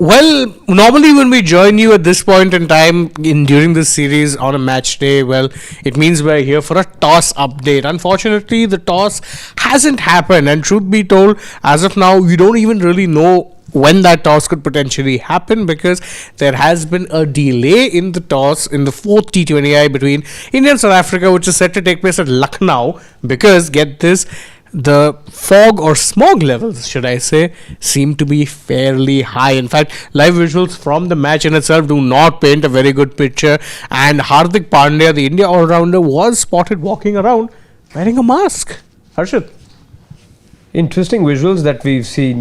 Well, normally when we join you at this point in time during this series on a match day, well, it means we're here for a toss update. Unfortunately, the toss hasn't happened, and truth be told, as of now, we don't even really know when that toss could potentially happen because there has been a delay in the toss in the fourth T20I between India and South Africa, which is set to take place at Lucknow because, get this, the fog or smog levels, should I say, seem to be fairly high. In fact, live visuals from the match in itself do not paint a very good picture. And Hardik Pandya, the India all-rounder, was spotted walking around wearing a mask. Harshit. Interesting visuals that we've seen.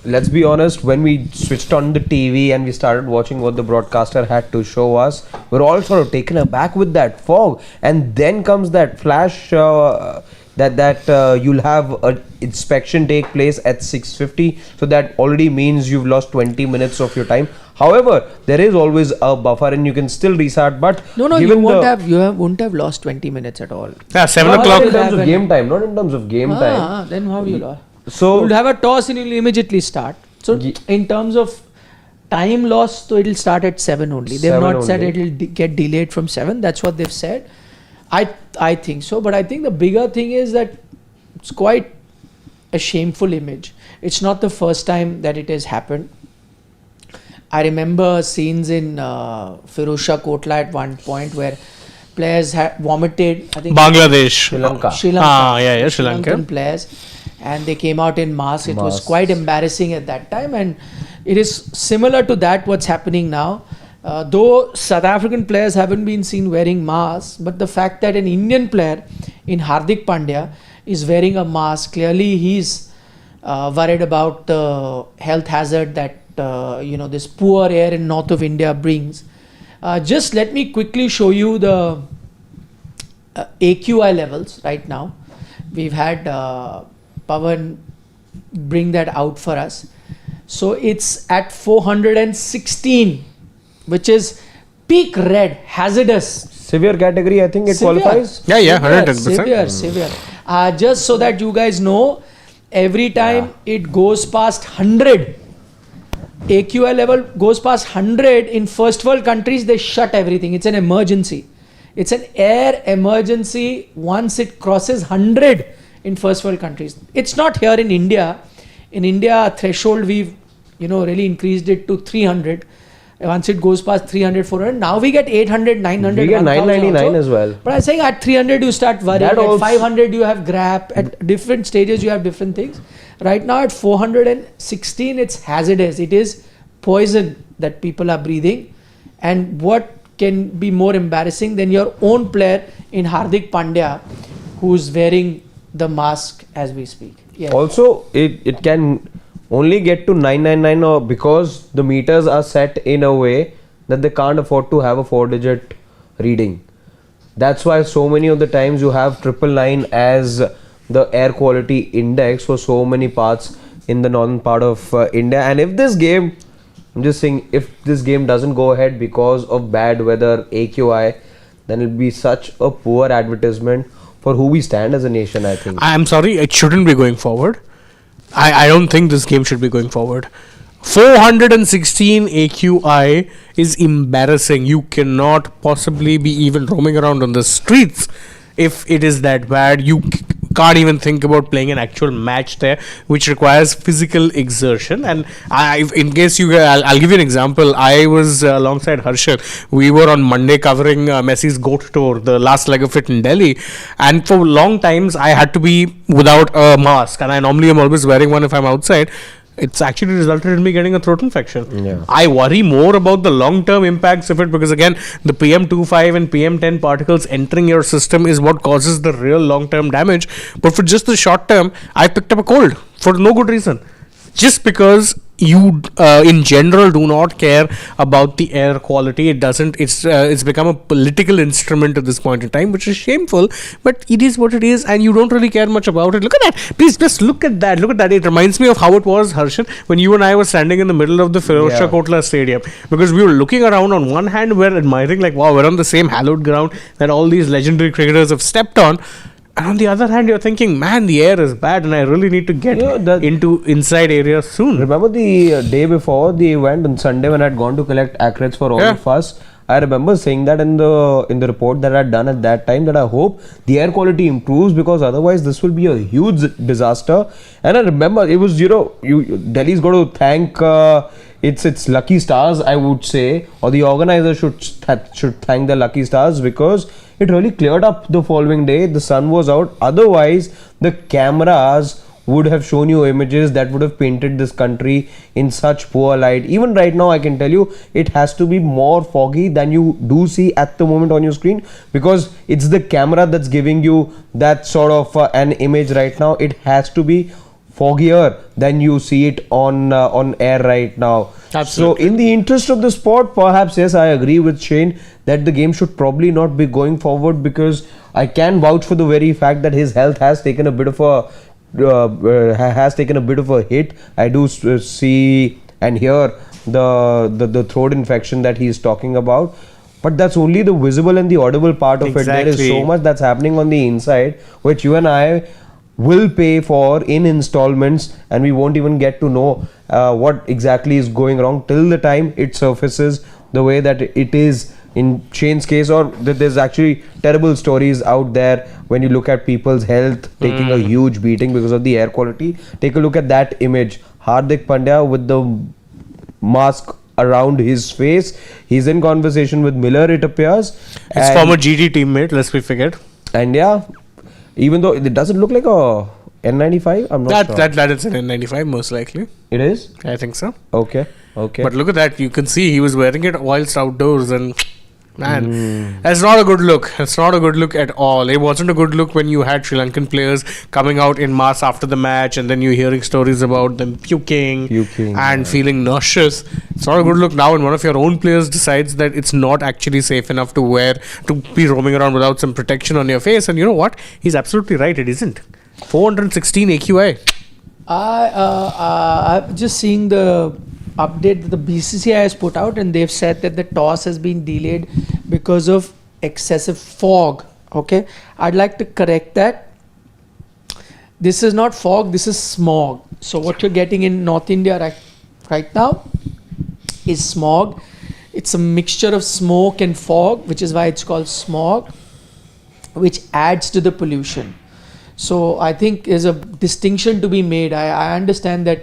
Let's be honest, when we switched on the TV and we started watching what the broadcaster had to show us, we're all sort of taken aback with that fog. And then comes that flash that you'll have an inspection take place at 6:50, so that already means you've lost 20 minutes of your time. However, there is always a buffer and you can still restart, but you won't have lost 20 minutes at all. Yeah, 7 o'clock. In terms of game time, not in terms of game time. Then how you lost? So you'll have a toss and you'll immediately start. So in terms of time lost, so it'll start at 7 only. They've not said it'll get delayed from 7. That's what they've said. I think so, but I think the bigger thing is that it's quite a shameful image. It's not the first time that it has happened. I remember scenes in Firuzshah Kotla at one point where players had vomited. I think Bangladesh. Sri Lanka. Sri Lanka. Lankan players, and they came out in masks. It was quite embarrassing at that time, and it is similar to that what's happening now. Though South African players haven't been seen wearing masks, but the fact that an Indian player in Hardik Pandya is wearing a mask, clearly he's worried about the health hazard that this poor air in north of India brings. Just let me quickly show you the AQI levels right now. We've had Pawan bring that out for us. So it's at 416. Which is peak red, hazardous. Severe category, I think it qualifies. Yeah, 110%. Severe. Just so that you guys know, every time it goes past 100, AQI level goes past 100 in first world countries, they shut everything. It's an emergency. It's an air emergency once it crosses 100 in first world countries. It's not here in India. In India, threshold we've really increased it to 300. Once it goes past 300, 400, now we get 800, 900, we get 999 as well. But I'm saying at 300 you start worrying, at 500 you have grab, at different stages you have different things. Right now at 416 it's hazardous, it is poison that people are breathing. And what can be more embarrassing than your own player in Hardik Pandya who's wearing the mask as we speak. Yeah. Also, it can only get to 999 because the meters are set in a way that they can't afford to have a 4-digit reading. That's why so many of the times you have 999 as the air quality index for so many parts in the northern part of India. And if this game, I'm just saying, if this game doesn't go ahead because of bad weather, AQI, then it'll be such a poor advertisement for who we stand as a nation, I think. I'm sorry, it shouldn't be going forward. I don't think this game should be going forward. 416 AQI is embarrassing. You cannot possibly be even roaming around on the streets if it is that bad. You can't even think about playing an actual match there, which requires physical exertion. And in case I'll give you an example. I was alongside Harshit. We were on Monday covering Messi's GOAT tour, the last leg of it in Delhi. And for long times, I had to be without a mask. And I normally am always wearing one if I'm outside. It's actually resulted in me getting a throat infection. Yeah. I worry more about the long-term impacts of it because, again, the PM 2.5 and PM 10 particles entering your system is what causes the real long-term damage. But for just the short term, I picked up a cold for no good reason. Just because you in general do not care about the air quality. It's become a political instrument at this point in time, which is shameful, but it is what it is, and you don't really care much about it. Look at that. Please just look at that. It reminds me of how it was, Harshit, when you and I were standing in the middle of the Firuzshah Kotla stadium, because we were looking around. On one hand, we're admiring, like, wow, we're on the same hallowed ground that all these legendary cricketers have stepped on. And on the other hand, you're thinking, man, the air is bad and I really need to get into inside areas soon. Remember the day before the event on Sunday when I had gone to collect accurates for all of us? I remember saying that in the report that I had done at that time, that I hope the air quality improves, because otherwise this will be a huge disaster. And I remember it was, Delhi's got to thank its lucky stars, I would say, or the organizer should thank the lucky stars, because it really cleared up the following day. The sun was out. Otherwise, the cameras would have shown you images that would have painted this country in such poor light. Even right now, I can tell you, it has to be more foggy than you do see at the moment on your screen, because it's the camera that's giving you that sort of an image right now. It has to be foggier than you see it on air right now. Absolutely. So in the interest of the sport, perhaps, yes, I agree with Shane that the game should probably not be going forward, because I can vouch for the very fact that his health has taken a bit of a hit. I do see and hear the throat infection that he is talking about, but that's only the visible and the audible part of it. There is so much that's happening on the inside which you and I will pay for in installments, and we won't even get to know what exactly is going wrong till the time it surfaces the way that it is in Shane's case, or that there's actually terrible stories out there when you look at people's health taking a huge beating because of the air quality. Take a look at that image. Hardik Pandya with the mask around his face. He's in conversation with Miller, it appears. His former GT teammate, lest we forget. And yeah, even though it doesn't look like a N95, I'm not sure. That is an N95 most likely. It is? I think so. Okay. But look at that. You can see he was wearing it whilst outdoors, and man, that's not a good look. It's not a good look at all. It wasn't a good look when you had Sri Lankan players coming out in mass after the match, and then you're hearing stories about them puking and feeling nauseous. It's not a good look now when one of your own players decides that it's not actually safe enough to be roaming around without some protection on your face. And you know what? He's absolutely right. It isn't. 416 AQI. I'm just seeing the update that the BCCI has put out, and they've said that the toss has been delayed because of excessive fog. Okay, I'd like to correct that. This is not fog, this is smog. So what you're getting in North India right now is smog. It's a mixture of smoke and fog, which is why it's called smog, which adds to the pollution. So I think there's a distinction to be made. I understand that,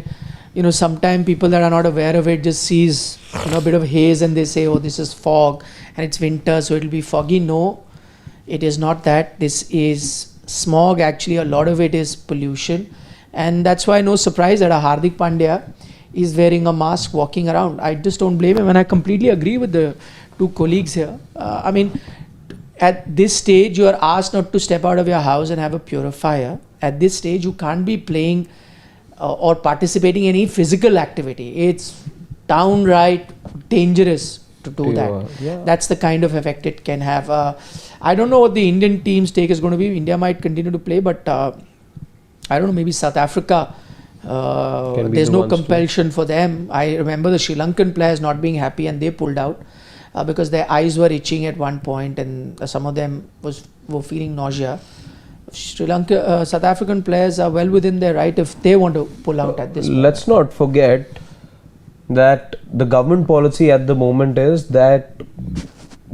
sometimes people that are not aware of it just sees, a bit of haze and they say, oh, this is fog and it's winter, so it'll be foggy. No, it is not that. This is smog. Actually, a lot of it is pollution. And that's why no surprise that a Hardik Pandya is wearing a mask walking around. I just don't blame him, and I completely agree with the two colleagues here. At this stage, you are asked not to step out of your house and have a purifier. At this stage, you can't be playing or participating in any physical activity. It's downright dangerous to do that. Yeah. That's the kind of effect it can have. I don't know what the Indian team's take is going to be. India might continue to play, but I don't know, maybe South Africa, there's no compulsion for them. I remember the Sri Lankan players not being happy and they pulled out. Because their eyes were itching at one point, and some of them were feeling nausea. Sri Lanka, South African players are well within their right if they want to pull out at this point. Let's not forget that the government policy at the moment is that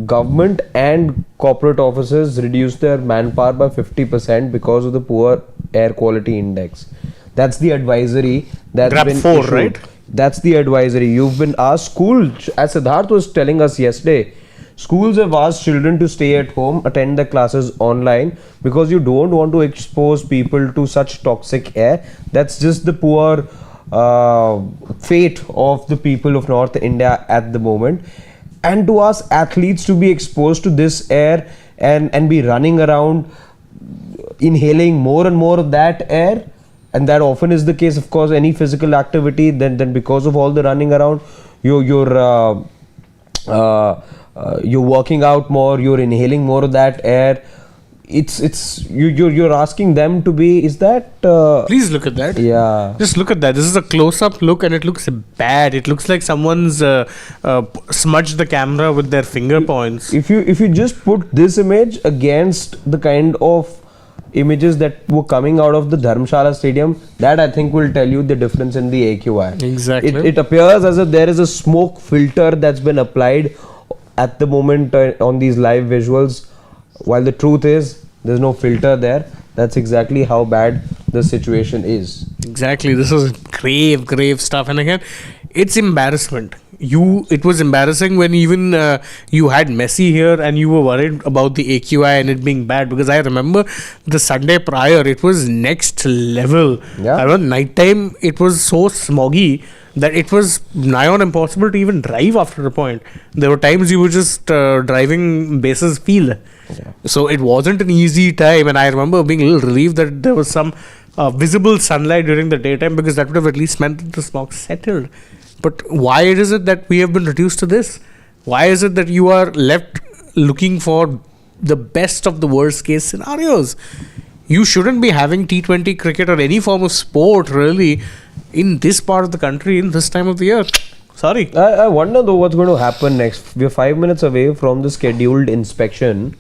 government and corporate offices reduce their manpower by 50% because of the poor air quality index. That's the advisory that's been issued. Right? That's the advisory. You've been asked, as Siddharth was telling us yesterday, schools have asked children to stay at home, attend the classes online, because you don't want to expose people to such toxic air. That's just the poor fate of the people of North India at the moment. And to us athletes to be exposed to this air and be running around inhaling more and more of that air, and that often is the case, of course, any physical activity, then because of all the running around, you're working out more, you're inhaling more of that air. You're asking them to be, is that please look at that. Yeah, just look at that. This is a close-up look and it looks bad. It looks like someone's smudged the camera with their finger points. If you just put this image against the kind of images that were coming out of the Dharamshala stadium, that I think will tell you the difference in the AQI. Exactly. It appears as if there is a smoke filter that's been applied at the moment on these live visuals, while the truth is there's no filter there. That's exactly how bad the situation is. Exactly. This is grave stuff. And again, it's embarrassment. It was embarrassing when even you had Messi here and you were worried about the AQI and it being bad, because I remember the Sunday prior, it was next level. Yeah. I remember nighttime, it was so smoggy that it was nigh on impossible to even drive after a point. There were times you were just driving bases field. Yeah. So it wasn't an easy time, and I remember being a little relieved that there was some visible sunlight during the daytime, because that would have at least meant that the smog settled. But why is it that we have been reduced to this? Why is it that you are left looking for the best of the worst case scenarios? You shouldn't be having T20 cricket or any form of sport really in this part of the country in this time of the year. Sorry. I wonder though what's going to happen next. We're 5 minutes away from the scheduled inspection.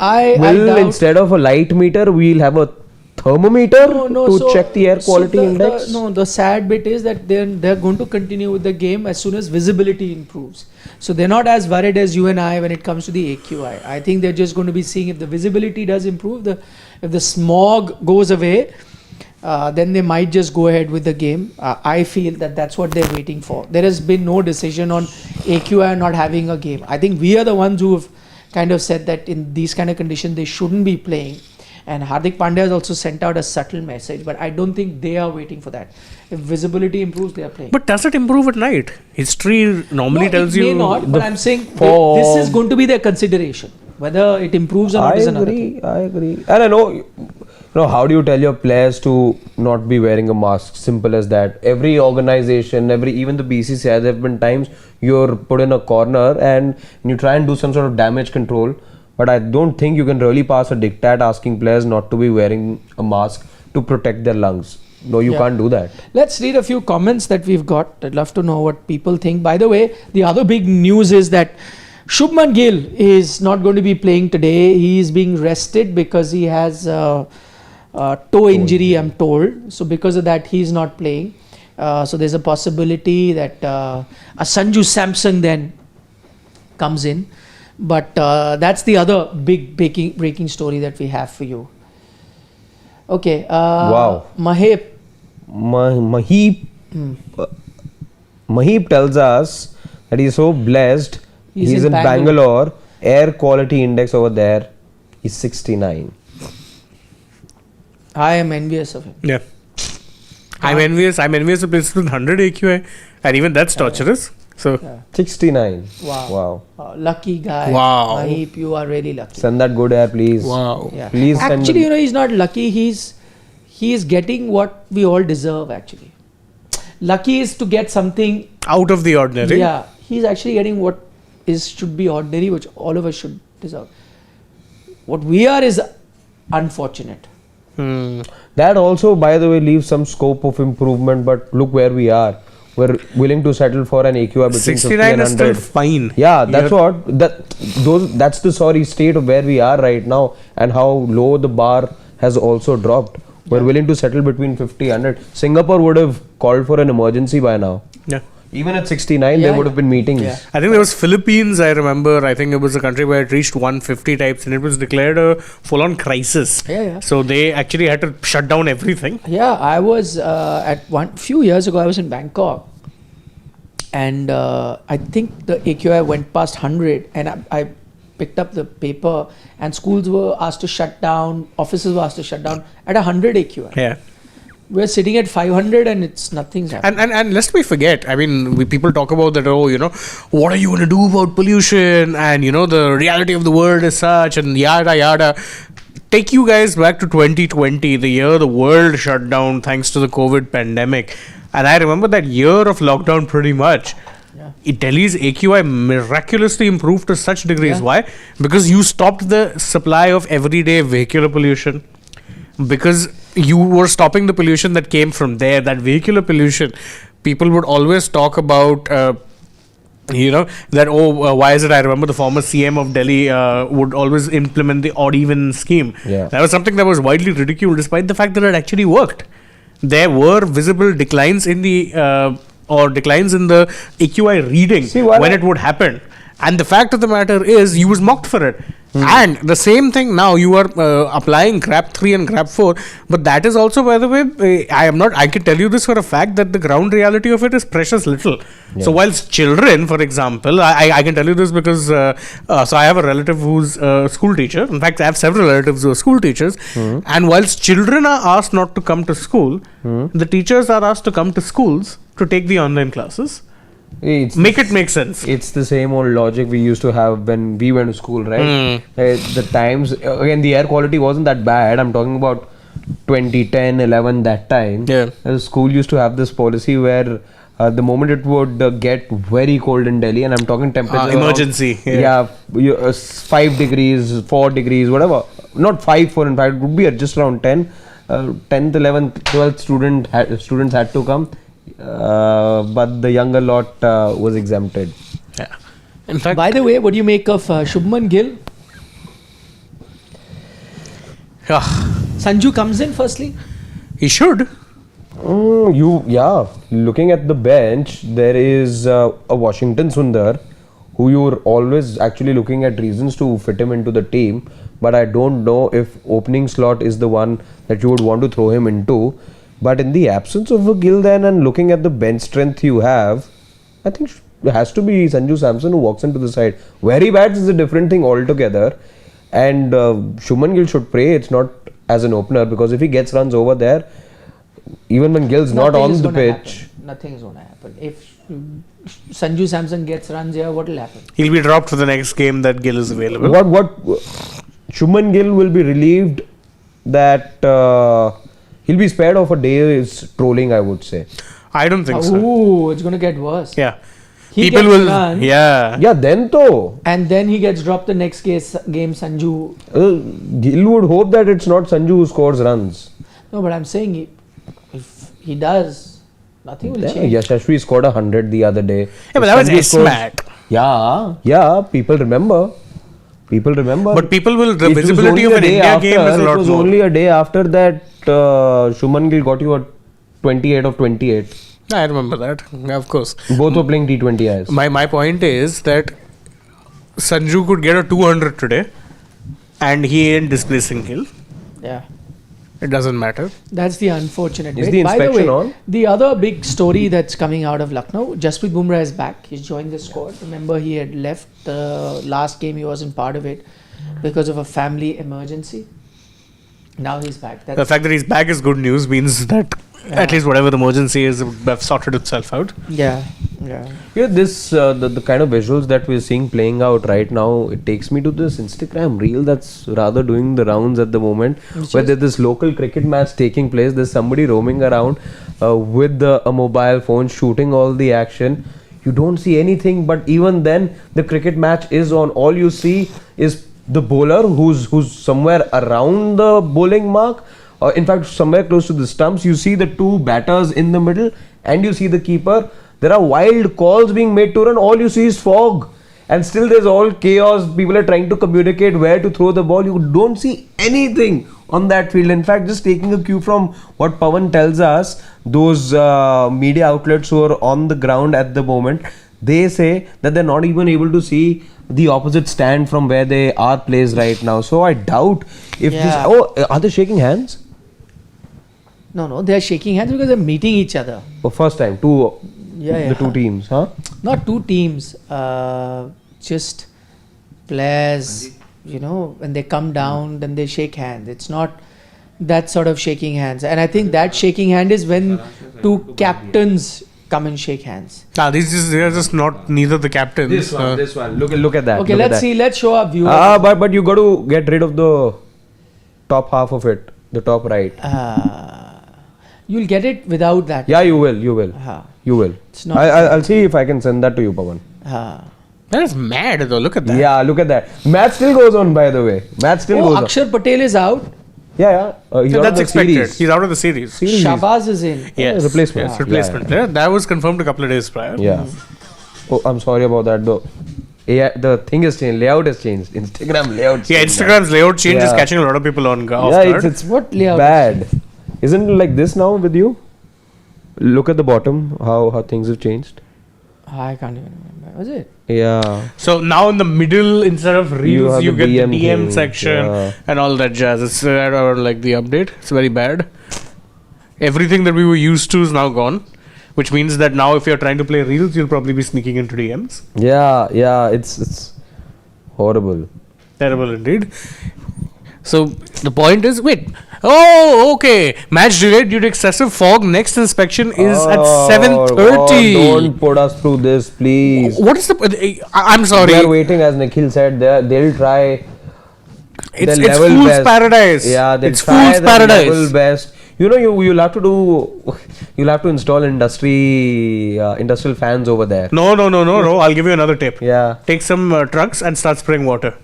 I Will doubt- instead of a light meter, we'll have a thermometer to so- check the air so quality the- index? the sad bit is that they're going to continue with the game as soon as visibility improves. So they're not as worried as you and I when it comes to the AQI. I think they're just going to be seeing if the visibility does improve, if the smog goes away, then they might just go ahead with the game. I feel that that's what they're waiting for. There has been no decision on AQI not having a game. I think we are the ones who have kind of said that in these kind of conditions they shouldn't be playing. And Hardik Pandya has also sent out a subtle message, but I don't think they are waiting for that. If visibility improves, they are playing. But does it improve at night? History normally tells it may you. not, but I'm saying form. this is going to be their consideration. Whether it improves or not is another thing. I agree. And I know, how do you tell your players to not be wearing a mask? Simple as that. Every organization, even the BCCI, there have been times you're put in a corner and you try and do some sort of damage control. But I don't think you can really pass a diktat asking players not to be wearing a mask to protect their lungs. No, you can't do that. Let's read a few comments that we've got. I'd love to know what people think. By the way, the other big news is that Shubman Gill is not going to be playing today. He is being rested because he has a toe injury, I'm told. So because of that, he's not playing. So there's a possibility that a Sanju Samson then comes in. But that's the other big breaking story that we have for you. Okay. Wow. Mahep. Mahip tells us that he's so blessed. He's in Bangalore. Bangalore. Air quality index over there is 69. I am envious of him. Yeah. I'm envious of places with 100 AQI, and even that's torturous. So 69. Wow. Lucky guy. Wow. Mahip, you are really lucky. Send that good air, please. wow. Yeah. Please send Actually, the- he's not lucky. He is getting what we all deserve. Actually, lucky is to get something. Out of the ordinary. Yeah, he's actually getting what should be ordinary, which all of us should deserve. What we are is unfortunate. That also, by the way, leaves some scope of improvement. But look where we are. We're willing to settle for an AQI between 50 69 and is still 100. fine. Yeah, that's that's the sorry state of where we are right now, and how low the bar has also dropped. We're willing to settle between 50 and 100. Singapore would have called for an emergency by now. Yeah. Even at 69, there would have been meetings. Yeah. I think there was Philippines, I remember. I think it was a country where it reached 150 types and it was declared a full-on crisis. Yeah. So they actually had to shut down everything. Yeah, I was few years ago. I was in Bangkok, and I think the AQI went past 100, and I picked up the paper, and schools were asked to shut down, offices were asked to shut down at 100 AQI. Yeah. We're sitting at 500 and nothing's happening. And lest we forget, I mean, people talk about that, what are you going to do about pollution? And, the reality of the world is such and yada, yada. Take you guys back to 2020, the year the world shut down thanks to the COVID pandemic. And I remember that year of lockdown pretty much. Yeah. Delhi's AQI miraculously improved to such degrees. Yeah. Why? Because you stopped the supply of everyday vehicular pollution. Because you were stopping the pollution that came from there, that vehicular pollution. People would always talk about Why is it? I remember the former CM of Delhi would always implement the odd even scheme. Yeah. That was something that was widely ridiculed, despite the fact that it actually worked. There were visible declines in the declines in the AQI reading when it would happen. And the fact of the matter is, you was mocked for it. And the same thing now, you are applying grab 3 and grab 4, but that is also, by the way, I can tell you this for a fact, that the ground reality of it is precious little. So whilst children, for example, I can tell you this because so I have a relative who's a school teacher. In fact, I have several relatives who are school teachers. And whilst children are asked not to come to school, the teachers are asked to come to schools to take the online classes. Make sense. It's the same old logic we used to have when we went to school, right? The times, again, the air quality wasn't that bad. I'm talking about 2010, 11, that time. Yeah. The school used to have this policy where the moment it would get very cold in Delhi, and I'm talking temperature emergency. Around, 5 degrees, 4 degrees, whatever. Not 5, 4, in fact, it would be just around 10. 10th, 11th, 12th students had to come. But the younger lot was exempted. Yeah. In fact, by the way, what do you make of Shubman Gill? Sanju comes in firstly. He should. Looking at the bench, there is a Washington Sundar, who you're always actually looking at reasons to fit him into the team. But I don't know if opening slot is the one that you would want to throw him into. But in the absence of a Gill then, and looking at the bench strength you have, I think it has to be Sanju Samson who walks into the side. Where he bats is a different thing altogether. And Shubman Gill should pray it's not as an opener, because if he gets runs over there, even when Gill's not on the pitch... Nothing is going to happen. If Sanju Samson gets runs here, what will happen? He'll be dropped for the next game that Gill is available. Shubman Gill will be relieved that... he'll be spared of a day's trolling, I would say. I don't think so. Ooh, it's going to get worse. Yeah. People will run. Yeah. Yeah, then though. And then he gets dropped the next game, Sanju. Gill would hope that it's not Sanju who scores runs. No, but I'm saying if he does, nothing will change. Yashashvi scored 100 the other day. Yeah, but that was SMAT. Yeah, people remember. But people will, the visibility of an India game is a lot more. It was only a day after that Shubman Gill got you a 28 of 28. I remember that, of course. Both were playing T20Is. My point is that Sanju could get a 200 today and he ain't displacing Gill. Yeah. It doesn't matter. That's the unfortunate Is bit. the inspection By the way, on? The other big story that's coming out of Lucknow, Jasprit Bumrah is back. He's joined the squad. Remember, he had left the last game. He wasn't part of it because of a family emergency. Now he's back. The fact that he's back is good news, means that at least whatever the emergency is, would have sorted itself out. Yeah. This the kind of visuals that we're seeing playing out right now, it takes me to this Instagram reel that's rather doing the rounds at the moment, where there's this local cricket match taking place. There's somebody roaming around with a mobile phone shooting all the action. You don't see anything, but even then the cricket match is on. All you see is the bowler who's somewhere around the bowling mark, or in fact somewhere close to the stumps. You see the two batters in the middle and you see the keeper. There are wild calls being made to run. All you see is fog, and still there's all chaos. People are trying to communicate where to throw the ball. You don't see anything on that field. In fact, just taking a cue from what Pawan tells us, those media outlets who are on the ground at the moment, they say that they're not even able to see the opposite stand from where they are placed right now. So I doubt if this... Oh, are they shaking hands? No, they're shaking hands because they're meeting each other. For first time, the two teams, huh? Not two teams, just players, when they come down, then they shake hands. It's not that sort of shaking hands. And I think that shaking hand is when two captains come and shake hands. They are just not neither the captains. This one. Look at that. Okay, let's see. Let's show our viewers. But you got to get rid of the top half of it, the top right. You'll get it without that. Yeah, you will. You will. It's not. I'll see if I can send that to you, Pawan. That is mad though. Look at that. Yeah, look at that. Match still goes on, by the way. Match still goes on. Akshar Patel is out. Yeah. He's out that's of the expected. series. He's out of the series. Shahbaz is in. Yes. Replacement. Yes, replacement player. That was confirmed a couple of days prior. Yeah. Oh, I'm sorry about that though. The thing has changed. Layout has changed. Instagram layout. Yeah, Instagram's layout change is Yeah. catching a lot of people off Yeah, guard. it's What layout? bad. Isn't it like this now with you? Look at the bottom. How things have changed. I can't even remember. Was it? Yeah. So now in the middle, instead of reels, have you the get the DM DM thing, section yeah. and all that jazz. It's I don't like the update. It's very bad. Everything that we were used to is now gone, which means that now if you're trying to play reels, you'll probably be sneaking into DMs. Yeah. It's horrible. Terrible indeed. So the point is, wait. Oh, okay. Match delayed due to excessive fog. Next inspection is at 7:30. Don't put us through this, please. What is the? I'm sorry. We are waiting, as Nikhil said. They'll try. It's their level fool's best. paradise. Yeah, they'll it's try fool's their paradise. level best. You know, you'll have to do. You'll have to install industrial fans over there. No. I'll give you another tip. Yeah. Take some trucks and start spraying water.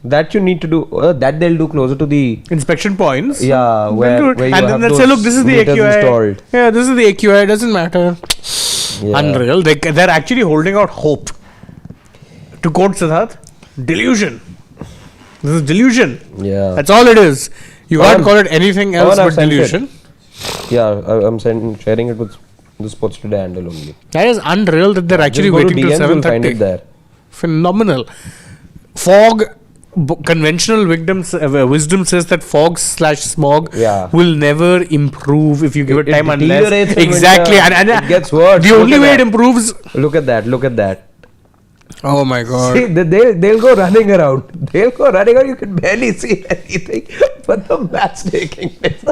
That you need to do. That they'll do closer to the. Inspection points. Yeah, They'll where do it. you and have then they'll those say, look, this is the meters AQI. installed. Yeah, this is the AQI. Doesn't matter. Yeah. Unreal. They're actually holding out hope. To quote Siddharth, delusion. This is delusion. Yeah. That's all it is. You Pawan, can't call it anything else Pawan, I've but sent it. delusion. Yeah, I'm sharing it with the Sports Today handle only. That is unreal that they're actually Just go to waiting till DMs, you'll find 7:30. it there. Phenomenal. Fog. Conventional wisdom says that fog/smog Yeah. will never improve if you give it It time unless deteriorates in exactly winter. and It gets worse. The Look only at way that. it improves. Look at that. Oh my god. See, they'll go running around. You can barely see anything but the match taking place.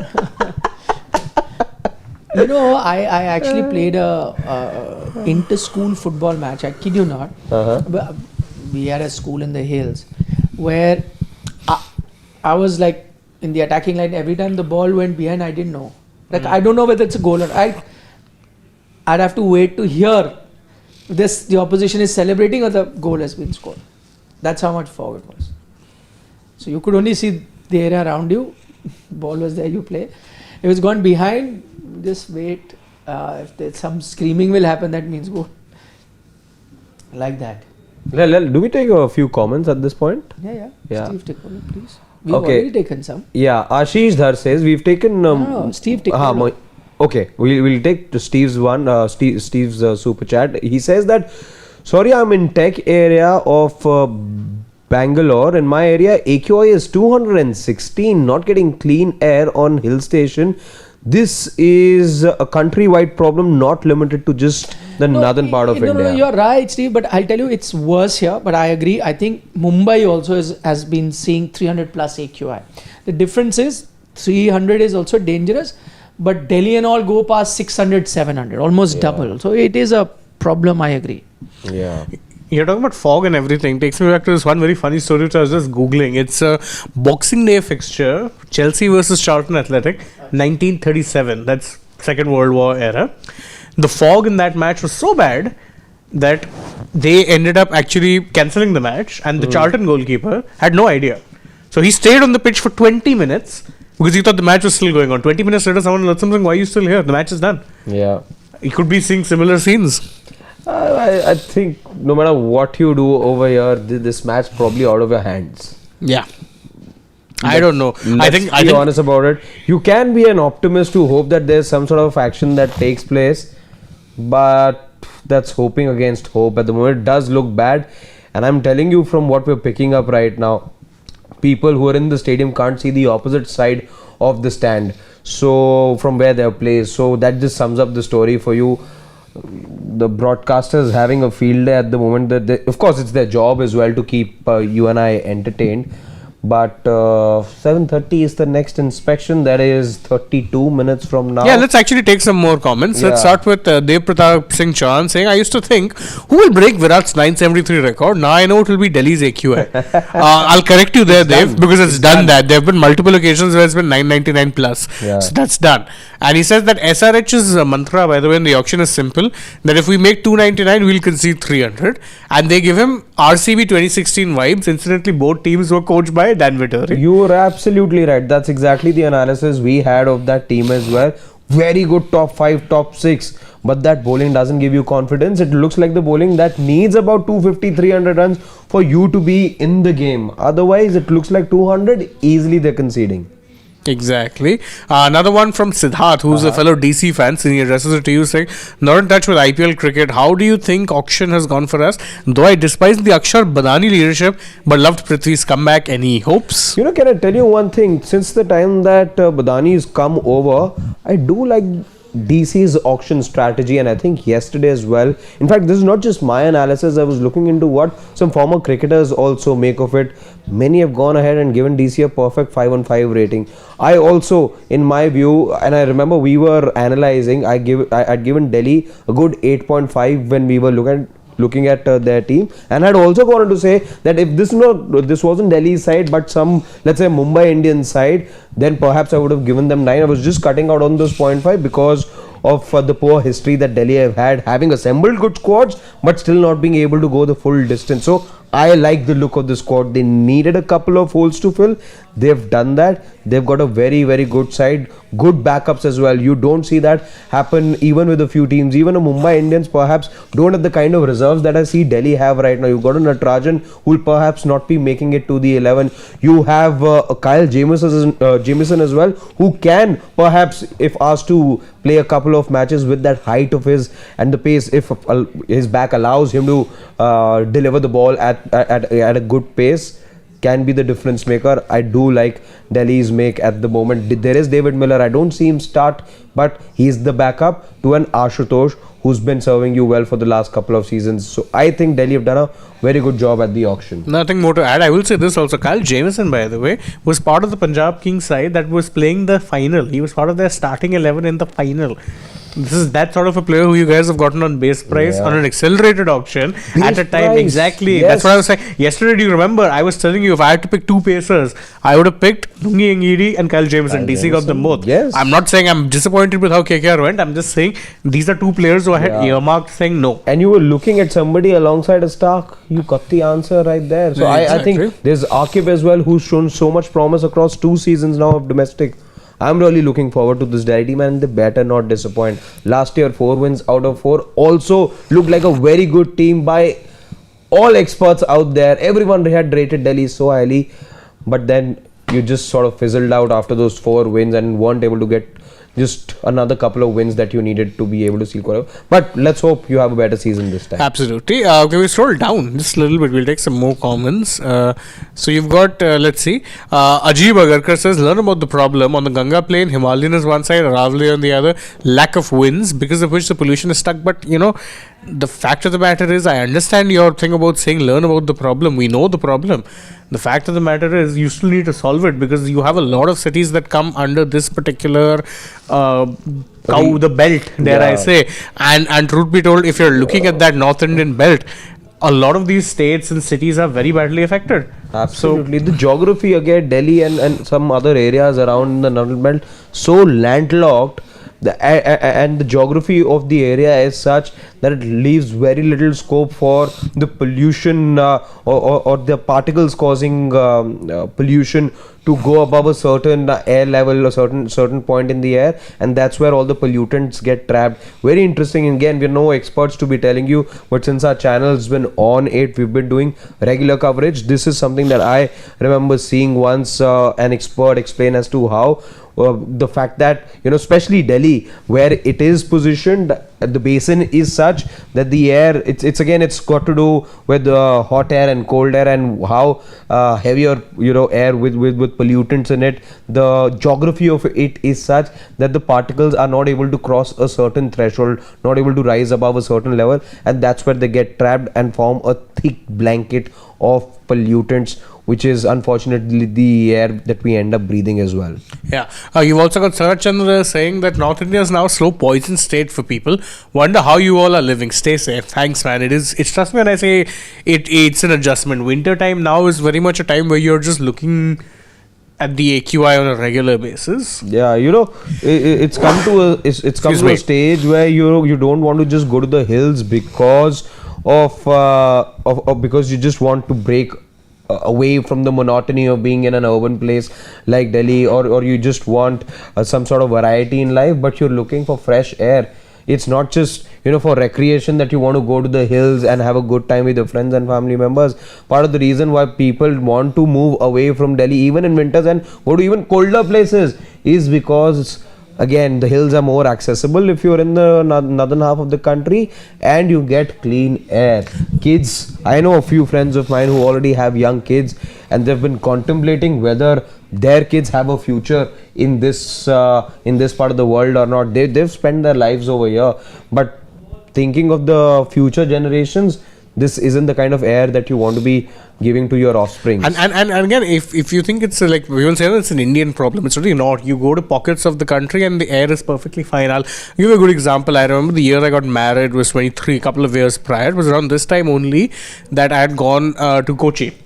You know, I actually played a inter-school football match. I kid you not. Uh-huh. We had a school in the hills where I was like in the attacking line. Every time the ball went behind, I didn't know. Like I don't know whether it's a goal or I'd have to wait to hear the opposition is celebrating or the goal has been scored. That's how much fog it was. So you could only see the area around you. Ball was there, you play. If it's gone behind, just wait. If there's some screaming will happen, that means goal. Like that. Do we take a few comments at this point? Yeah. Yeah. Steve, take one, please. We've Okay. already taken some. Yeah, Ashish Dhar says we've taken. No, Steve, take one. Okay, we'll take to Steve's one. Steve's super chat. He says that, sorry, I'm in tech area of Bangalore. In my area, AQI is 216. Not getting clean air on hill station. This is a countrywide problem, not limited to just the northern part of India. No, you're right, Steve. But I'll tell you, it's worse here. But I agree. I think Mumbai also has been seeing 300 plus AQI. The difference is 300 is also dangerous. But Delhi and all go past 600, 700, almost double. So it is a problem, I agree. Yeah. You're talking about fog and everything. Takes me back to this one very funny story which I was just Googling. It's a Boxing Day fixture, Chelsea versus Charlton Athletic, 1937. That's Second World War era. The fog in that match was so bad that they ended up actually cancelling the match, and the Charlton goalkeeper had no idea. So he stayed on the pitch for 20 minutes because he thought the match was still going on. 20 minutes later, someone alerts him saying, why are you still here? The match is done. Yeah. He could be seeing similar scenes. I think no matter what you do over here, this match probably out of your hands. Yeah. I don't know. I think honest about it. You can be an optimist to hope that there's some sort of action that takes place, but that's hoping against hope. At the moment, it does look bad, and I'm telling you from what we're picking up right now, people who are in the stadium can't see the opposite side of the stand. So from where they're placed, so that just sums up the story for you. The broadcasters having a field day at the moment. That of course it's their job as well to keep you and I entertained. But 7:30 is the next inspection. That is 32 minutes from now. Yeah, let's actually take some more comments. Let's Yeah. start with Dev Pratap Singh Chan saying, I used to think, who will break Virat's 973 record? Now I know it will be Delhi's AQI. I'll correct you there, Dev, because it's done that. There have been multiple occasions where it's been 999 plus. Yeah. So that's done. And he says that SRH's mantra, by the way, in the auction is simple, that if we make 299, we'll concede 300. And they give him RCB 2016 vibes. Incidentally, both teams were coached by Dan Vittori. You were absolutely right. That's exactly the analysis we had of that team as well. Very good top 5, top 6. but that bowling doesn't give you confidence. It looks like the bowling that needs about 250, 300 runs for you to be in the game. Otherwise, it looks like 200, easily they're conceding. Exactly. Another one from Siddharth, who's a fellow DC fan, and he addresses it to you saying, not in touch with IPL cricket. How do you think auction has gone for us? Though I despise the Akshar Badani leadership, but loved Prithvi's comeback. Any hopes? You know, can I tell you one thing? Since the time that Badani's come over, I do like DC's auction strategy, and I think yesterday as well. In fact, this is not just my analysis. I was looking into what some former cricketers also make of it. Many have gone ahead and given DC a perfect 5 on 5 rating. I also, in my view, and I remember we were analyzing, I'd given Delhi a good 8.5 when we were looking at their team, and I'd also gone on to say that if this wasn't Delhi's side but some, let's say, Mumbai Indians side, then perhaps I would have given them 9. I was just cutting out on those 0.5 because of the poor history that Delhi have had, having assembled good squads but still not being able to go the full distance. So I like the look of the squad. They needed a couple of holes to fill. They've done that. They've got a very, very good side, good backups as well. You don't see that happen even with a few teams. Even a Mumbai Indians perhaps don't have the kind of reserves that I see Delhi have right now. You've got a Natarajan who will perhaps not be making it to the 11. You have Kyle Jamieson as well, who can perhaps, if asked to play a couple of matches with that height of his and the pace, if his back allows him to deliver the ball at a good pace, can be the difference maker. I do like Delhi's make at the moment. There is David Miller. I don't see him start, but he's the backup to an Ashutosh who's been serving you well for the last couple of seasons. So I think Delhi have done a very good job at the auction. Nothing more to add. I will say this also. Kyle Jamieson, by the way, was part of the Punjab Kings side that was playing the final. He was part of their starting 11 in the final. This is that sort of a player who you guys have gotten on base price on an accelerated auction at a time. Price. Exactly. Yes. That's what I was saying. Yesterday, do you remember? I was telling you if I had to pick 2 pacers, I would have picked Lungi Ngidi and Kyle Jamieson. DC got them both. Yes. I'm not saying I'm disappointed with how KKR went. I'm just saying these are 2 players who I had earmarked saying no. And you were looking at somebody alongside a Stark. You got the answer right there. So I think there's Akib as well, who's shown so much promise across 2 seasons now of domestic. I'm really looking forward to this Delhi team, and they better not disappoint. Last year, 4 wins out of 4 also looked like a very good team by all experts out there. Everyone had rated Delhi so highly, but then you just sort of fizzled out after those 4 wins and weren't able to get just another couple of wins that you needed to be able to seal qualify. But let's hope you have a better season this time. Absolutely. Okay, we scroll down just a little bit. We'll take some more comments. So you've got, let's see, Ajib Agarkar says, learn about the problem. On the Ganga plain, Himalayan is one side, Aravalli on the other. Lack of winds, because of which the pollution is stuck. But, you know, the fact of the matter is, I understand your thing about saying learn about the problem. We know the problem. The fact of the matter is, you still need to solve it because you have a lot of cities that come under this particular the belt, dare I say. And truth be told, if you're looking at that North Indian belt, a lot of these states and cities are very badly affected. Absolutely. The geography again, Delhi and some other areas around the Northern belt, so landlocked. And the geography of the area is such that it leaves very little scope for the pollution or the particles causing pollution to go above a certain air level, a certain point in the air, and that's where all the pollutants get trapped. Very interesting. Again, we're no experts to be telling you, but since our channel's been on it, we've been doing regular coverage. This is something that I remember seeing once an expert explain as to how the fact that, you know, especially Delhi, where it is positioned, the basin is such that the air, it's got to do with hot air and cold air, and how heavier, you know, air with pollutants in it. The geography of it is such that the particles are not able to cross a certain threshold, not able to rise above a certain level, and that's where they get trapped and form a thick blanket of pollutants, which is unfortunately the air that we end up breathing as well. Yeah. You've also got Sarat Chandra saying that North India is now a slow poison state for people. Wonder how you all are living. Stay safe. Thanks, man. It's trust me when I say it's an adjustment. Winter time now is very much a time where you're just looking at the AQI on a regular basis. Yeah, you know, it's come to a stage where you don't want to just go to the hills because because you just want to break away from the monotony of being in an urban place like Delhi, or you just want some sort of variety in life, but you're looking for fresh air. It's not just, for recreation that you want to go to the hills and have a good time with your friends and family members. Part of the reason why people want to move away from Delhi even in winters and go to even colder places is because, again, the hills are more accessible if you're in the northern half of the country, and you get clean air. Kids, I know a few friends of mine who already have young kids, and they've been contemplating whether their kids have a future in this part of the world or not. They've spent their lives over here, but thinking of the future generations, this isn't the kind of air that you want to be giving to your offspring. And again, if you think it's like we will say it's an Indian problem, it's really not. You go to pockets of the country and the air is perfectly fine. I'll give you a good example. I remember the year I got married was 23, a couple of years prior. It was around this time only that I had gone to Kochi.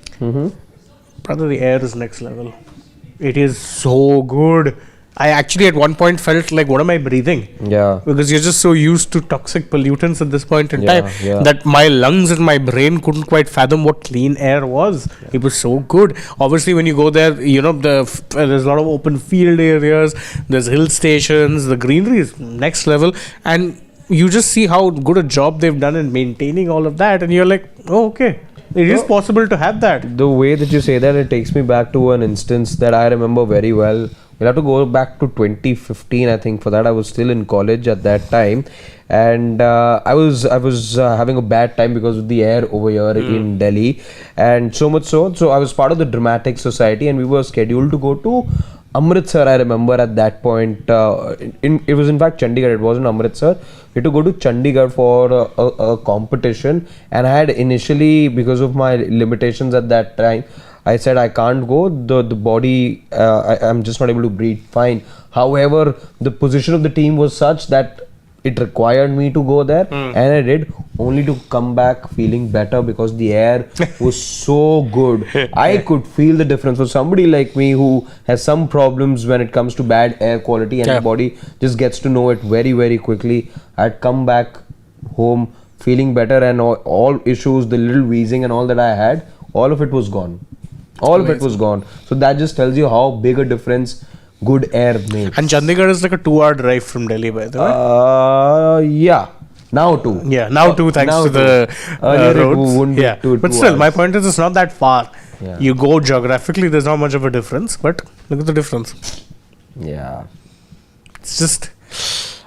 Brother, the air is next level. It is so good. I actually at one point felt like, what am I breathing? Yeah. Because you're just so used to toxic pollutants at this point in time yeah. that my lungs and my brain couldn't quite fathom what clean air was. Yeah. It was so good. Obviously, when you go there, there's a lot of open field areas, there's hill stations, the greenery is next level, and you just see how good a job they've done in maintaining all of that, and you're like, oh, okay. It is possible to have that. The way that you say that, it takes me back to an instance that I remember very well. We'll have to go back to 2015, I think. For that, I was still in college at that time, and I was having a bad time because of the air over here in Delhi, and so much so I was part of the Dramatic Society, and we were scheduled to go to Amritsar. I remember at that point, it was in fact Chandigarh. It wasn't Amritsar. We had to go to Chandigarh for a competition, and I had initially, because of my limitations at that time, I said I can't go. The body, I'm just not able to breathe fine. However, the position of the team was such that it required me to go there, and I did, only to come back feeling better because the air was so good. I could feel the difference. For somebody like me who has some problems when it comes to bad air quality, and the body just gets to know it very, very quickly, I'd come back home feeling better, and all issues, the little wheezing and all that I had, all of it was gone. All of it was gone. So that just tells you how big a difference good air makes. And Chandigarh is like a 2-hour drive from Delhi, by the way. Yeah. Now too. Yeah, now too, thanks to the roads. Yeah, but still, my point is it's not that far. Yeah. You go geographically, there's not much of a difference, but look at the difference. Yeah. It's just,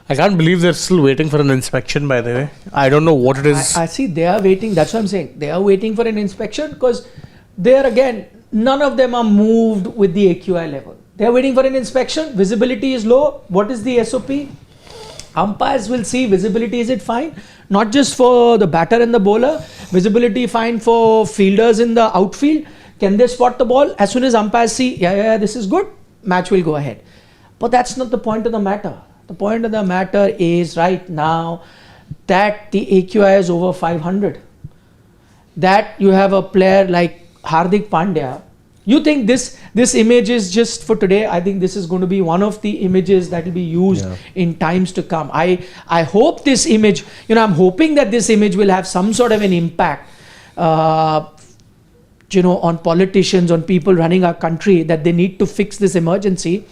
I can't believe they're still waiting for an inspection, by the way. I don't know what it is. I see they are waiting. That's what I'm saying. They are waiting for an inspection because there again, none of them are moved with the AQI level. They are waiting for an inspection. Visibility is low. What is the SOP? Umpires will see visibility. Is it fine? Not just for the batter and the bowler. Visibility fine for fielders in the outfield. Can they spot the ball? As soon as umpires see, yeah, this is good, match will go ahead. But that's not the point of the matter. The point of the matter is right now that the AQI is over 500. That you have a player like Hardik Pandya. You think this image is just for today? I think this is going to be one of the images that will be used in times to come. I hope this image, I'm hoping that this image will have some sort of an impact, on politicians, on people running our country, that they need to fix this emergency.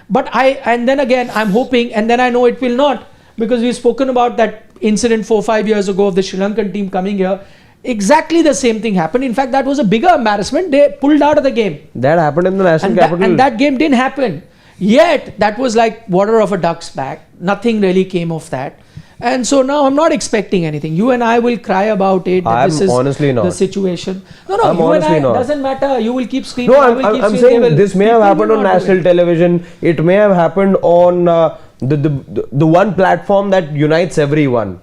But then again, I'm hoping, and then I know it will not, because we've spoken about that incident 4-5 years ago of the Sri Lankan team coming here. Exactly the same thing happened. In fact, that was a bigger embarrassment. They pulled out of the game. That happened in the national capital. And that game didn't happen. Yet, that was like water off a duck's back. Nothing really came of that. And so now I'm not expecting anything. You and I will cry about it. This is honestly not the situation. No, I'm you and I, not. Doesn't matter. You will keep screaming. No, I'm saying this may have happened on national television. It may have happened on the one platform that unites everyone.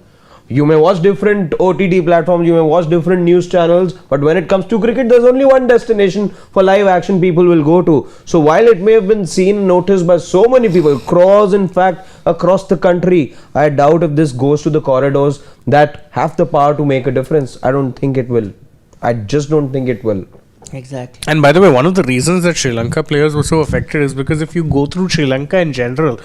You may watch different OTT platforms, you may watch different news channels, but when it comes to cricket, there's only one destination for live action people will go to. So while it may have been seen, noticed by so many people, across the country, I doubt if this goes to the corridors that have the power to make a difference. I don't think it will. I just don't think it will. Exactly. And by the way, one of the reasons that Sri Lanka players were so affected is because if you go through Sri Lanka in general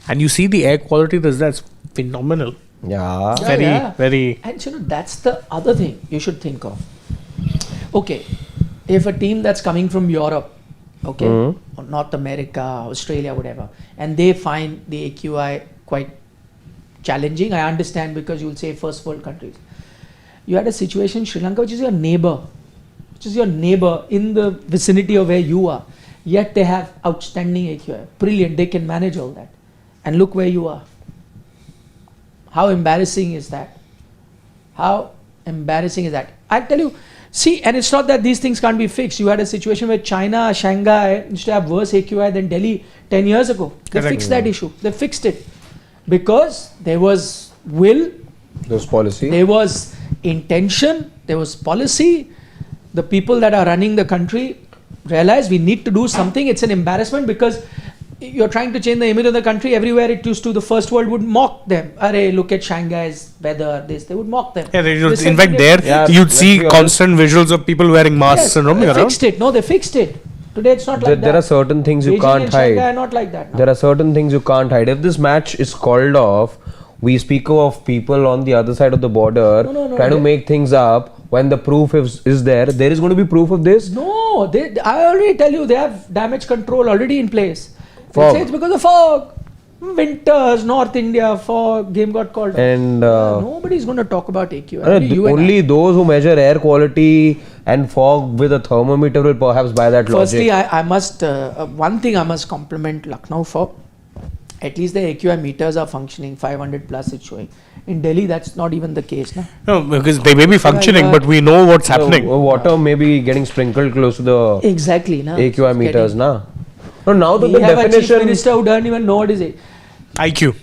and you see the air quality, that's phenomenal. Yeah. Very. And that's the other thing you should think of. Okay, if a team that's coming from Europe, or North America, Australia, whatever, and they find the AQI quite challenging. I understand because you'll say first world countries. You had a situation in Sri Lanka, which is your neighbor, in the vicinity of where you are. Yet they have outstanding AQI. Brilliant. They can manage all that. And look where you are. How embarrassing is that? How embarrassing is that? I tell you, see, and it's not that these things can't be fixed. You had a situation where China, Shanghai used to have worse AQI than Delhi 10 years ago. They Correct. fixed that issue. They fixed it. Because there was will, Those policy. there was intention, there was policy. The people that are running the country realize we need to do something. It's an embarrassment because you're trying to change the image of the country. Everywhere it used to, the first world would mock them. Arey, look at Shanghai's weather, this. They would mock them. Yeah, This in and fact, that. there Yeah, you'd let's see be honest. constant visuals of people wearing masks Yes, and roaming they around. fixed it. No, they fixed it. Today it's not like that. There are certain things you Beijing can't and Shanghai hide. are not like that now. There are certain things you can't hide. If this match is called off, we speak of people on the other side of the border No, trying to make things up. When the proof is there is going to be proof of this. No, I already tell you, they have damage control already in place. They Fog. say it's because of fog. Winters, North India, fog, game got called off. And Nobody's going to talk about AQI. Only you and only those who measure air quality and fog with a thermometer will perhaps buy that Firstly, logic. I must, one thing I must compliment Lucknow for. At least the AQI meters are functioning, 500 plus it's showing. In Delhi, that's not even the case. Na? No, because they may be functioning, but we know what's happening. The water may be getting sprinkled close to the Exactly. Na? AQI meters, na. No, now that We the have a chief definition. minister who doesn't even know what is it. IQ.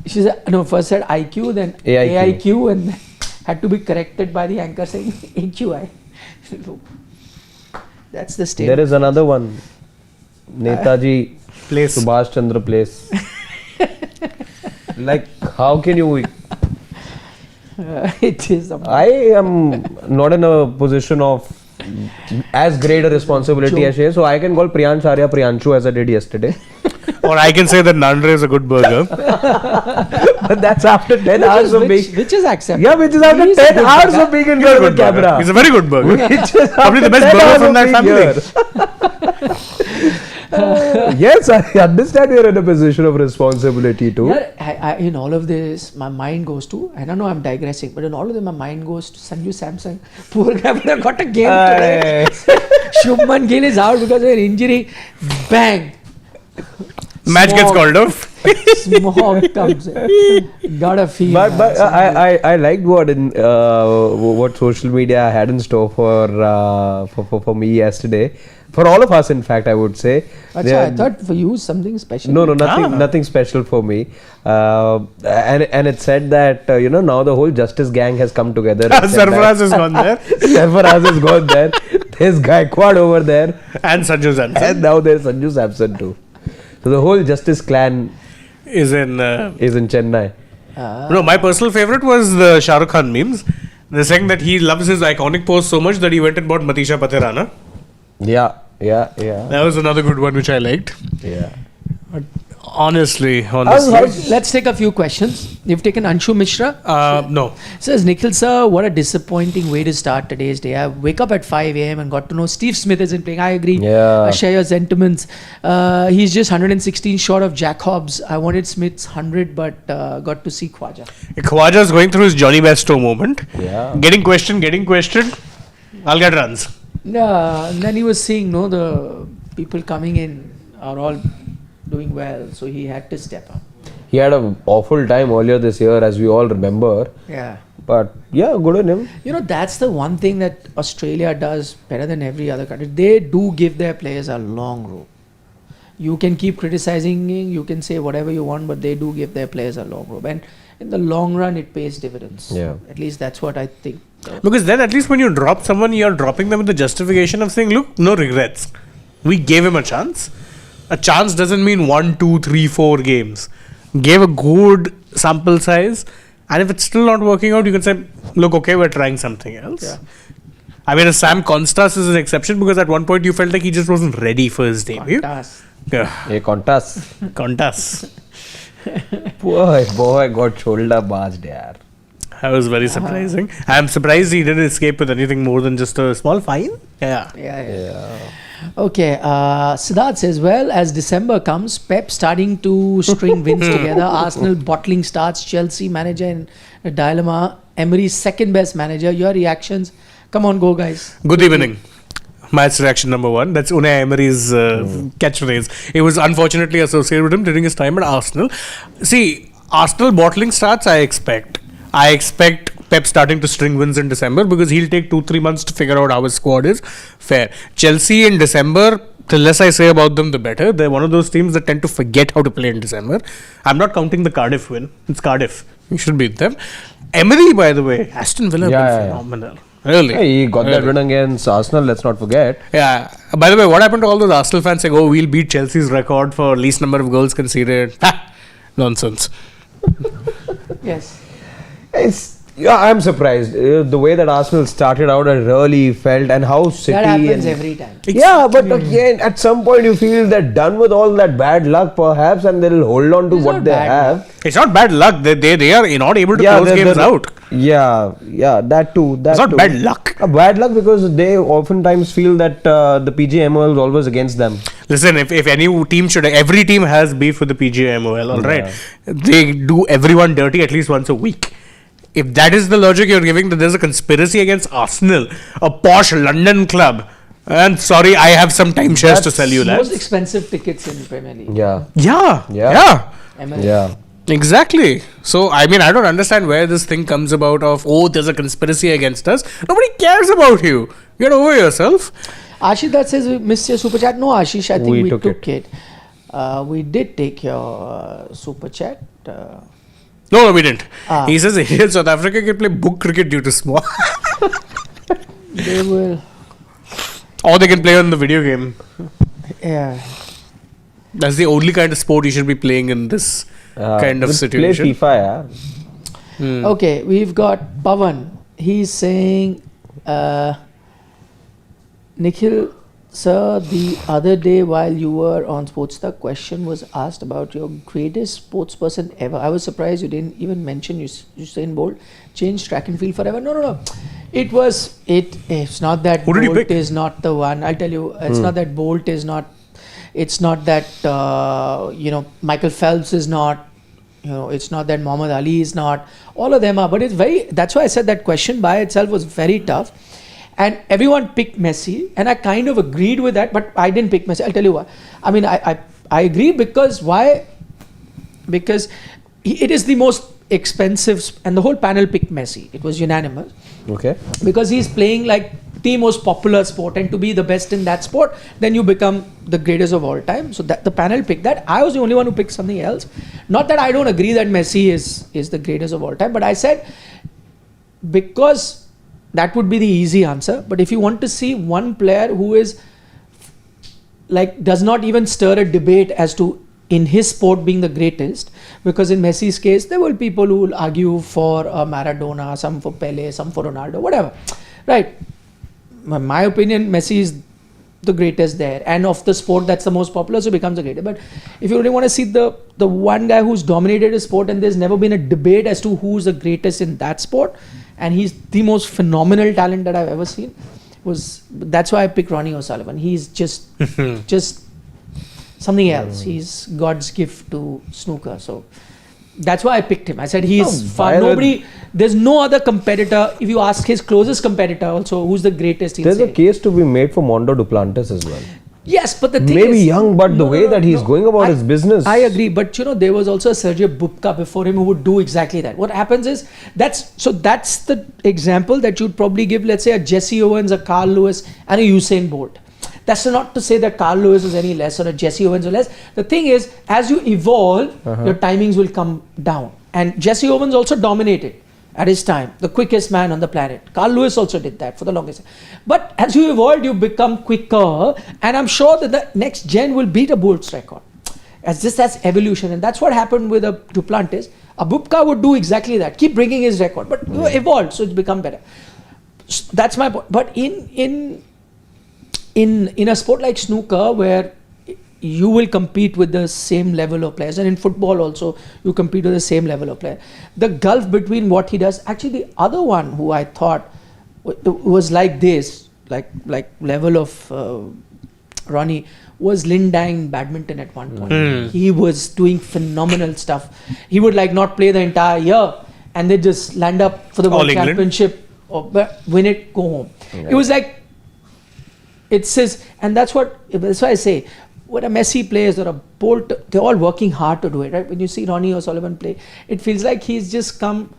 She said, no, first said IQ, then AIQ. AIQ, and then had to be corrected by the anchor saying AQI. That's the state. There is another one. Netaji Place. Subhash Chandra Place. Like, how can you? It is. I am not in a position of as great a responsibility as she is, so I can call Priyansh Arya Priyanshu as I did yesterday. Or I can say that Nandre is a good burger. But that's after 10 hours of being. Which is acceptable. Yeah, which is after He is a 10 good hours burger. of being in He's a front of good the burger. camera. He's a very good burger. Which is Probably the after best 10 burger hours from of that being family. here. Yes, I understand you're in a position of responsibility too. Yeah, in all of this, my mind goes to, I don't know, I'm digressing, but in all of this, my mind goes to Sanju Samson. Poor guy would have got a game today. Shubman Gill is out because of an injury. Bang! Match gets Smog. called off. Smog comes in. Gotta feel. But man, Sanju. I liked what social media had in store for me yesterday. For all of us, in fact, I would say. Achha, I thought for you something special. No, nothing special for me. And it said that now the whole Justice gang has come together. and said Sarfaraz that- has gone there. Sarfaraz has gone there. There's Gaikwad over there, And Sanju Samson and now there's Sanju Samson too. So the whole Justice clan is in. is in Chennai. No, my personal favorite was the Shah Rukh Khan memes. They're saying that he loves his iconic pose so much that he went and bought Matisha Patirana. Yeah. That was another good one which I liked. But honestly. Let's take a few questions. You've taken Anshu Mishra. No. Says Nikhil sir, what a disappointing way to start today's day. I wake up at 5 a.m. and got to know Steve Smith isn't playing. I agree. Yeah. I share your sentiments. He's just 116 short of Jack Hobbs. I wanted Smith's 100 but got to see Khwaja. Khwaja's going through his Johnny Bairstow moment. Yeah. Getting questioned. I'll get runs. And then he was seeing, the people coming in are all doing well. So he had to step up. He had an awful time earlier this year, as we all remember. Yeah. But yeah, good on him. That's the one thing that Australia does better than every other country. They do give their players a long rope. You can keep criticizing, you can say whatever you want, but they do give their players a long rope. And in the long run, it pays dividends. Yeah. At least that's what I think. Because then at least when you drop someone, you're dropping them with the justification of saying, look, no regrets. We gave him a chance. A chance doesn't mean 1, 2, 3, 4 games. Gave a good sample size. And if it's still not working out, you can say, look, okay, we're trying something else. Yeah. I mean, Sam Constas is an exception because at one point you felt like he just wasn't ready for his debut. Fantastic. Yeah. Hey, Contas. Constas. boy got shoulder barged, yaar. That was very surprising. I'm surprised he didn't escape with anything more than just a small fine. Yeah. Yeah. Okay, Siddharth says, well, as December comes, Pep starting to string wins together. Arsenal bottling starts, Chelsea manager in a dilemma, Emery's second best manager. Your reactions? Come on, go guys. Good evening. Match reaction number 1. That's Unai Emery's catchphrase. It was unfortunately associated with him during his time at Arsenal. See, Arsenal bottling starts, I expect Pep starting to string wins in December because he'll take 2-3 months to figure out how his squad is. Fair. Chelsea in December, the less I say about them, the better. They're one of those teams that tend to forget how to play in December. I'm not counting the Cardiff win. It's Cardiff. You should beat them. Emery, by the way, Aston Villa have been phenomenal. Really? Hey, he got that win against Arsenal, let's not forget. Yeah. By the way, what happened to all those Arsenal fans saying, oh, we'll beat Chelsea's record for least number of goals conceded? Ha! Nonsense. Yes. I'm surprised. The way that Arsenal started out, I really felt, and how City. That happens every time. Yeah, but again, at some point you feel they're done with all that bad luck, perhaps, and they'll hold on to It's what not they bad have. It's not bad luck. They are not able to close games out. Yeah, that too. It's not bad luck. Bad luck because they oftentimes feel that the PGMOL is always against them. Listen, if any team every team has beef with the PGMOL, alright? They do everyone dirty at least once a week. If that is the logic you're giving, that there's a conspiracy against Arsenal, a posh London club, and sorry, I have some timeshares to sell you, lads. Most expensive tickets in Premier League. Yeah. Emery. Yeah. Exactly. So, I mean, I don't understand where this thing comes about of, oh, there's a conspiracy against us. Nobody cares about you. Get over yourself. Ashish that says we missed your super chat. No, Ashish, I think We we took took it. We did take your super chat. No, we didn't. He says Indian South Africa can play book cricket due to small. They will. Or they can play on the video game. Yeah. That's the only kind of sport you should be playing in this kind of situation. Play FIFA, yeah. Okay, we've got Pavan. He's saying, Nikhil, sir, the other day while you were on Sports, the question was asked about your greatest sports person ever. I was surprised you didn't even mention Usain Bolt changed track and field forever. No. It's not that Who did you Bolt pick? is not the one. I'll tell you, it's not that Bolt is not. It's not that Michael Phelps is not. It's not that Muhammad Ali is not. All of them are, but it's very. That's why I said that question by itself was very tough. And everyone picked Messi, and I kind of agreed with that, but I didn't pick Messi. I'll tell you why. I mean, I agree because why? Because it is the most expensive, and the whole panel picked Messi. It was unanimous. Okay. Because he's playing like the most popular sport, and to be the best in that sport, then you become the greatest of all time. So that the panel picked that. I was the only one who picked something else. Not that I don't agree that Messi is the greatest of all time, but I said because that would be the easy answer. But if you want to see one player who is like does not even stir a debate as to in his sport being the greatest, because in Messi's case there will people who will argue for Maradona, some for Pele, some for Ronaldo, whatever, right? In my opinion, Messi is the greatest there, and of the sport that's the most popular, so becomes the greatest. But if you really want to see the one guy who's dominated a sport and there's never been a debate as to who's the greatest in that sport, and he's the most phenomenal talent that I've ever seen, that's why I picked Ronnie O'Sullivan. He's just something else. He's God's gift to snooker. So that's why I picked him. I said he's there's no other competitor. If you ask his closest competitor also, who's the greatest, he'll There's say. a case to be made for Mondo Duplantis as well. Yes, but the thing Maybe is, young, but the way that he's going about his business. I agree, but there was also a Sergei Bubka before him who would do exactly that. What happens is that's the example that you'd probably give, let's say, a Jesse Owens, a Carl Lewis, and a Usain Bolt. That's not to say that Carl Lewis is any less or a Jesse Owens is less. The thing is, as you evolve, your timings will come down. And Jesse Owens also dominated at his time, the quickest man on the planet. Carl Lewis also did that for the longest time. But as you evolve, you become quicker, and I'm sure that the next gen will beat a Bolt's record. That's evolution, and that's what happened with a Duplantis. A Bubka would do exactly that, keep bringing his record, but you evolved, so it's become better. That's my point. But in a sport like snooker, where you will compete with the same level of players, and in football also you compete with the same level of player, the gulf between what he does, actually the other one who I thought was like this, like level of Ronnie, was Lin Dang badminton at one point. He was doing phenomenal stuff. He would like not play the entire year and they just land up for the World England. Championship or win it, go home. It was like, it says, and that's why I say, when a Messi plays or a Bolt, they're all working hard to do it, right? When you see Ronnie O'Sullivan play, it feels like he's just come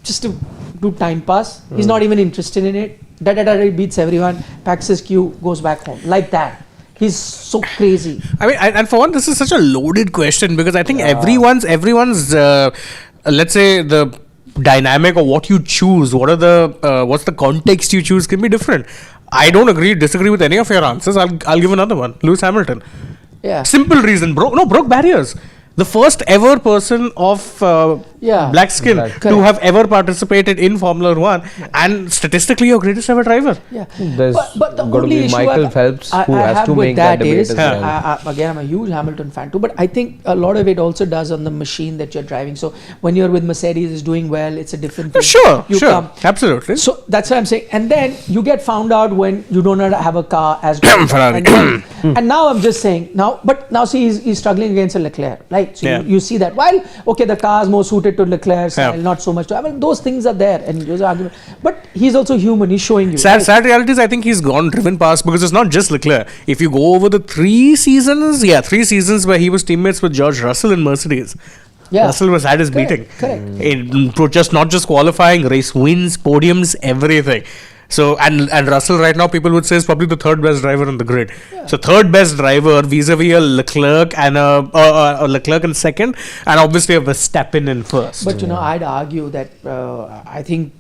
just to do time pass. He's not even interested in it. He beats everyone, packs his cue, goes back home. Like that. He's so crazy. I mean, and for one, this is such a loaded question because I think everyone's let's say the dynamic or what you choose, what's the context you choose can be different. I don't disagree with any of your answers. I'll give another one. Lewis Hamilton. Yeah. Simple reason, broke barriers. The first ever person of black skin to have ever participated in Formula 1 and statistically your greatest ever driver. Yeah. There's But the got to only be issue Michael Phelps who has have to with make that debate is, as well. again, I'm a huge Hamilton fan too, but I think a lot of it also does on the machine that you're driving. So when you're with Mercedes is doing well, it's a different thing. Sure, You come. absolutely. So that's what I'm saying. And then you get found out when you do not have a car as good. And now I'm just saying, now see, he's struggling against a Leclerc, right? So you see that. While, okay, the car is more suited to Leclerc's style, not so much to, I mean, those things are there and there's an argument. But he's also human, he's showing you. Sad reality is I think he's driven past because it's not just Leclerc. If you go over the 3 seasons where he was teammates with George Russell in Mercedes. Yeah. Russell was at his beating. Correct. Not just qualifying, race wins, podiums, everything. So and Russell right now people would say is probably the third best driver on the grid. Yeah. So third best driver vis-a-vis a Leclerc and a Leclerc in second, and obviously a Verstappen in first. But I'd argue that I think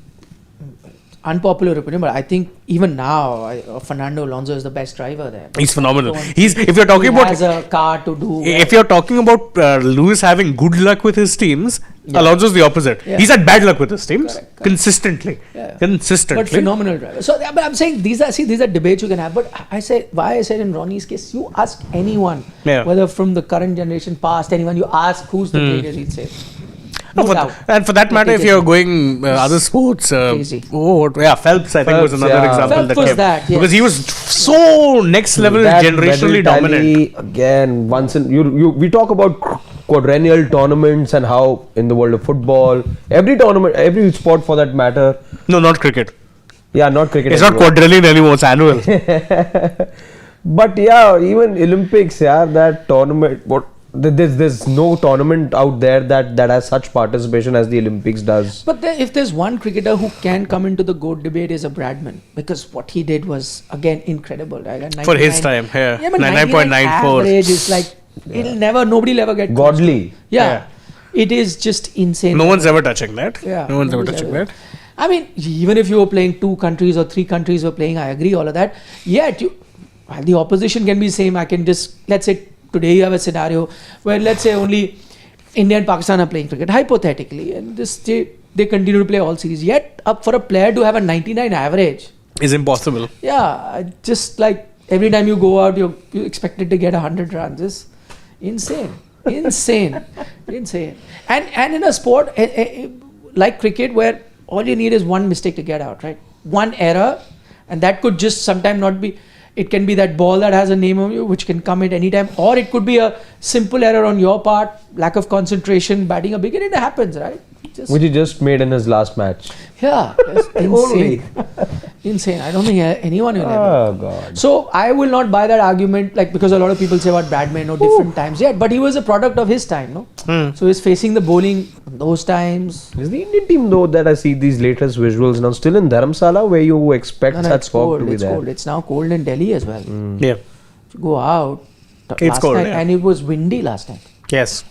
unpopular opinion, but I think even now Fernando Alonso is the best driver there. He's phenomenal. If you're talking about has a car to do. If you're talking about Lewis having good luck with his teams, Alonso's the opposite. Yeah. He's had bad luck with his teams consistently. Yeah. Consistently. But phenomenal driver. So but I'm saying these are debates you can have. But I said in Ronnie's case, you ask anyone, whether from the current generation, past, anyone, you ask who's the greatest, he'd say. And for that matter, if you're going other sports, Phelps I think was another example Phelps was that, because he was so next level, generationally dominant. Again, we talk about quadrennial tournaments and how in the world of football, every tournament, every sport for that matter. No, not cricket. Yeah, not cricket. It's not quadrennial anymore. It's annual. But even Olympics, that tournament. There's no tournament out there that has such participation as the Olympics does. But if there's one cricketer who can come into the GOAT debate is a Bradman, because what he did was again incredible. Right? For his time, 99.94. Average is like nobody will ever get godly. It is just insane. No one's ever touching that. No one's ever touching that. I mean, even if you were playing 2 countries or 3 countries were playing, I agree all of that. While the opposition can be same, I can just, let's say today you have a scenario where let's say only India and Pakistan are playing cricket, hypothetically, and they continue to play all series. Yet, for a player to have a 99 average is impossible. Yeah, just like every time you go out, you're expected to get 100 runs. It's insane. Insane. And in a sport like cricket, where all you need is one mistake to get out, right? One error, and that could just sometime not be. It can be that ball that has a name on you, which can come at any time, or it could be a simple error on your part, lack of concentration, batting a big, and it happens, right? Which he just made in his last match. Yeah, insane. Insane. I don't think anyone will ever. Oh God. So I will not buy that argument, because a lot of people say about Bradman or different times. Yeah, but he was a product of his time, no? So he's facing the bowling those times. Is the Indian team though that I see these latest visuals now still in Dharamsala where you expect such fog to be there? Cold. It's now cold in Delhi as well. Yeah. To go out. It's cold, and it was windy last time. Yes.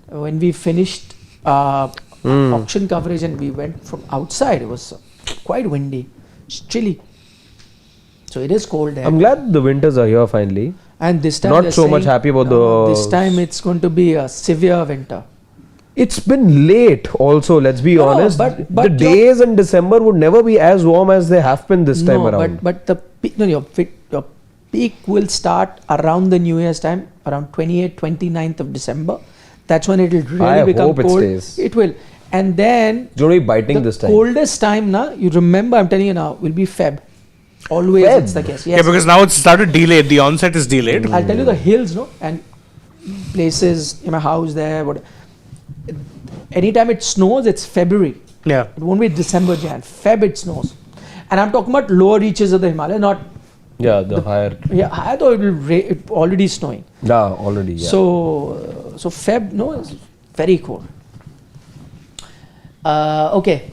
When we finished auction coverage and we went from outside, it was quite windy. It's chilly. So it is cold there. I'm glad the winters are here finally. And this time not so much happy about this time it's going to be a severe winter. It's been late also, let's be honest. But the days in December would never be as warm as they have been this time around. But your peak will start around the New Year's time, around 28th, 29th of December. That's when it will really become cold. It will. And then it's going to be biting this time. Coldest time, you remember, I'm telling you now, will be Feb. Always Feb. it's the case. Yeah, Yes. because now it's started delayed. The onset is delayed. I'll tell you the hills, no, and places in my house there. What? Anytime it snows, it's February. Yeah. It won't be December, Jan. Feb it snows, and I'm talking about lower reaches of the Himalaya, not Yeah, the higher. yeah. I thought it already snowing. Yeah, already. Yeah. So Feb, no, it's very cold. Okay.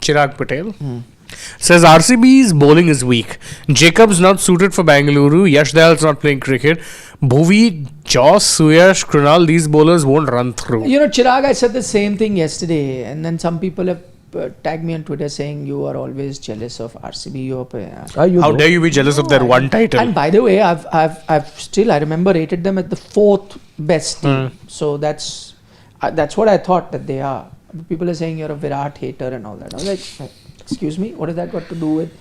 Chirag Patel says RCB's bowling is weak. Jacob's not suited for Bengaluru. Yash Dayal's not playing cricket. Bhuvi, Joss, Suyash, Krunal, these bowlers won't run through. You know, Chirag, I said the same thing yesterday, and then some people have tagged me on Twitter saying you are always jealous of RCB. How dare you be jealous of their one title? And by the way, I've still, I remember, rated them at the 4th best team. So that's what I thought that they are. People are saying you're a Virat hater and all that. I was like, excuse me, what has that got to do with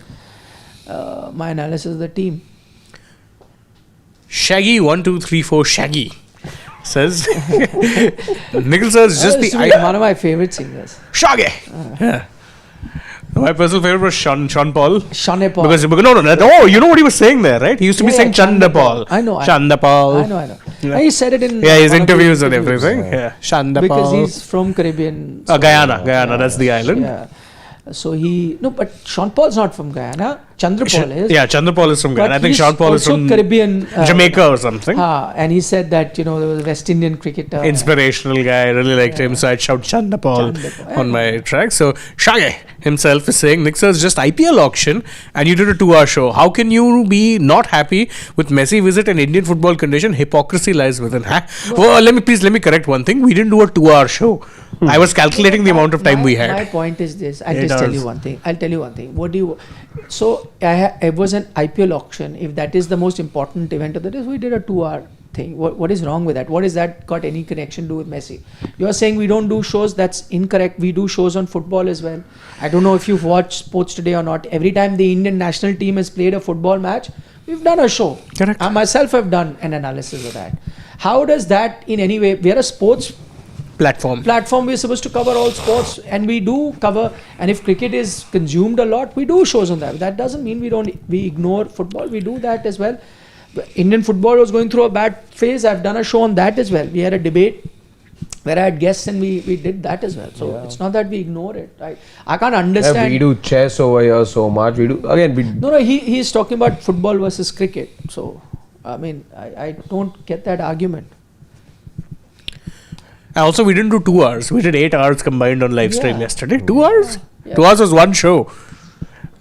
my analysis of the team? Shaggy1234 Shaggy says Nikhil sir is just Used to the be one of my favorite singers. Shaggy. Yeah. My personal favorite was Sean Paul. Shane Paul. Because oh, you know what he was saying there, right? He used to be saying Chanda Paul. I know. Chanda Paul. I know. Yeah. He said it in his one of interviews and everything. Yeah. Chanda because Paul. he's from Caribbean. Guyana, that's the island. Yeah. So but Sean Paul's not from Guyana. Chandra Paul is. Yeah, Chandra Paul is from Guyana. But I think he's Sean Paul is also from Caribbean, Jamaica or something. And he said that, there was a West Indian cricketer. Inspirational guy. I really liked him. So I'd shout Chanda Paul on my track. So Shaggy himself is saying, Nick sir, it's just IPL auction and you did a 2-hour show. How can you be not happy with Messi visit and Indian football condition? Hypocrisy lies within. Well, let me correct one thing. We didn't do a 2-hour show. I was calculating the amount of time we had. My point is this. I'll tell you one thing. What do you... So, it was an IPL auction. If that is the most important event of the day, we did a 2-hour thing. What is wrong with that? What is that got any connection to do with Messi? You are saying we don't do shows. That's incorrect. We do shows on football as well. I don't know if you've watched Sports Today or not. Every time the Indian national team has played a football match, we've done a show. Correct. I myself have done an analysis of that. How does that in any way... We are a sports platform, we're supposed to cover all sports, and we do cover, and if cricket is consumed a lot, we do shows on that. That doesn't mean we ignore football. We do that as well. Indian football was going through a bad phase. I've done a show on that as well. We had a debate where I had guests and we did that as well. So it's not that we ignore it. I can't understand. Yeah, we do chess over here so much. We do again. No, he's talking about football versus cricket. So I mean, I don't get that argument. Also, we didn't do 2 hours. We did 8 hours combined on live stream yesterday. 2 hours? Yeah. 2 hours was one show.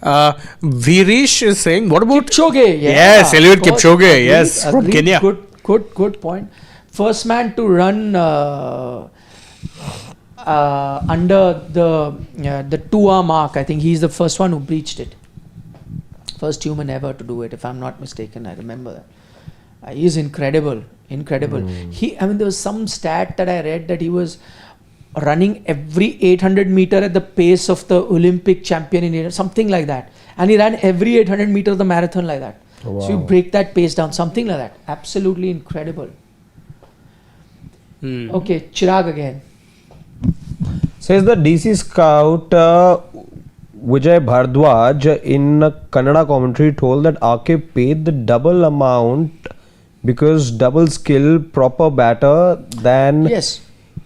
Virish is saying, what about Kipchoge? Yes, Eliud Kipchoge. Yes, from Kenya. Good point. First man to run under the 2-hour mark. I think he's the first one who breached it. First human ever to do it, if I'm not mistaken. I remember that. He is incredible. There was some stat that I read that he was running every 800 meter at the pace of the Olympic champion in India, something like that. And he ran every 800 meter of the marathon like that. Wow. So you break that pace down, something like that. Absolutely incredible. Okay, Chirag again. Says the DC scout Vijay Bhardwaj in a Kannada commentary told that RK paid the double amount because double skill, proper batter than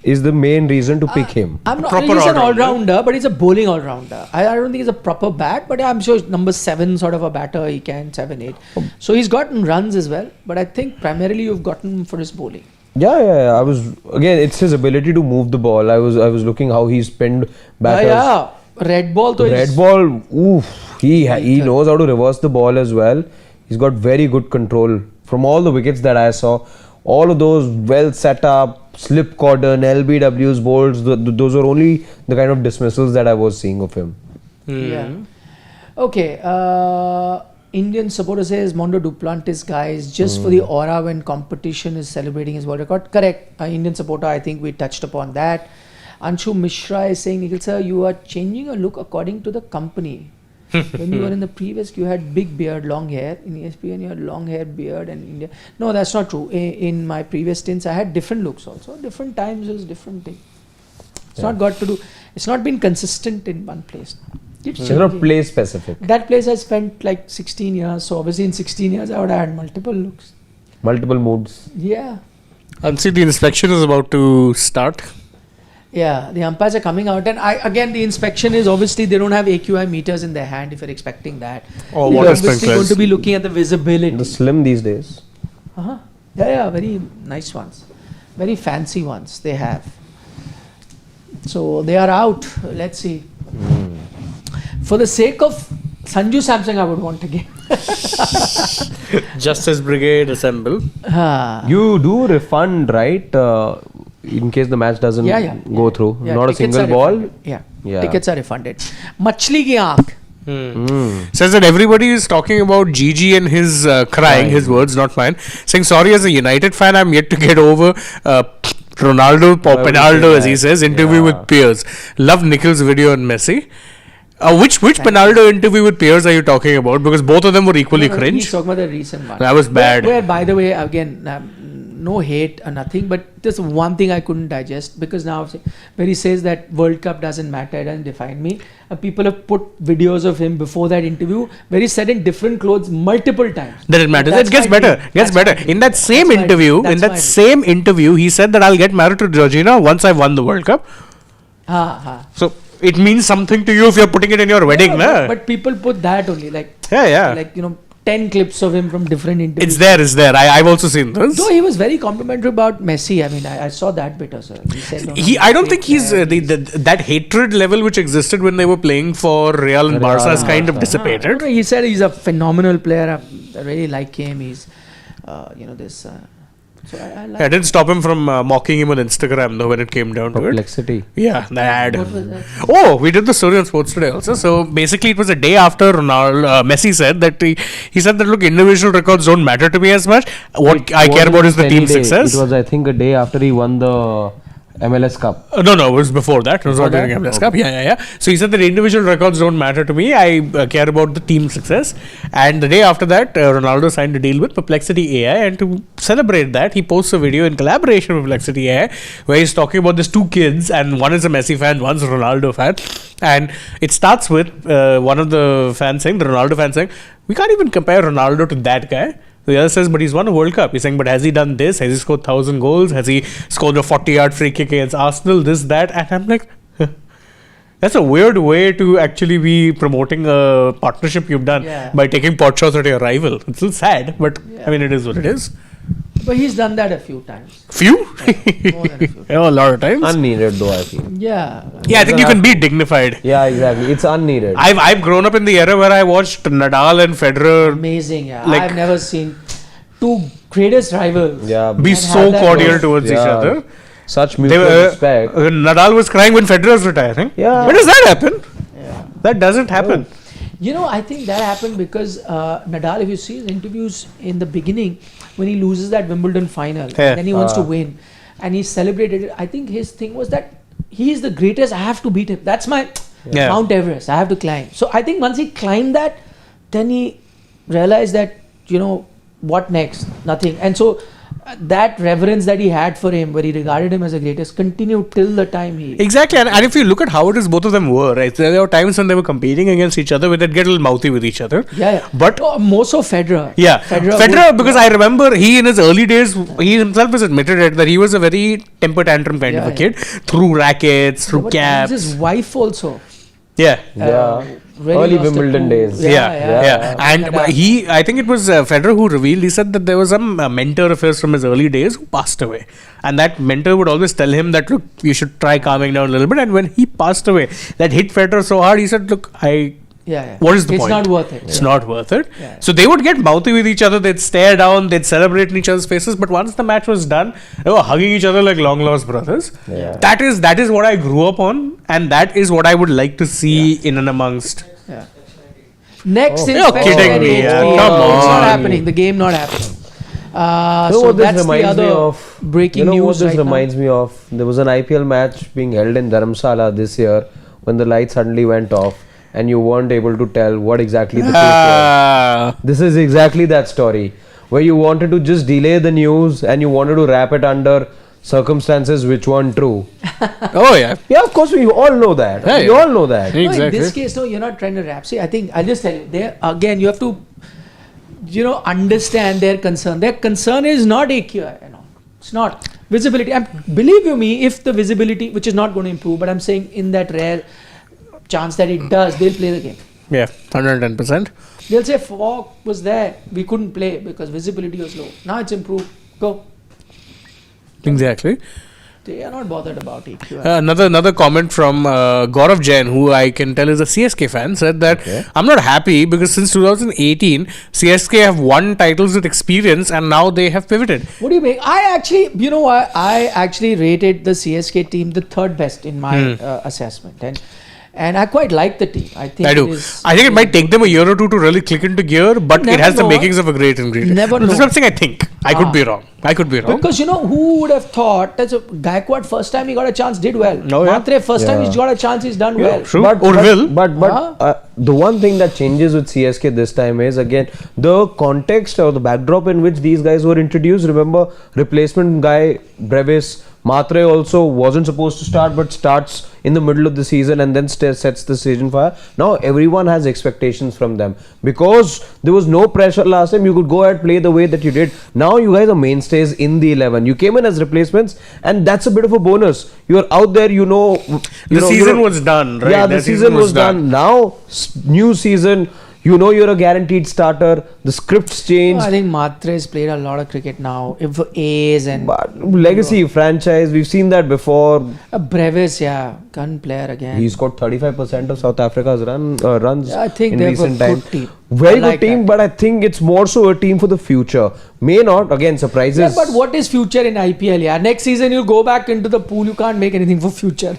is the main reason to pick him. He's an all-rounder, but he's a bowling all-rounder. I don't think he's a proper bat, but I'm sure number 7 sort of a batter, he can 7, 8. So he's gotten runs as well, but I think primarily you've gotten him for his bowling. Yeah. It's his ability to move the ball. I was looking how he spinned batters. Red ball. Oof. He knows how to reverse the ball as well. He's got very good control from all the wickets that I saw. All of those well set up, slip cordon, LBWs, bowls, those are only the kind of dismissals that I was seeing of him. Yeah. Okay. Indian supporter says Mondo Duplantis guys just for the aura when competition is celebrating his world record. Correct. Indian supporter, I think we touched upon that. Anshu Mishra is saying, Nikhil sir, you are changing your look according to the company. When you were in the previous, you had big beard, long hair. In ESPN, you had long hair, beard, and India. No, that's not true. In my previous stints, I had different looks also. Different times was different thing. It's not got to do. It's not been consistent in one place. It's It's not changing. place specific. That place I spent like 16 years. So obviously in 16 years I would have had multiple looks. Multiple moods. Yeah. And see, the inspection is about to start. Yeah, the umpires are coming out, and again the inspection is obviously they don't have AQI meters in their hand if you're expecting that. Or They're water obviously sprinklers. going to be looking at the visibility. The slim these days. Uh-huh. Yeah, very nice ones, very fancy ones they have. So they are out. Let's see. For the sake of Sanju Samsung, I would want a game. Justice Brigade assemble. You do refund, right? In case the match doesn't go through. Yeah, Not a tickets single are ball. refunded. Yeah. Yeah. Tickets are refunded. Machli ki aankh. Says that everybody is talking about Gigi and his crying, his words, not mine. Saying, sorry, as a United fan, I'm yet to get over Ronaldo, Penaldo, as he says, interview with Piers. Love Nikhil's video on Messi. Which Penaldo interview with Piers are you talking about? Because both of them were equally He's cringe. talking about the recent one. That was bad. Where, by the way, again, no hate or nothing, but there's one thing I couldn't digest because now where he says that World Cup doesn't matter, it doesn't define me. People have put videos of him before that interview where he said in different clothes multiple times. That it matters. That's It gets my better. dream. Gets That's my better. dream. In that same That's my interview, dream. in That's that my same interview, he said that I'll get married to Georgina once I've won the World Cup. So it means something to you if you're putting it in your wedding, Yeah, na? but people put that only like Yeah. 10 clips of him from different interviews. It's there. I've also seen this. Though he was very complimentary about Messi. I mean, I saw that bit also. He said, I don't think he's that hatred level which existed when they were playing for Real and Barca has kind of dissipated. He said he's a phenomenal player. I really like him. He's, this. So I like. I didn't stop him from mocking him on Instagram though when it came down to it. Perplexity. Yeah, the ad. What was that? Oh, we did the story on Sports Today also. So basically, it was a day after Messi said that he said that look, individual records don't matter to me as much. What I care about is the team success. It was, I think, a day after he won the MLS Cup. No, it was before that. It was not during MLS Cup. Yeah. So he said that individual records don't matter to me. I care about the team success. And the day after that, Ronaldo signed a deal with Perplexity AI. And to celebrate that, he posts a video in collaboration with Perplexity AI where he's talking about these two kids. And one is a Messi fan, one's a Ronaldo fan. And it starts with one of the fans saying, the Ronaldo fan saying, we can't even compare Ronaldo to that guy. The other says, but he's won a World Cup. He's saying, but has he done this? Has he scored 1,000 goals? Has he scored a 40-yard free kick against Arsenal? This, that. And I'm like, that's a weird way to actually be promoting a partnership you've done by taking pot shots at your rival. It's still sad, but I mean, it is what it is. But he's done that a few times. Few? More than a few. A lot of times. Unneeded though, I feel. Yeah. Yeah, I think you can be dignified. Yeah, exactly. It's unneeded. I've grown up in the era where I watched Nadal and Federer Amazing, yeah. Like- I've never seen two greatest rivals. Yeah. be And so have that cordial close. towards each Yeah. other. Such They mutual were, respect. Nadal was crying when Federer's retiring. Yeah. When does that happen? Yeah. That doesn't happen. I think that happened because Nadal, if you see his interviews in the beginning, when he loses that Wimbledon final, Yeah. then he wants to win, and he celebrated it. I think his thing was that he is the greatest. I have to beat him. That's my Mount Everest. I have to climb. So I think once he climbed that, then he realized that what next? Nothing. And so that reverence that he had for him, where he regarded him as the greatest, continued till the time he. Exactly, and if you look at how it is both of them were, right? There were times when they were competing against each other where they'd get a little mouthy with each other. Yeah. But more so Federer. yeah, Federer would- because I remember he in his early days, he himself has admitted it that he was a very temper tantrum kind of a kid. Threw rackets, threw But caps. his wife also. Yeah. Really Early lost it Wimbledon too. days. Yeah. And Nadal. I think it was Federer who revealed, he said that there was some mentor of his from his early days who passed away. And that mentor would always tell him that, look, you should try calming down a little bit. And when he passed away, that hit Federer so hard, he said, look, what is the point? It's not worth it. It's not worth it. Yeah. So they would get mouthy with each other. They'd stare down. They'd celebrate in each other's faces. But once the match was done, they were hugging each other like long lost brothers. Yeah. That is what I grew up on, and that is what I would like to see in and amongst. Yeah. Next is You're Special kidding at me, yeah. HPL. Come It's not on. happening. The game not happening. You know So what this that's the reminds me other of? breaking You know news what this right reminds me of? There was an IPL match being held in Dharamsala this year when the light suddenly went off and you weren't able to tell what exactly the case was. This is exactly that story where you wanted to just delay the news and you wanted to wrap it under circumstances which weren't true. Oh yeah. Yeah, of course, we all know that. Yeah, We yeah. all know that. Yeah. No, in Exactly. this case, no, you're not trying to rap. See, I think I'll just tell you. There again, you have to, understand their concern. Their concern is not AQI. It's not visibility. And believe you me, if the visibility, which is not going to improve, but I'm saying in that rare chance that it does, they'll play the game. Yeah, 110%. They'll say fog was there, we couldn't play because visibility was low. Now it's improved. Go. Exactly. They are not bothered about AQI. Another comment from Gaurav Jain, who I can tell is a CSK fan, said that Okay. I'm not happy because since 2018, CSK have won titles with experience and now they have pivoted. What do you make? I actually, you know what? I actually rated the CSK team the third best in my assessment, and I quite like the team. I think I do. I think it might take them a year or two to really click into gear, but it never has the know. makings of a great ingredient. Never That's know. what I'm saying. I think I could be wrong. Because who would have thought that Gaikwad first time he got a chance did well. Oh, yeah. Matre first time Yeah. he's got a chance he's done well. True. Or will. But the one thing that changes with CSK this time is again the context or the backdrop in which these guys were introduced. Remember, replacement guy Brevis Matre also wasn't supposed to start, but starts in the middle of the season and then sets the season fire. Now everyone has expectations from them because there was no pressure last time. You could go ahead play the way that you did. Now you guys are mainstays in the 11. You came in as replacements, and that's a bit of a bonus. You are out there. The season was done, right? Yeah, the season was done. Now new season. You're a guaranteed starter. The scripts change. I think Matre's played a lot of cricket now. If A's and But legacy franchise, we've seen that before. Brevis, gun player again. He scored 35% of South Africa's runs I think in they have a recent good time. team. Very I good like team, that. but I think it's more so a team for the future. May not, again, surprises. Yeah, but what is future in IPL? Yeah, next season you go back into the pool. You can't make anything for future.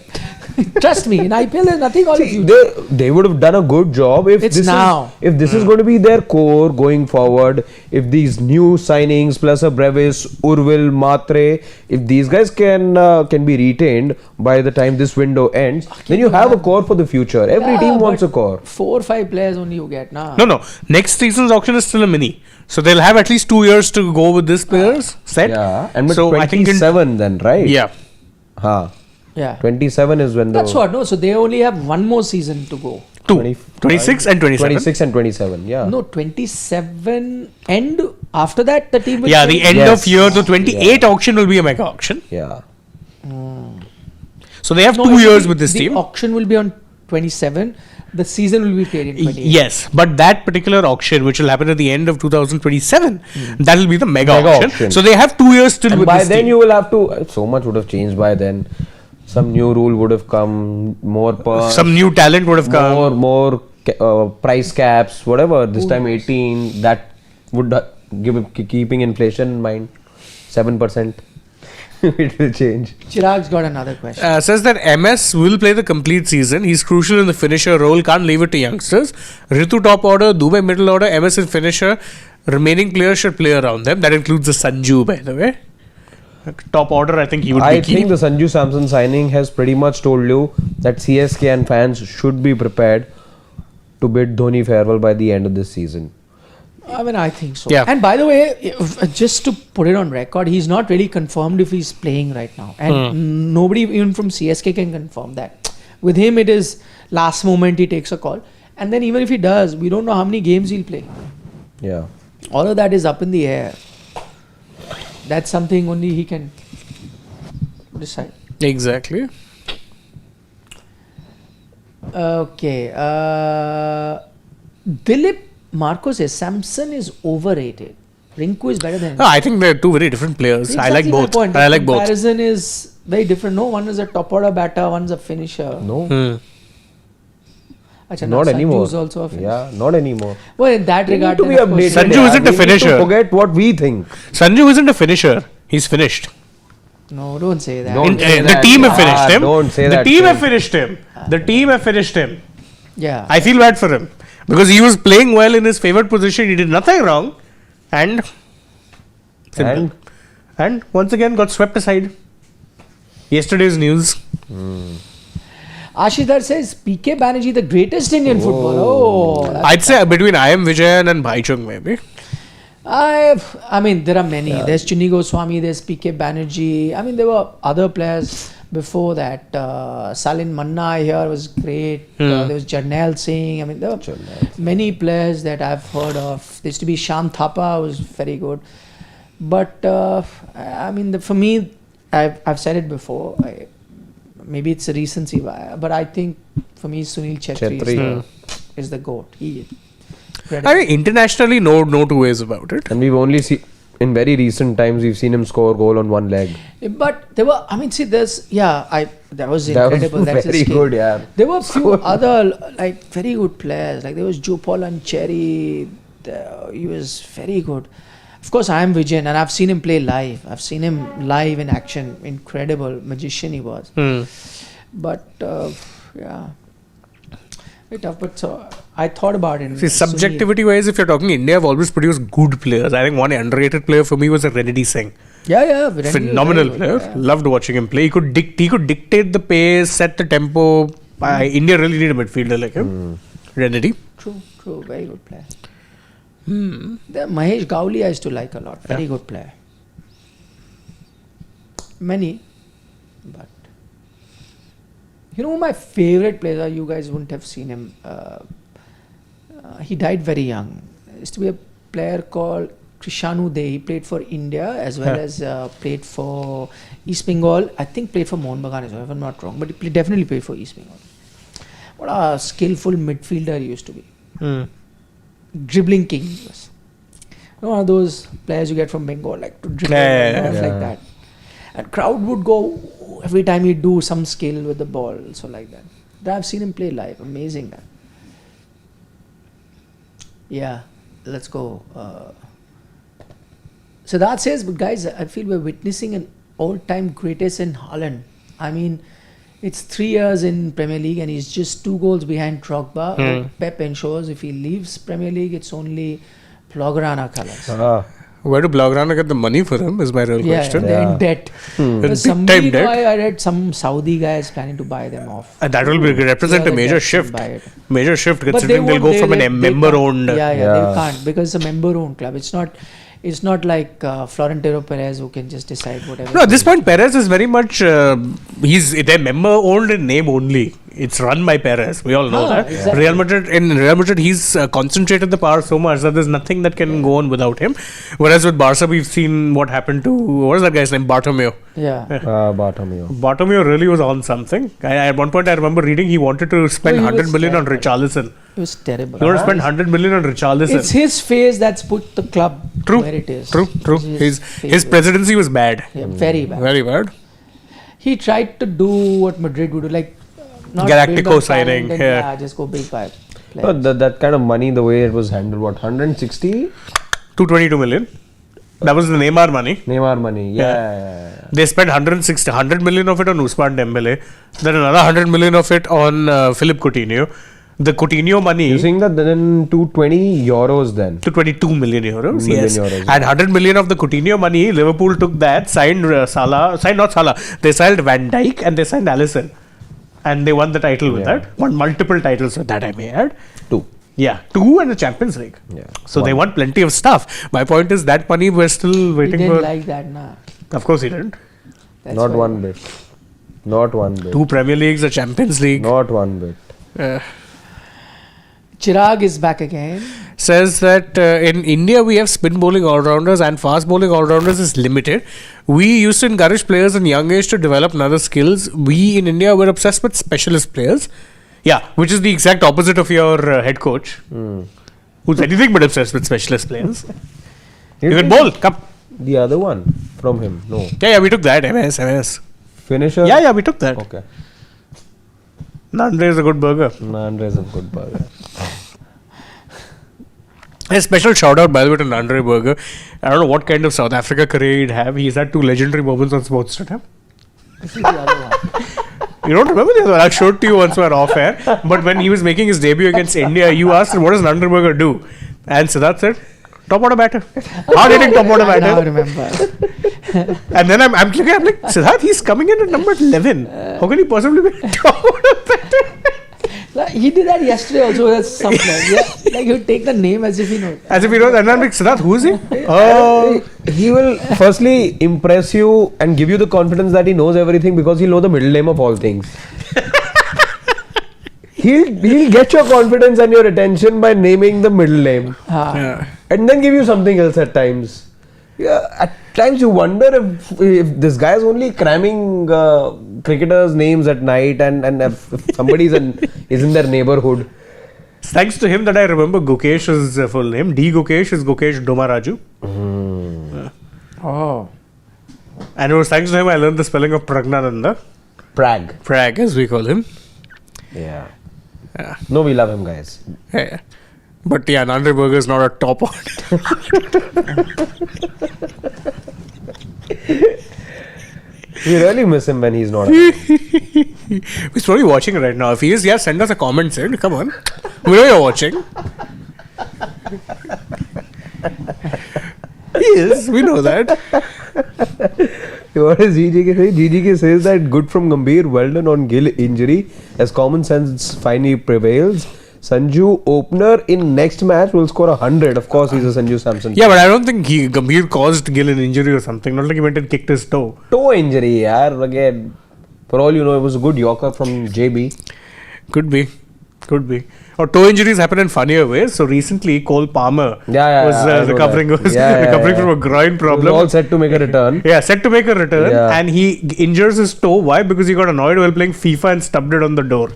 Trust me, in IPL there's nothing on the See, future. they would have done a good job if It's this now. is if this is going to be their core going forward. If these new signings plus a Brevis, Urvil, Matre, if these guys can be retained by the time this window ends, then you have a core for the future. Every Yeah, team wants but a core. 4 or 5 players only you get now. No. Next season's auction is still a mini, so they'll have at least 2 years to go with this players set. Yeah, and with so I think 27 then, right? yeah. Huh. Yeah. 27 is when That's what. No, so they only have one more season to go. 26 and 27. 26 and 27, yeah. No, 27 end. After that, the team will Yeah, play. the end Yes. of year, the 28 auction will be a mega auction. Yeah. So they have No, 2 it will years be- with this the team. auction will be on 27. The season will be played in 28. Yes, but that particular auction, which will happen at the end of 2027, that will be the mega, Mega auction. auction. So they have 2 years still And with by this then team. you will have to, so much would have changed by then. Some new rule would have come, more Some new talent would have come. more price caps, whatever. This time 18, that would keeping inflation in mind, 7%. It will change. Chirag's got another question. Says that MS will play the complete season. He's crucial in the finisher role. Can't leave it to youngsters. Ritu top order, Dubey middle order, MS in finisher. Remaining players should play around them. That includes the Sanju, by the way. Top order, I think he would I be key. think the Sanju Samson signing has pretty much told you that CSK and fans should be prepared to bid Dhoni farewell by the end of this season. I mean, I think so. Yeah. And by the way, just to put it on record, he's not really confirmed if he's playing right now. And nobody even from CSK can confirm that. With him, it is last moment he takes a call. And then even if he does, we don't know how many games he'll play. Yeah. All of that is up in the air. That's something only he can decide. Exactly. Okay. Dilip Marco says Samson is overrated. Rinku is better than him. No, I think they're two very different players. I like Exactly my both. point. I The like both. comparison is very different. No, one is a top order batter, one's a finisher. No, Achha, now not Sanju anymore. is also a finisher. Yeah, not anymore. Well, in that We regard, need to be then of course- updated. Sanju isn't a We need to finisher. forget what we think. Sanju isn't a finisher. He's finished. No, don't say that. Don't say The that. team have finished Ah, him. don't say the that team have thing. finished him. The team have finished him. Yeah. I feel bad for him because he was playing well in his favored position. He did nothing wrong, and simple. And once again got swept aside. Yesterday's news. Ashidhar says PK Banerjee the greatest Indian footballer. Oh, that's I'd say between I am Vijayan and Bhaichung maybe. I mean, there are many. There's Chuni Goswami, there's PK Banerjee. I mean, there were other players before that. Salin Manna here was great. There was Jarnail Singh. I mean, there were many players that I've heard of. There used to be Sham Thapa, was very good. But I mean, for me, I've said it before. Maybe it's a recency, but I think for me, Sunil Chhetri is the GOAT. I mean, internationally, no two ways about it. And we've only seen, in very recent times, we've seen him score a goal on one leg. But there were, I mean, see, that was That incredible. was That's very his skill. good, yeah. There were a few other, like, very good players. Like, there was Jopal Ancheri. He was very good. Of course, I am Vijayan, and I've seen him play live. I've seen him live in action. Incredible magician he was. But, yeah. Very tough, but so I thought about it. See, subjectivity wise, if you're talking India, have always produced good players. I think one underrated player for me was Renedy Singh. Yeah. Phenomenal player. Yeah. Loved watching him play. He could dictate the pace, set the tempo. India really need a midfielder like him. Renedy. True. Very good player. The Mahesh Gowli I used to like a lot. Very good player. Many, but you know, my favorite player, you guys wouldn't have seen him. He died very young. There used to be a player called Krishanu De. He played for India as well as played for East Bengal. I think played for Mohun Bagan as well, if I'm not wrong. But he definitely played for East Bengal. What a skillful midfielder he used to be. Dribbling king he was. You know, one of those players you get from Bengal, like to dribble like that. And crowd would go every time he'd do some skill with the ball, so like that. I've seen him play live. Amazing, man. Yeah, let's go. Siddharth says, but guys, I feel we're witnessing an all-time greatest in Haaland. I mean, it's 3 years in Premier League and he's just 2 goals behind Drogba. Pep ensures if he leaves Premier League, it's only Blaugrana colours. Where do Blaugrana get the money for him is my real question. They're in debt. Big Somebody, time debt. I read some Saudi guy is planning to buy them off. And that will represent a major shift. Major shift considering they'll go from a member-owned. They can't because it's a member-owned club. It's not like Florentino Perez who can just decide whatever. No, at this point, Perez is very much they're member-owned in name only. It's run by Perez. We all know that. Exactly. Real Madrid, he's concentrated the power so much that there's nothing that can go on without him. Whereas with Barca, we've seen what happened to what is that guy's name? Bartomeu. Yeah. Bartomeu Really was on something. At one point, I remember reading he wanted to spend 100 million on Richarlison. It was terrible. He wanted to spend 100 million on Richarlison. It's his face that's put the club where it is. True. His presidency was bad. Yeah, very bad. Very bad. He tried to do what Madrid would do, like not Galactico signing. Just go big buy. that kind of money, the way it was handled, 160? 222 million. That was the Neymar money. Neymar money, yeah. They spent 100 million of it on Ousmane Dembele. Then another 100 million of it on Philippe Coutinho. The Coutinho money. You're saying that then 220 euros then? To 22 million euros. Yes. Euros, And 100 million of the Coutinho money, Liverpool took that, signed not Salah. They signed Van Dijk and they signed Alisson. And they won the title with that. Won multiple titles with that, I may add. 2. Yeah, 2 and the Champions League. Yeah. So they won plenty of stuff. My point is that money we're still waiting He didn't for. like that, nah. Of course he didn't. That's Not why. one bit. Not one bit. 2 Premier Leagues, a Champions League. Not one bit. Chirag is back again. Says that in India we have spin bowling all-rounders and fast bowling all-rounders is limited. We used to encourage players in young age to develop other skills. We in India were obsessed with specialist players. Yeah, which is the exact opposite of your head coach, who's anything but obsessed with specialist players. You can bowl, come. The other one from him, no. Yeah, we took that, MS. Finisher? Yeah, we took that. Okay. Nandre is a good burger. Nandre is a good burger. A special shout out, by the way, to Nandre Burger. I don't know what kind of South Africa career he'd have. He's had 2 legendary moments on Sports Today. This is the other one. You don't remember the other one? I showed to you once we're off air. But when he was making his debut against India, you asked him, what does Nandre Burger do? And Siddharth said, top order batter. Hard hitting top order I now batter. remember. And then I'm looking, I'm like, Siddharth, he's coming in at number 11. How can he possibly be top order batter? Like, he did that yesterday also. That's something. Yeah, like he would take the name as if he knows. As if he knows, and I'm like, Siddharth, who is he? Oh, he will firstly impress you and give you the confidence that he knows everything because he'll know the middle name of all things. he'll get your confidence and your attention by naming the middle name. Yeah. And then give you something else at times. Yeah, at times you wonder if this guy is only cramming cricketers' names at night and if somebody is in their neighborhood. Thanks to him that I remember Gukesh's full name. D. Gukesh is Gukesh Domaraju. Oh. And it was thanks to him I learned the spelling of Pragnananda. Prag, as we call him. Yeah. Yeah. No, we love him, guys. Yeah. But yeah, Nandri Burger is not a top order. We really miss him when he's not around. He's probably watching right now. If he is, yeah, send us a comment. Sid. Come on. We know you're watching. He is. We know that. What does GGK say? GGK says that good from Gambhir, well done on Gill injury. As common sense finally prevails. Sanju opener in next match will score 100. Of course, he's a Sanju Samson. Yeah, but I don't think Gambhir caused Gill an injury or something. Not like he went and kicked his toe. Toe injury, yaar. Again, for all you know, it was a good Yorker from JB. Could be. Or toe injuries happen in funnier ways. So recently, Cole Palmer was recovering from a groin problem. He was all set to make a return. Yeah, set to make a return, Yeah. and he injures his toe. Why? Because he got annoyed while playing FIFA and stubbed it on the door.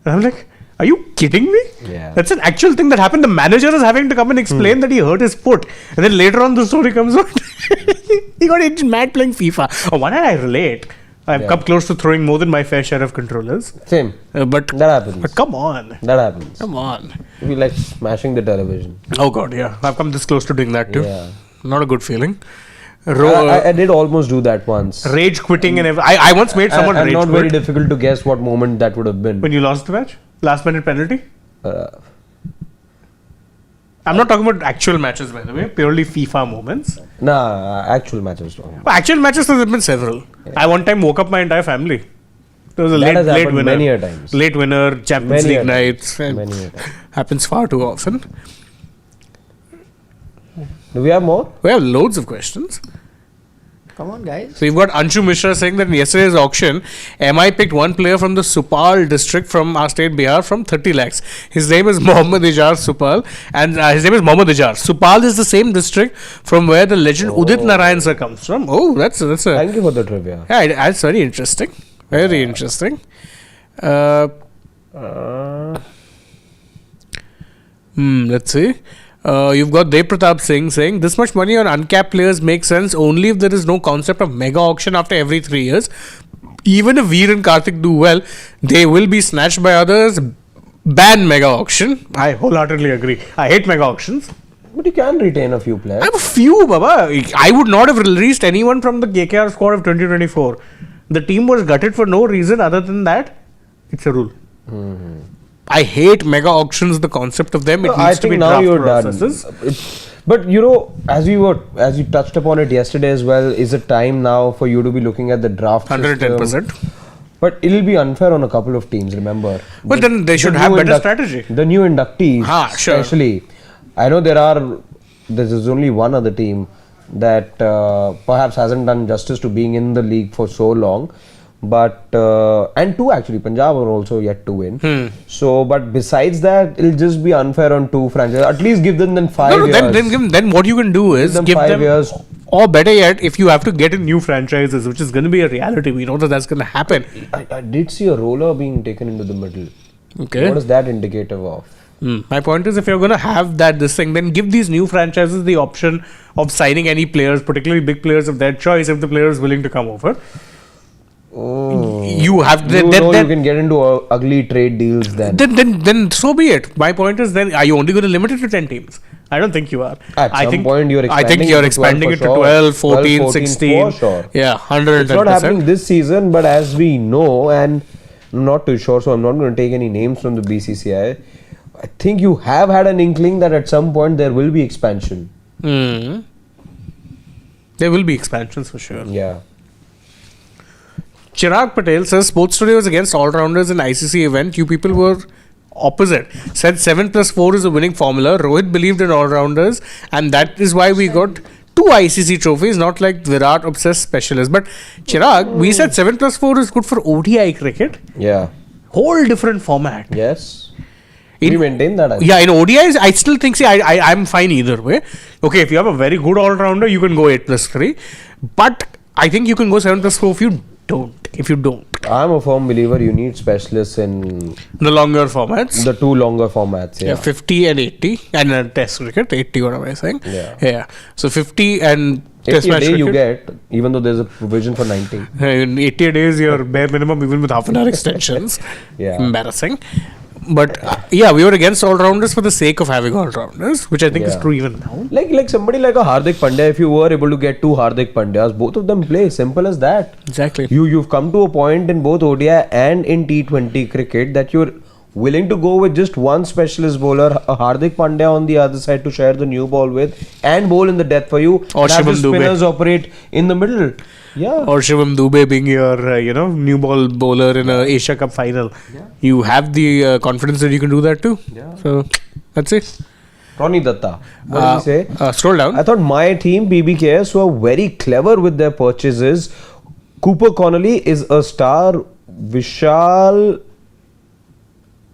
And I'm like, are you kidding me? Yeah. That's an actual thing that happened. The manager is having to come and explain that he hurt his foot. And then later on the story comes out. He got injured mad playing FIFA. On one hand, I relate. I've come close to throwing more than my fair share of controllers. Same. But That happens. But come on. That happens. Come on. We like smashing the television. Oh God, yeah. I've come this close to doing that too. Yeah. Not a good feeling. I did almost do that once. Rage quitting and everything. I once made someone and rage not quit. very difficult to guess what moment that would have been. When you lost the match? Last minute penalty? Uh, I'm not talking about actual matches, by the way. Purely FIFA moments. actual matches. But actual matches, there have been several. I one time woke up my entire family. There was a That has late happened winner. many a times. Late winner, Champions Many a League nights. and Many a time. happens far too often. Do we have more? We have loads of questions. Come on, guys. So you've got Anshu Mishra saying that in yesterday's auction, MI picked one player from the Supal district from our state Bihar from 30 lakhs. His name is Mohammad Ijar Supal, and his name is Mohammad Ijar. Supal is the same district from where the legend Udit Narayan sir comes from. Oh, that's a Thank you for the trivia. yeah, that's very interesting. Very interesting. Let's see. You've got Dev Pratap Singh saying this much money on uncapped players makes sense only if there is no concept of mega auction after every 3 years. Even if Veer and Karthik do well, they will be snatched by others. Ban mega auction. I wholeheartedly agree. I hate mega auctions. But you can retain a few players. I have a few, Baba. I would not have released anyone from the KKR squad of 2024. The team was gutted for no reason other than that. It's a rule. I hate mega auctions, the concept of them. It I needs to think be now draft you're processes. done. But you know, as you touched upon it yesterday as well, is it time now for you to be looking at the draft 110%. system? But it'll be unfair on a couple of teams, remember. Well, then they should The have new better strategy. The new inductees, Sure. especially. I know there's only one other team that perhaps hasn't done justice to being in the league for so long. But and two actually, Punjab are also yet to win. So, but besides that, it'll just be unfair on two franchises. At least give them then 5 years. Then what you can do is them give 5 them, years. or better yet, if you have to get in new franchises, which is going to be a reality, we know that that's going to happen. I did see a roller being taken into the middle. Okay. What is that indicative of? My point is, if you're going to have this thing, then give these new franchises the option of signing any players, particularly big players of their choice, if the player is willing to come over. Oh. You have You can get into ugly trade deals then. Then so be it. My point is, then are you only going to limit it to 10 teams? I don't think you are. At some point you're I think expanding you're it to expanding 12 it to 12, 14, 16. for sure. Yeah, 110%. It's not happening this season, but as we know, and I'm not too sure, so I'm not going to take any names from the BCCI. I think you have had an inkling that at some point there will be expansion. There will be expansions for sure. Yeah. Chirag Patel says Sports Studio was against all-rounders in ICC event. You people were opposite. Said 7+4 is a winning formula. Rohit believed in all-rounders, and that is why we got 2 ICC trophies, not like Virat obsessed specialist. But Chirag, we said 7+4 is good for ODI cricket. Yeah. Whole different format. Yes. We maintain that. I think. Yeah, in ODIs, I still think, I'm fine either way. Okay, if you have a very good all-rounder, you can go 8+3. But I think you can go 7+4 if you don't. I'm a firm believer you need specialists in The longer formats. the 2 longer formats. Yeah, Yeah. 50 and 80. And Test cricket, 80, what am I saying? Yeah. So 50 and Test 80 a match day cricket. you get, even though there's a provision for 90. In 80 days, your bare minimum, even with half an hour extensions. Yeah. Embarrassing. But yeah, we were against all-rounders for the sake of having all-rounders, which I think is Yeah. true even now. Like somebody like a Hardik Pandya, if you were able to get 2 Hardik Pandyas, both of them play. Simple as that. Exactly. You've come to a point in both ODI and in T20 cricket that you're willing to go with just one specialist bowler, a Hardik Pandya on the other side to share the new ball with and bowl in the death for you. Or and have the Shubman Gill. spinners operate in the middle. Yeah. Or Shivam Dubey being your, new ball bowler in a Asia Cup final. Yeah. You have the confidence that you can do that too. Yeah. So that's it. Ronnie Datta. What did he say? Scroll down. I thought my team, BBKS, were very clever with their purchases. Cooper Connolly is a star. Vishal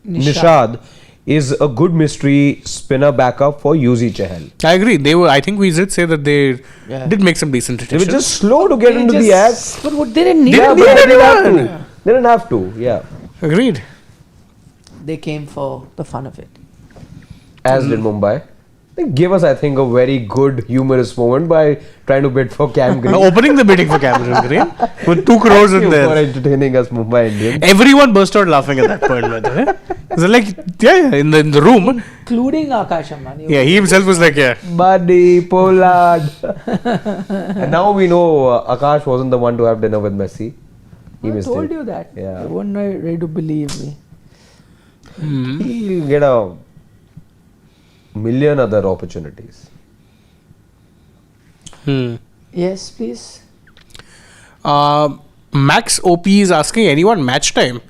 Nishad is a good mystery spinner backup for UZ Chahal. I agree. I think we did say that they Yeah. did make some decent They were additions. just slow to get into the act. But what they didn't need. They didn't but need they didn't have anyone. to. They didn't have to. Yeah. Agreed. They came for the fun of it. As did Mumbai. They gave us, I think, a very good humorous moment by trying to bid for Cam Green. Opening the bidding for Cameron Green with 2 crores in Thank you for there. entertaining us, Mumbai Indians. Everyone burst out laughing at that point, by the way. So like, in the room. Including Akash Ambani. Yeah, he himself was like, yeah. Buddy, Pollard. And now we know Akash wasn't the one to have dinner with Messi. He I missed told it. you that. Yeah. You weren't ready to believe me. He'll get a million other opportunities. Yes, please. Max OP is asking anyone match time.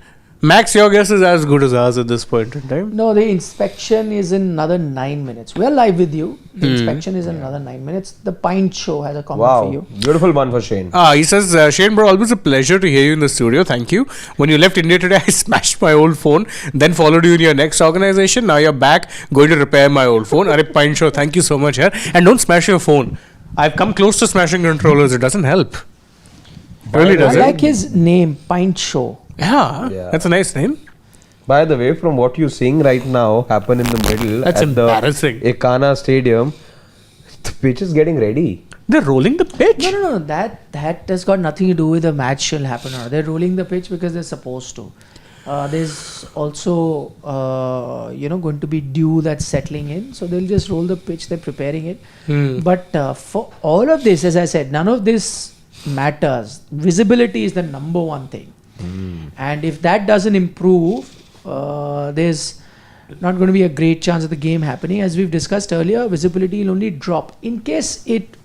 Max, your guess is as good as ours at this point in time. No, the inspection is in another 9 minutes. We're live with you. The inspection is in another 9 minutes. The Pint Show has a comment for Wow. you. Beautiful one for Shane. He says, Shane bro, always a pleasure to hear you in the studio. Thank you. When you left India today, I smashed my old phone, then followed you in your next organization. Now you're back, going to repair my old phone. Arey Pint Show, thank you so much. Here. And don't smash your phone. I've come close to smashing controllers. It doesn't help. Really I doesn't. like his name, Pint Show. Yeah, that's a nice name. By the way, from what you're seeing right now happen in the middle That's at embarrassing. the Ekana Stadium, the pitch is getting ready. They're rolling the pitch. No. That has got nothing to do with the match shall happen. Or they're rolling the pitch because they're supposed to. There's also going to be dew that's settling in, so they'll just roll the pitch. They're preparing it. But for all of this, as I said, none of this matters. Visibility is the number one thing, and if that doesn't improve, there's not going to be a great chance of the game happening. As we've discussed earlier, visibility will only drop. In case it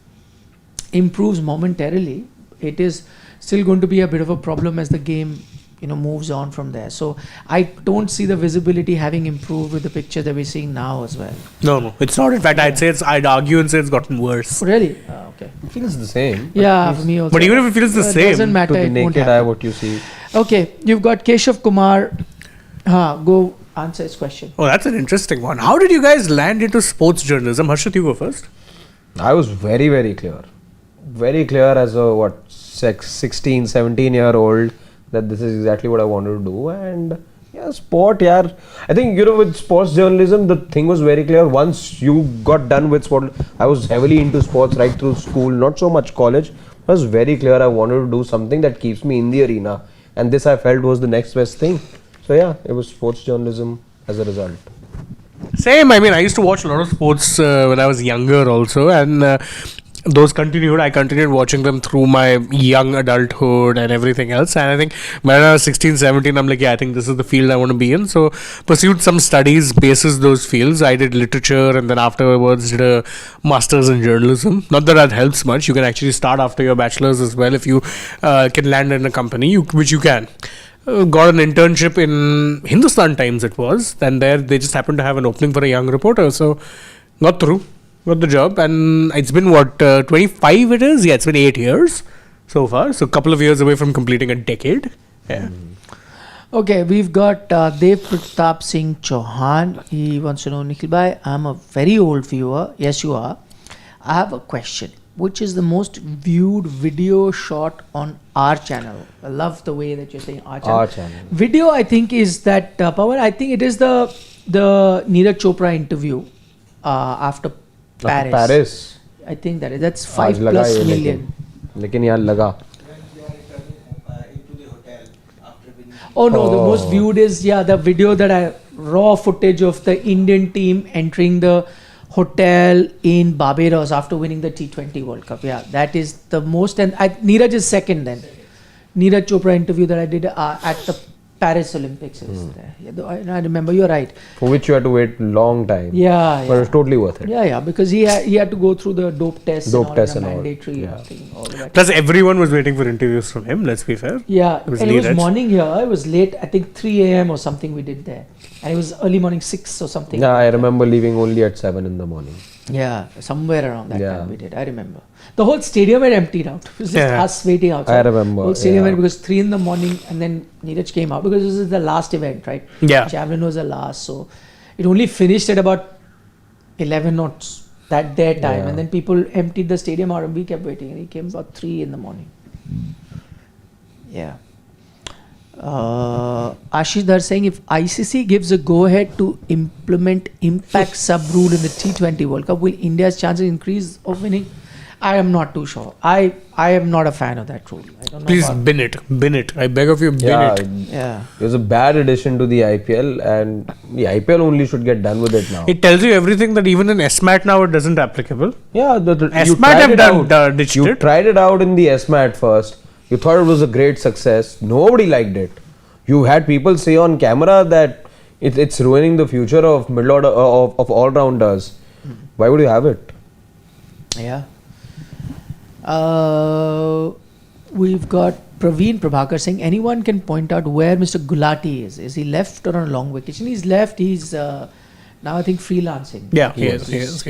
improves momentarily, it is still going to be a bit of a problem as the game moves on from there. So I don't see the visibility having improved with the picture that we're seeing now as well. No, it's not. In fact, I'd argue and say it's gotten worse. Really? Okay. It feels the same. Yeah, for me also. But even if it feels the It same, doesn't matter. To the It won't naked eye, happen. what you see. Okay, you've got Keshav Kumar. Go answer his question. Oh, that's an interesting one. How did you guys land into sports journalism? Harshit, you go first. I was very, very clear. Very clear as a 16, 17-year-old that this is exactly what I wanted to do. And yeah, sport, yeah. I think, with sports journalism, the thing was very clear. Once you got done with sport, I was heavily into sports right through school, not so much college. It was very clear I wanted to do something that keeps me in the arena. And this I felt was the next best thing. So yeah, it was sports journalism as a result. Same. I mean, I used to watch a lot of sports when I was younger also, and those continued. I continued watching them through my young adulthood and everything else. And I think when I was 16, 17, I'm like, yeah, I think this is the field I want to be in. So pursued some studies basis those fields. I did literature and then afterwards did a master's in journalism. Not that helps much. You can actually start after your bachelor's as well if you can land in a company, which you can. got an internship in Hindustan Times, it was. And there they just happened to have an opening for a young reporter. So got through, got the job. And it's been 25 it is? Yeah, it's been 8 years so far. So a couple of years away from completing a decade. Yeah. Okay, we've got Dev Pratap Singh Chauhan. He wants to know, Nikhil bhai, I'm a very old viewer. Yes, you are. I have a question. Which is the most viewed video shot on our channel? I love the way that you're saying our channel. Our channel. Video, I think, is that Pawan. I think it is the Neeraj Chopra interview after Paris. Paris. I think that's 5 आज लगा plus ये million. लेकिन यार लगा. Oh no, the most viewed is the video that raw footage of the Indian team entering the hotel in Barbados after winning the T20 World Cup. Yeah, that is the most, and Neeraj is second then. Neeraj Chopra interview that I did at the Paris Olympics is there. Yeah, I remember, you're right. For which you had to wait long time. Yeah, But it's totally worth it. Yeah, because he had to go through the dope test Dope and test all, and all. mandatory Yeah. thing, all of that. Plus, everyone was waiting for interviews from him, let's be fair. Yeah, It was and it was Neeraj. morning here. It was late, I think 3 a.m. or something we did there. And it was early morning 6 or something. Yeah, I remember leaving only at 7 in the morning. Yeah, somewhere around that Yeah. time we did. I remember. The whole stadium had emptied out. It was just Yeah. us waiting outside. I remember, The whole stadium yeah. had, because 3 in the morning and then Neeraj came out because this is the last event, right? Yeah. Javelin was the last. So it only finished at about 11 or that their time. Yeah. And then people emptied the stadium out and we kept waiting. And he came about 3 in the morning. Yeah. Ashish Dhar saying, if ICC gives a go-ahead to implement impact sub-rule in the T20 World Cup, will India's chances increase of winning? I am not too sure. I am not a fan of that rule. I don't know Please about- bin it. Bin it. I beg of you, bin Yeah, it. Yeah. it was a bad addition to the IPL, and the IPL only should get done with it now. It tells you everything that even in SMAT now it isn't applicable. Yeah, you SMAT tried have it done out. ditched You it. tried it out in the SMAT first. You thought it was a great success. Nobody liked it. You had people say on camera that it's ruining the future of middle order of all rounders. Why would you have it? Yeah. We've got Praveen Prabhakar saying, anyone can point out where Mr. Gulati is. Is he left or on a long vacation? He's left. He's now, I think, freelancing. Yeah, he is. Yes.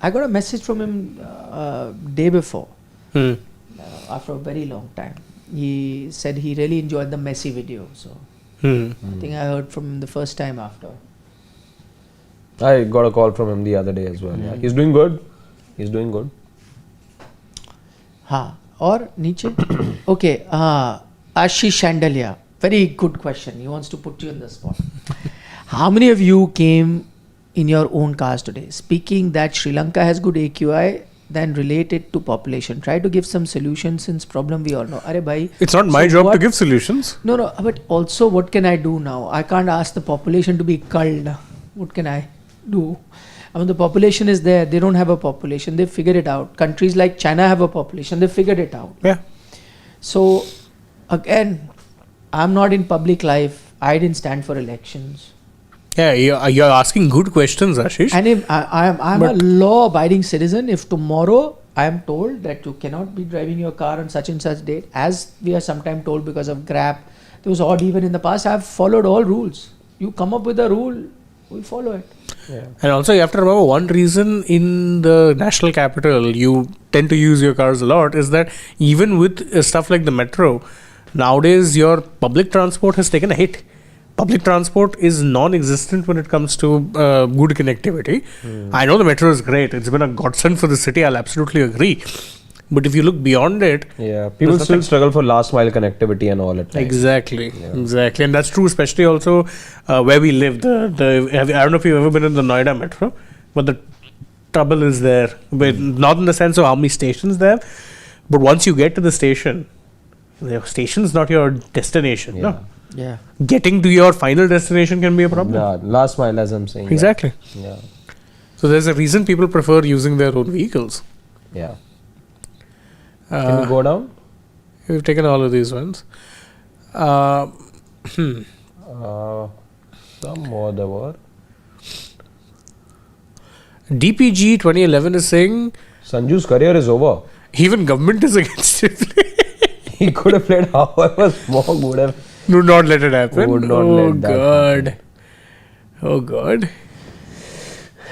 I got a message from him day before, Hmm. after a very long time. He said he really enjoyed the Messi video. So Hmm. I think I heard from him the first time after. I got a call from him the other day as well. Yeah. He's doing good. He's doing good. हाँ और नीचे okay Ashish Chandelier, very good question. He wants to put you in the spot. How many of you came in your own cars today? Speaking that Sri Lanka has good AQI, then relate it to population. Try to give some solutions since problem we all know. Arey bhai, It's not my so job to what- give solutions. No, but also what can I do now? I can't ask the population to be culled. What can I do? I mean, the population is there. They don't have a population. They figured it out. Countries like China have a population. They figured it out. Yeah. So, again, I'm not in public life. I didn't stand for elections. Yeah, you're asking good questions, Ashish. And if I'm a law-abiding citizen, if tomorrow I am told that you cannot be driving your car on such and such date, as we are sometimes told because of Grab, there was odd even in the past, I've followed all rules. You come up with a rule, we follow it. Yeah. And also, you have to remember one reason in the national capital you tend to use your cars a lot is that even with stuff like the metro, nowadays your public transport has taken a hit. Public transport is non-existent when it comes to good connectivity. I know the metro is great. It's been a godsend for the city. I'll absolutely agree. But if you look beyond it, Yeah, people there's still nothing. struggle for last mile connectivity and all at times. Exactly, and that's true, especially also where we live. I don't know if you've ever been in the Noida metro, but the trouble is there. Not in the sense of how many stations there, but once you get to the station is not your destination. Yeah. No, Yeah. getting to your final destination can be a problem. Yeah, last mile, as I'm saying. Exactly. Yeah. So there's a reason people prefer using their own vehicles. Yeah. Can you go down? We've taken all of these ones. Some more there were. DPG 2011 is saying Sanju's career is over. even government is against it. He could have played however Smog would have. Do not let it happen. Would not Oh let that God. Oh God.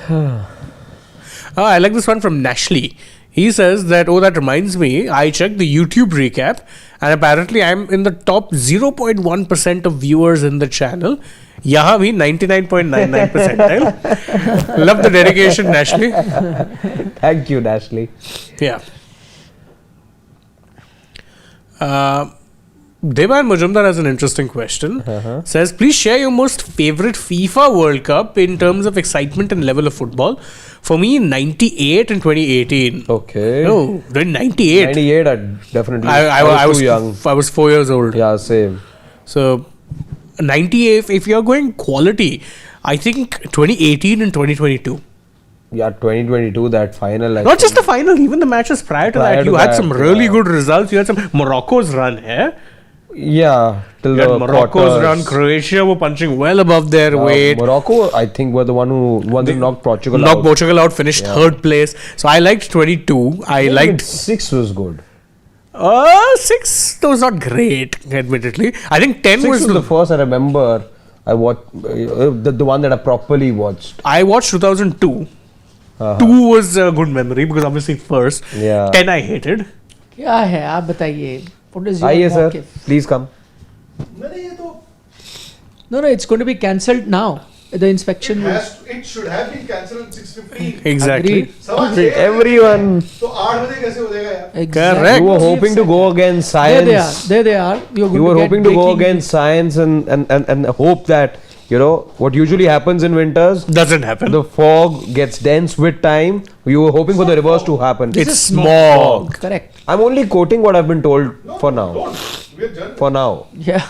Oh, I like this one from Nashley. He says that, oh, that reminds me, I checked the YouTube recap and apparently I'm in the top 0.1% of viewers in the channel. Yaha bhi 99.99 percentile. Love the dedication, Nashley. Thank you, Dashley. Yeah. Devan Majumdar has an interesting question. Says, please share your most favorite FIFA World Cup in terms of excitement and level of football. For me, 98 and 2018. Okay. No, 98. 98, I definitely. I was was too young. I was 4 years old. Yeah, same. So, 98, if you're going quality, I think 2018 and 2022. Yeah, 2022, that final. Not just the final, even the matches prior to that. You had some really good results. You had some Morocco's run here. Yeah, till You had the Morocco's quarters. run. Croatia were punching well above their weight. Morocco, I think, were the one who knocked Portugal Knocked out. Portugal out, finished third place. So I liked 22. I Even liked 6 was good. 6. That was not great, admittedly. I think 10 6 was was the first I remember. I watched the one that I properly watched. I watched 2002. 2 was a good memory because obviously first. Yeah. 10 I hated. क्या है आप बताइए? What is your Aye, sir. mock-up? Please come. No, it's going to be cancelled now. The inspection will. It should have been cancelled at 6:15. Exactly. Agreed. समझ गए? Everyone. तो 8 बजे कैसे हो जाएगा यार? Exactly. Correct. You were hoping to go against There they are. science. There they are. You're You were going hoping to go against science and hope that, what usually happens in winters, Doesn't happen. the fog gets dense with time. You were hoping for the reverse to happen. It's is smog. Correct. I'm only quoting what I've been told for now. Don't. We're done. For now. Yeah.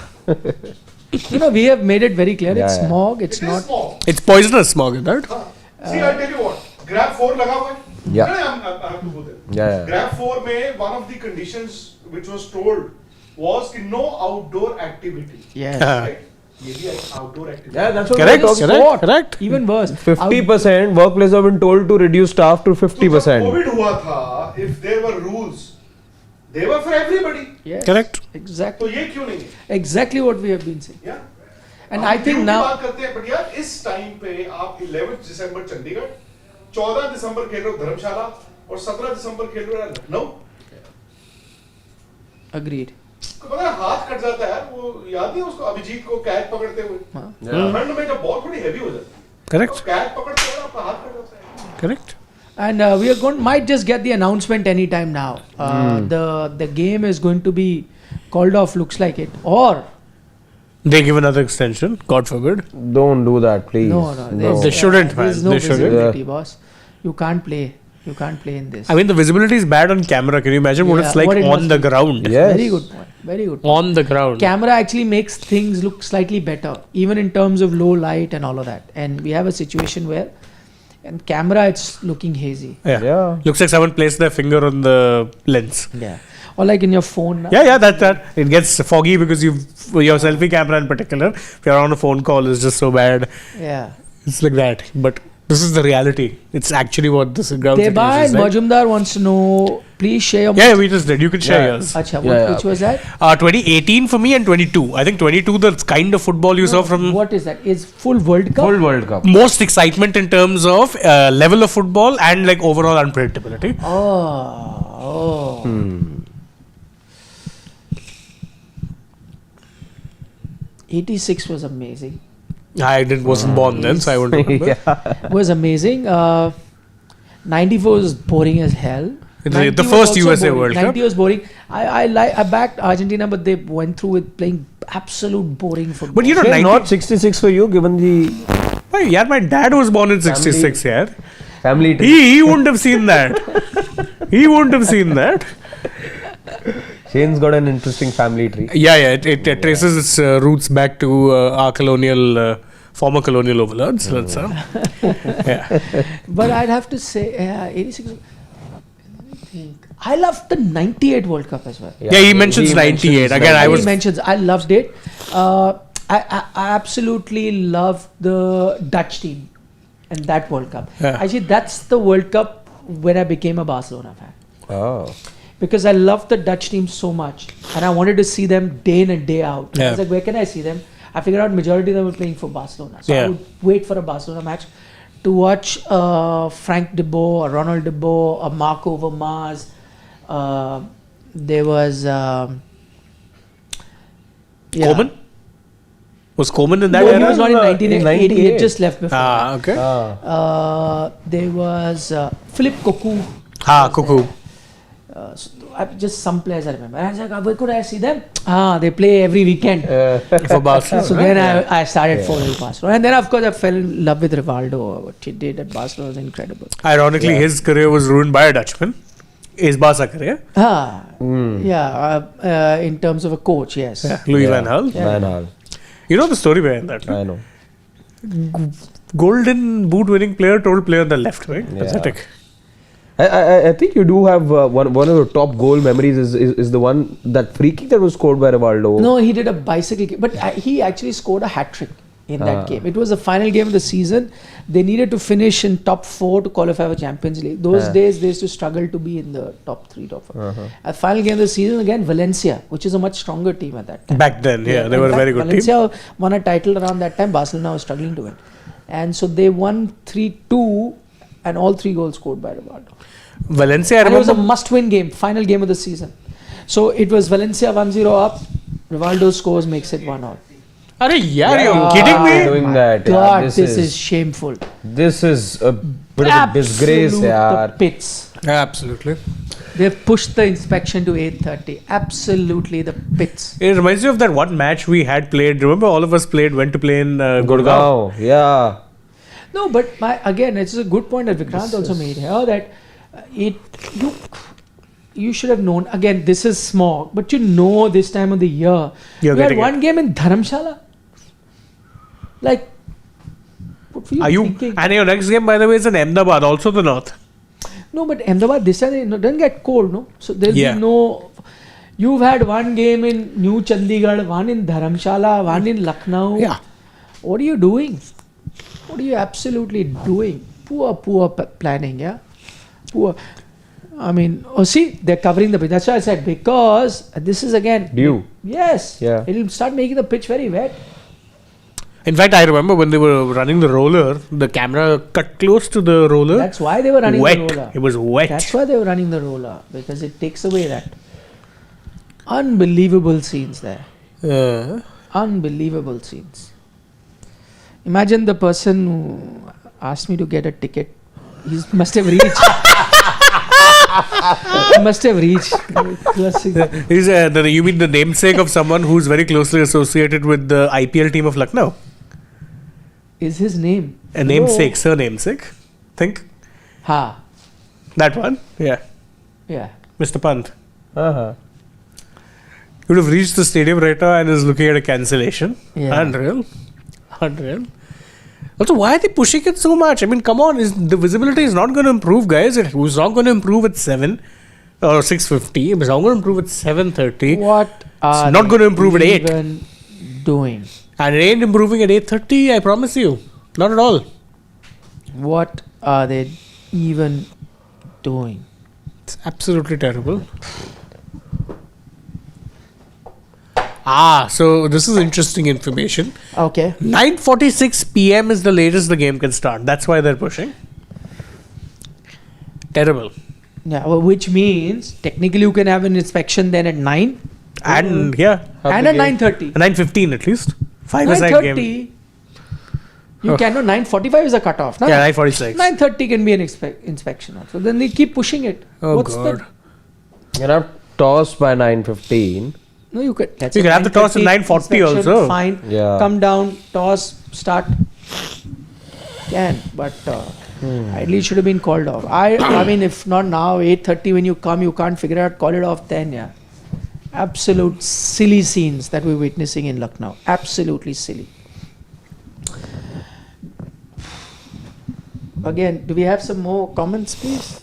We have made it very clear. It's Yeah, yeah. smog. It's It is not. small. It's poisonous smog, is that? See, I'll tell you what. Grab 4 लगा हुआ है. Yeah. No, I have to go there. Yeah. Grab 4 में one of the conditions which was told was कि no outdoor activity. Yes. Right? ये भी outdoor activity. Yeah, that's what Correct, we're talking correct, about. correct. Even worse. 50% workplaces have been told to reduce staff to तो जब 50%. COVID हुआ था, if there were rules, they were for everybody. Yes. Correct. तो Exactly. ये क्यों नहीं है? Exactly what we have been saying. Yeah. And हम I think क्यों now. बात करते हैं, but यार इस टाइम पे आप 11 दिसंबर चंडीगढ़, 14 दिसंबर खेल रहे हो धर्मशाला और 17 दिसंबर खेल रहे हो यार लखनऊ. Agreed. को पता है हाथ कट जाता है यार, वो याद नहीं है उसको अभिजीत को कैच पकड़ते हुए. Yeah. ठंड में जब बॉल थोड़ी हैवी हो जाती है, Correct. तो कैच पकड़ते हो आपका हाथ कट जाता है. Correct. And we are going might just get the announcement anytime now. The game is going to be called off. Looks like it. Or They give another extension, God forbid. Don't do that, please. no. They shouldn't, man. There's no They shouldn't. visibility, boss. You can't play. You can't play in this. I mean, the visibility is bad on camera. Can you imagine what Yeah, it's like what it on must the be. ground? Yes. Very good point. Very good. Point. On the ground. Camera actually makes things look slightly better, even in terms of low light and all of that. And we have a situation where, in camera, it's looking hazy. Yeah. Looks like someone placed their finger on the lens. Yeah. Or like in your phone. Yeah, that. It gets foggy because your selfie camera in particular, if you're on a phone call, is just so bad. Yeah. It's like that. But this is the reality. It's actually what this ground situation Deban is like. Majumdar wants to know, please share your. Yeah, we just did. You can share Yeah. yours. Acha, Yeah. which was that? 2018 for me and 22. I think 22, the kind of football you saw from What is that? Is full World Cup? Full World Cup. most excitement in terms of level of football and like overall unpredictability. Oh. 86 was amazing. Wasn't born then, so I wouldn't remember. Was amazing. 94 was boring as hell. The 90 was first also USA boring. World Cup. 90 was boring. I backed Argentina, but they went through with playing absolute boring football. But you know, Say 90, not 66 for you, given the yeah, my dad was born in 66, yeah. family tree. He wouldn't have seen that. He wouldn't have seen that. Shane's got an interesting family tree. Yeah, it traces its roots back to our former colonial overlords. Let's say. Yeah. But I'd have to say, 86. Let me think. I loved the 98 World Cup as well. Yeah, he mentions 98. Again, I He was. mentions, I loved it. I absolutely loved the Dutch team and that World Cup. Yeah. Actually, that's the World Cup when I became a Barcelona fan. Oh. because I loved the Dutch team so much, and I wanted to see them day in and day out. I Yeah. was like, where can I see them? I figured out majority of them were playing for Barcelona, so I Yeah. would wait for a Barcelona match to watch Frank de Boer, a Ronald de Boer, a Mark Overmars. There was Coleman? Was Coleman in that No, he era? was not in 1988. He had 98. just left before. Ah, okay. There was Philip Cocu. Cuckoo. Just some players I remember. And I was like, where could I see them? They play every weekend. For Barcelona. So then I started following Barcelona. And then, of course, I fell in love with Rivaldo. What he did at Barcelona was incredible. Ironically, his career was ruined by a Dutchman. His Barca career. In terms of a coach, yes. Louis Van Gaal. Van Gaal. You know the story behind that? I know. Golden boot winning player told player on the left, right? Yeah. Pathetic. I think you do have one of the top goal memories is the one, that free kick that was scored by Rivaldo. No, he did a bicycle kick. But he actually scored a hat-trick in that game. It was the final game of the season. They needed to finish in top 4 to qualify for Champions League. Those days, they used to struggle to be in the top 3, top 4. At final game of the season, again, Valencia, which is a much stronger team at that time. Back then, yeah, they in were a fact, very good Valencia won a title around that time. Barcelona was struggling to win. And so they won 3-2 and all 3 goals scored by Rivaldo. team. Valencia, I And it was remember. a must-win game, final game of the season. So it was Valencia 1-0 up. Rivaldo scores, makes it 1-1. Are you kidding me? Doing that. God, Yeah, this is shameful. This is a bit of a disgrace, Absolute yaar. the pits. Absolutely. They've pushed the inspection to 8:30. Absolutely the pits. It reminds me of that one match we had played. Remember, all of us went to play in Gurgaon. Gurgaon, yeah. No, but again, it's a good point that Vikrant also made here that you should have known. Again, this is small, but you know this time of the year. You're We had getting one game in Dharamshala. Like, what were you Are you? thinking? And your next game, by the way, is in Ahmedabad, also the north. No, but Ahmedabad this time it doesn't get cold, no? So there'll Yeah. be no. You've had one game in New Chandigarh, one in Dharamshala, one in Lucknow. Yeah. What are you doing? What are you absolutely doing? Poor planning, yeah? Poor. I mean, see, they're covering the pitch. That's why I said, because this is again. Dew. Yes. Yeah. It'll start making the pitch very wet. In fact, I remember when they were running the roller, the camera cut close to the roller. That's why they were running wet. the roller. It was wet. That's why they were running the roller, because it takes away that. Unbelievable scenes there. Unbelievable scenes. Imagine the person who asked me to get a ticket. He must have reached. He must have reached. You mean the namesake of someone who's very closely associated with the IPL team of Lucknow? Is his name? A namesake, surnamesake. Think Ha. that one. Yeah, Yeah. Mr. Pant. Uh-huh. He would have reached the stadium right now and is looking at a cancellation. Yeah. Unreal. Also, why are they pushing it so much? I mean, come on, the visibility is not going to improve, guys. It was not going to improve at 7 or 6:50. It was not going to improve at 7:30. What are It's not they going to improve at 8. even doing? And it ain't improving at 8:30, I promise you. Not at all. What are they even doing? It's absolutely terrible. So this is interesting information. Okay. 9:46 p.m. is the latest the game can start. That's why they're pushing. Terrible. Yeah, well, which means technically you can have an inspection then at 9 And yeah, and at 9:30. 9:15 at least. 5-a-side game. 9:30. You cannot. 9:45 is a cutoff. No? Yeah, 9:46. 9:30 can be an inspection also. Then they keep pushing it. Oh What's God. You're not tossed by 9:15. No, you could. Let's You say can have the toss at 9:30 9:40 inspection, also. Fine. Yeah. Come down, toss, start. Can, but ideally it should have been called off. I mean, if not now, 8:30 when you come, you can't figure out. Call it off then, yeah. Absolute silly scenes that we're witnessing in Lucknow. Absolutely silly. Again, do we have some more comments, please?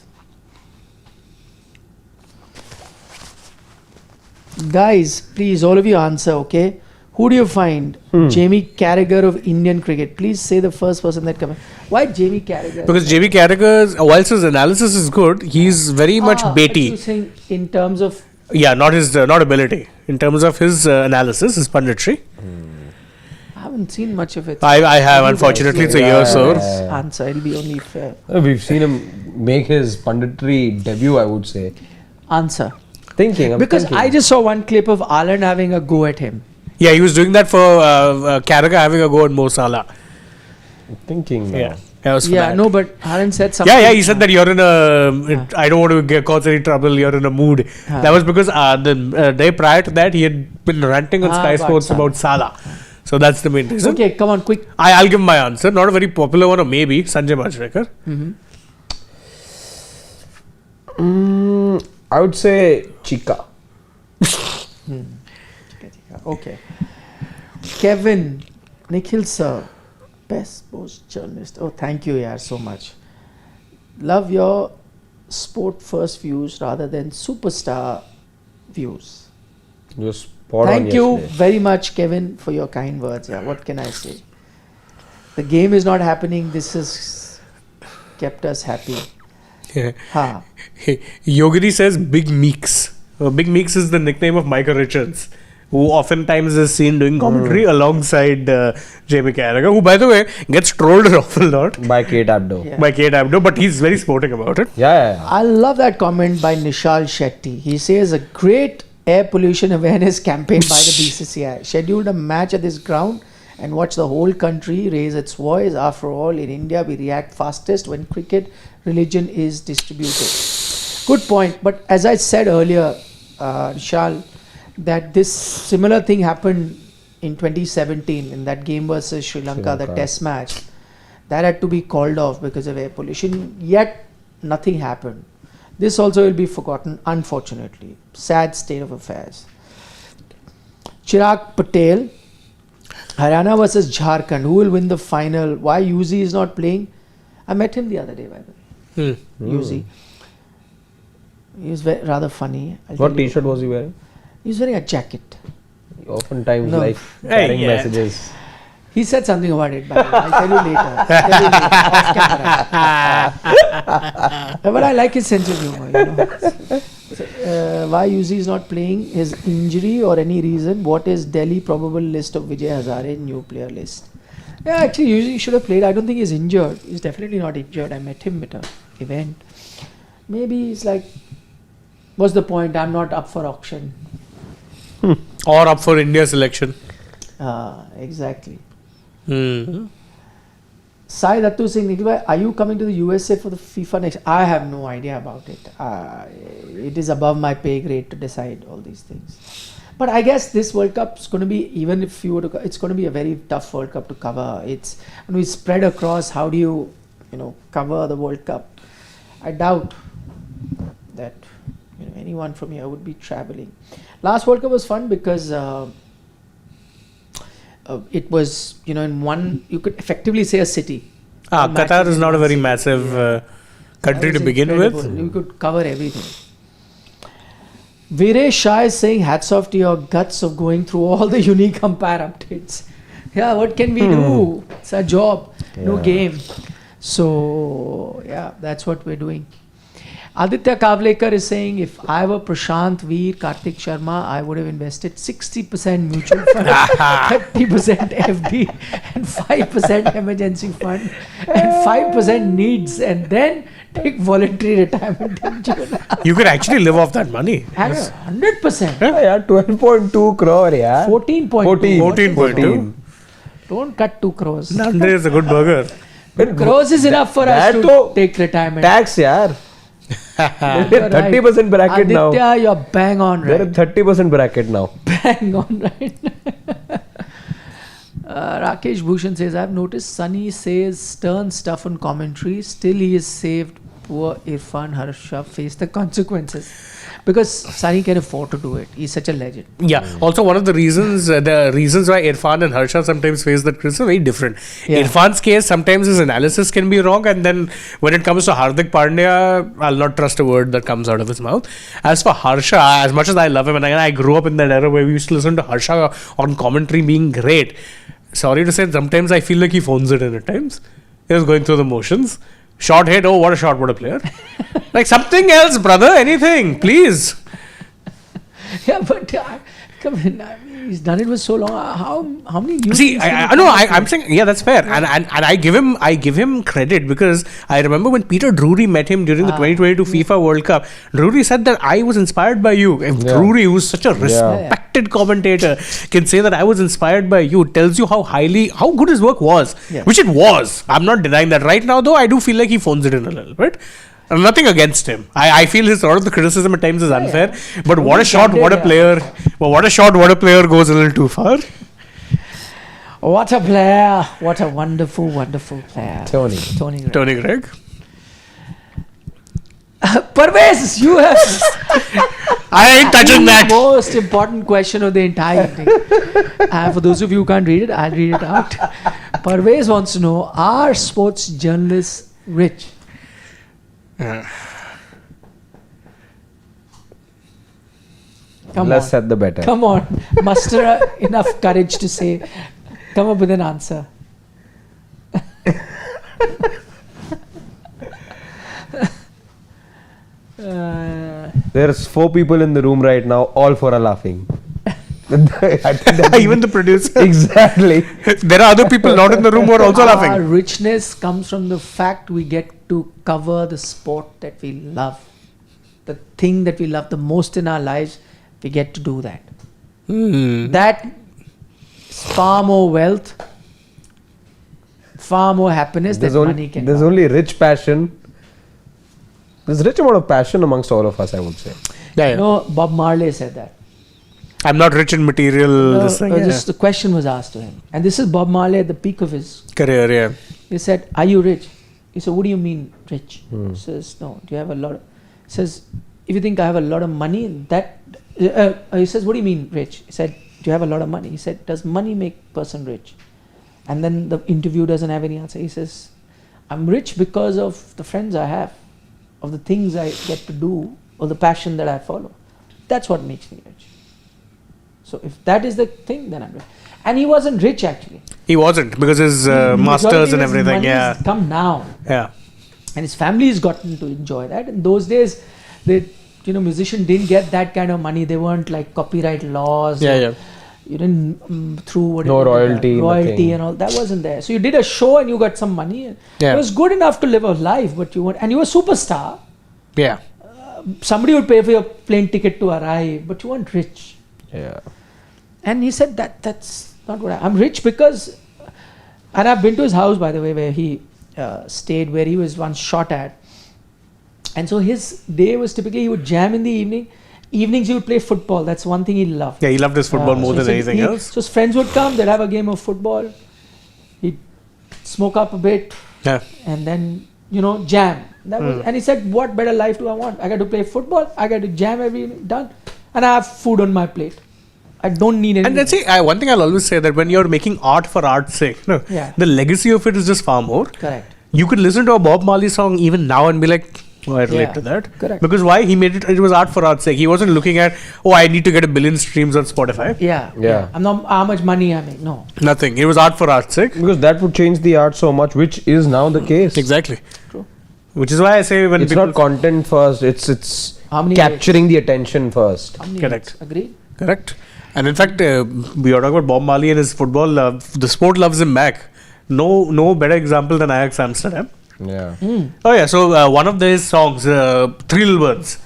Guys, please, all of you answer, okay? Who do you find? Jamie Carragher of Indian cricket. Please say the first person that comes. Why Jamie Carragher? Because JB Carragher, whilst his analysis is good, he's very much But baity. you're saying in terms of Yeah, not his not ability. In terms of his analysis, his punditry. I haven't seen much of it. I have, You guys unfortunately, it's a will- year, so. Answer. It'll be only fair. We've seen him make his punditry debut, I would say. Answer. I'm Because thinking. I just saw one clip of Ireland having a go at him. Yeah, he was doing that for Carragher having a go at Mo Salah. Thinking now. Yeah. That was for Yeah, that. no, but Aaron said something. Yeah, he said that you're in a. I don't want to get cause any trouble. You're in a mood. That was because the day prior to that, he had been ranting on Sky about Sports Salah. about Salah. So that's the main reason. Okay, come on, quick. I'll give my answer. Not a very popular one, or maybe Sanjay Majrekar. I would say Chica. Okay. Kevin, Nikhil sir, best sports journalist. Oh, thank you, yaar, so much. Love your sport first views rather than superstar views. You're spot on Thank you yesterday. very much, Kevin, for your kind words. Yeah, what can I say? The game is not happening. This has kept us happy. Ha. Yogini says Big Meeks. Big Meeks is the nickname of Michael Richards, who oftentimes is seen doing commentary alongside Jamie Carragher, who, by the way, gets trolled an awful lot By Kate Abdo. Yeah. by Kate Abdo, but he's very sporting about it. Yeah. I love that comment by Nishal Shetty. He says a great air pollution awareness campaign by the BCCI. Scheduled a match at this ground and watch the whole country raise its voice. After all, in India, we react fastest when cricket religion is distributed. Good point. But as I said earlier, Nishal, that this similar thing happened in 2017 in that game versus Sri Lanka, the test match. That had to be called off because of air pollution. Yet, nothing happened. This also will be forgotten, unfortunately. Sad state of affairs. Chirag Patel, Haryana versus Jharkhand. Who will win the final? Why Yuzi is not playing? I met him the other day, by the way. Yuzi. He was rather funny. I'll What tell you. t-shirt was he wearing? He was wearing a jacket. Oftentimes No. like carrying messages. He said something about it, by the way. I'll tell you later. Off camera. But I like his sense of humor, you know. So, why Yuzi is not playing? His injury or any reason? What is Delhi probable list of Vijay Hazare new player list? Yeah, actually, Yuzi should have played. I don't think he's injured. He's definitely not injured. I met him at an event. Maybe he's like, what's the point? I'm not up for auction. Or up for India selection. Exactly. Hmm. Sai Dattu Singh, Nikhil bhai, are you coming to the USA for the FIFA next? I have no idea about it. It is above my pay grade to decide all these things. But I guess this World Cup is going to be, even if you were to, it's going to be a very tough World Cup to cover. It's when we spread across. How do you cover the World Cup? I doubt that anyone from here would be traveling. Last World Cup was fun because it was in one, you could effectively say a city. All Qatar matches is in not a one very city. massive That country to was begin incredible. with. You could cover everything. Viresh Shah is saying hats off to your guts of going through all the unique umpire updates. Yeah, what can we do? It's our job, no Yeah. game. So yeah, that's what we're doing. Aditya Kavlekar is saying, if I were Prashant Veer, Kartik Sharma, I would have invested 60% mutual fund, 30% FD, and 5% emergency fund, and 5% needs, and then take voluntary retirement in June. You could actually live off that money. 100%. Yeah, 12.2 crore, yeah. 14.2. 14.2. Don't cut 2 crores. Andre is a good burger. 2 crores is enough for us That to to take retirement. Tax, yeah. You're right. 30% bracket now. Aditya, you're bang on They're right. at 30% bracket now. Bang on right. Rakesh Bhushan says, I've noticed Sunny says stern stuff on commentary. Still, he is saved poor Irfan Harsha face the consequences? Because Sunny can afford to do it. He's such a legend. Yeah. Also, one of the reasons why Irfan and Harsha sometimes face that criticism are very different. Yeah. Irfan's case, sometimes his analysis can be wrong, and then when it comes to Hardik Pandya, I'll not trust a word that comes out of his mouth. As for Harsha, as much as I love him, and I grew up in that era where we used to listen to Harsha on commentary being great. Sorry to say, sometimes I feel like he phones it in at times. He was going through the motions. Shot hit, oh, what a shot, what a player. Like something else, brother, anything, please. Yeah, but come on, he's done it for so long. How many years? See, I'm saying, yeah, that's fair, and I give him credit, because I remember when Peter Drury met him during the 2022 FIFA World Cup. Drury said that I was inspired by you. If Drury, who's such a respected commentator, can say that I was inspired by you, tells you how good his work was, which it was. I'm not denying that. Right now, though, I do feel like he phones it in a little bit. Nothing against him. I feel his sort of the criticism at times is unfair. But what a shot, what a player. But what a shot, what a player goes a little too far. What a player. What a wonderful, wonderful player. Tony Gregg. Parvez, you have I ain't touching that. the most important question of the entire thing. For those of you who can't read it, I'll read it out. Parvez wants to know, are sports journalists rich? Come Less on. said the better. Come on. Muster enough courage to say, come up with an answer. There's 4 people in the room right now, all 4 are laughing. I think that Even the producer. exactly. There are other people not in the room who are also Our laughing. richness comes from the fact we get to cover the sport that we love. The thing that we love the most in our lives, we get to do that. That is far more wealth, far more happiness that money can There's buy. only rich passion. There's rich amount of passion amongst all of us, I would say. Yeah, You know, Bob Marley said that. I'm not rich in material. The question was asked to him. And this is Bob Marley at the peak of his Career, yeah. He said, are you rich? He said, what do you mean rich? He says, no, do you have a lot of... He says, if you think I have a lot of money, that... he says, what do you mean rich? He said, do you have a lot of money? He said, does money make person rich? And then the interview doesn't have any answer. He says, I'm rich because of the friends I have, of the things I get to do, or the passion that I follow. That's what makes me rich. So if that is the thing, then I'm rich. And he wasn't rich actually. He wasn't, because his masters and everything, yeah. Come now. Yeah. And his family has gotten to enjoy that. In those days, musician didn't get that kind of money. They weren't like copyright laws. Yeah. You didn't through royalty, nothing. and all that wasn't there. So you did a show and you got some money. And Yeah. It was good enough to live a life, but you were a superstar. Yeah. Somebody would pay for your plane ticket to arrive, but you weren't rich. Yeah. And he said that's not what I'm rich because, and I've been to his house, by the way, where he stayed, where he was once shot at. And so his day was typically he would jam in the evening. Evenings he would play football. That's one thing he loved. Yeah, he loved his football more So he than said anything else. So his friends would come, they'd have a game of football. He'd smoke up a bit Yeah. and then, jam. That was, and he said, what better life do I want? I got to play football, I got to jam every evening, done. And I have food on my plate. I don't need anything. And let's say, one thing I'll always say that when you're making art for art's sake, the legacy of it is just far more. Correct. You could listen to a Bob Marley song even now and be like, oh, I relate to that. Correct. Because why? He made it was art for art's sake. He wasn't looking at, I need to get 1 billion streams on Spotify. Yeah. I'm not how much money I make. No. Nothing. It was art for art's sake. Because that would change the art so much, which is now the case. Exactly. True. Which is why I say when It's people... not content first, it's How many capturing the attention first. How many Correct. hits? Agreed? Correct. And in fact, we are talking about Bob Marley and his football love. The sport loves him back. No better example than Ajax Amsterdam. Yeah. Oh yeah, so one of his songs, Three Little Birds,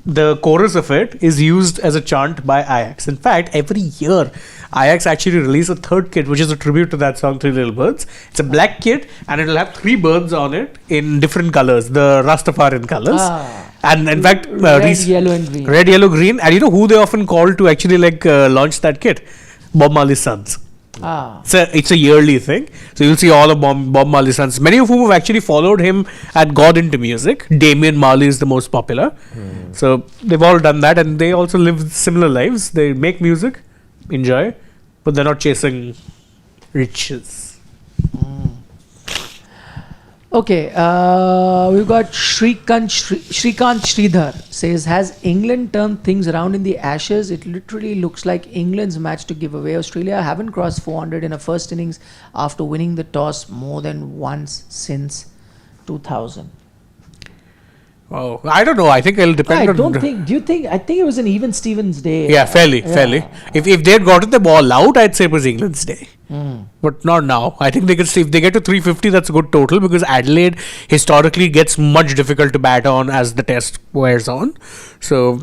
the chorus of it is used as a chant by Ajax. In fact, every year, Ajax actually release a third kit, which is a tribute to that song, Three Little Birds. It's a black kit, and it'll have 3 birds on it in different colors, the Rastafarian colors. And in fact, Red, yellow and green. Red, yellow, green. And you know who they often call to actually launch that kit? Bob Marley's sons. Ah. It's a yearly thing. So you'll see all of Bob Marley's sons, many of whom have actually followed him and got into music. Damian Marley is the most popular. So they've all done that, and they also live similar lives. They make music, enjoy, but they're not chasing riches. Okay, we've got Shrikant Sridhar says, has England turned things around in the Ashes? It literally looks like England's match to give away. Australia haven't crossed 400 in a first innings after winning the toss more than once since 2000. Oh, I don't know. I think it'll depend I on. don't think. Do you think? I think it was an even Stevens day. Yeah, fairly. If they had gotten the ball out, I'd say it was England's day. But not now. I think they can. If they get to 350, that's a good total, because Adelaide historically gets much difficult to bat on as the test wears on. So,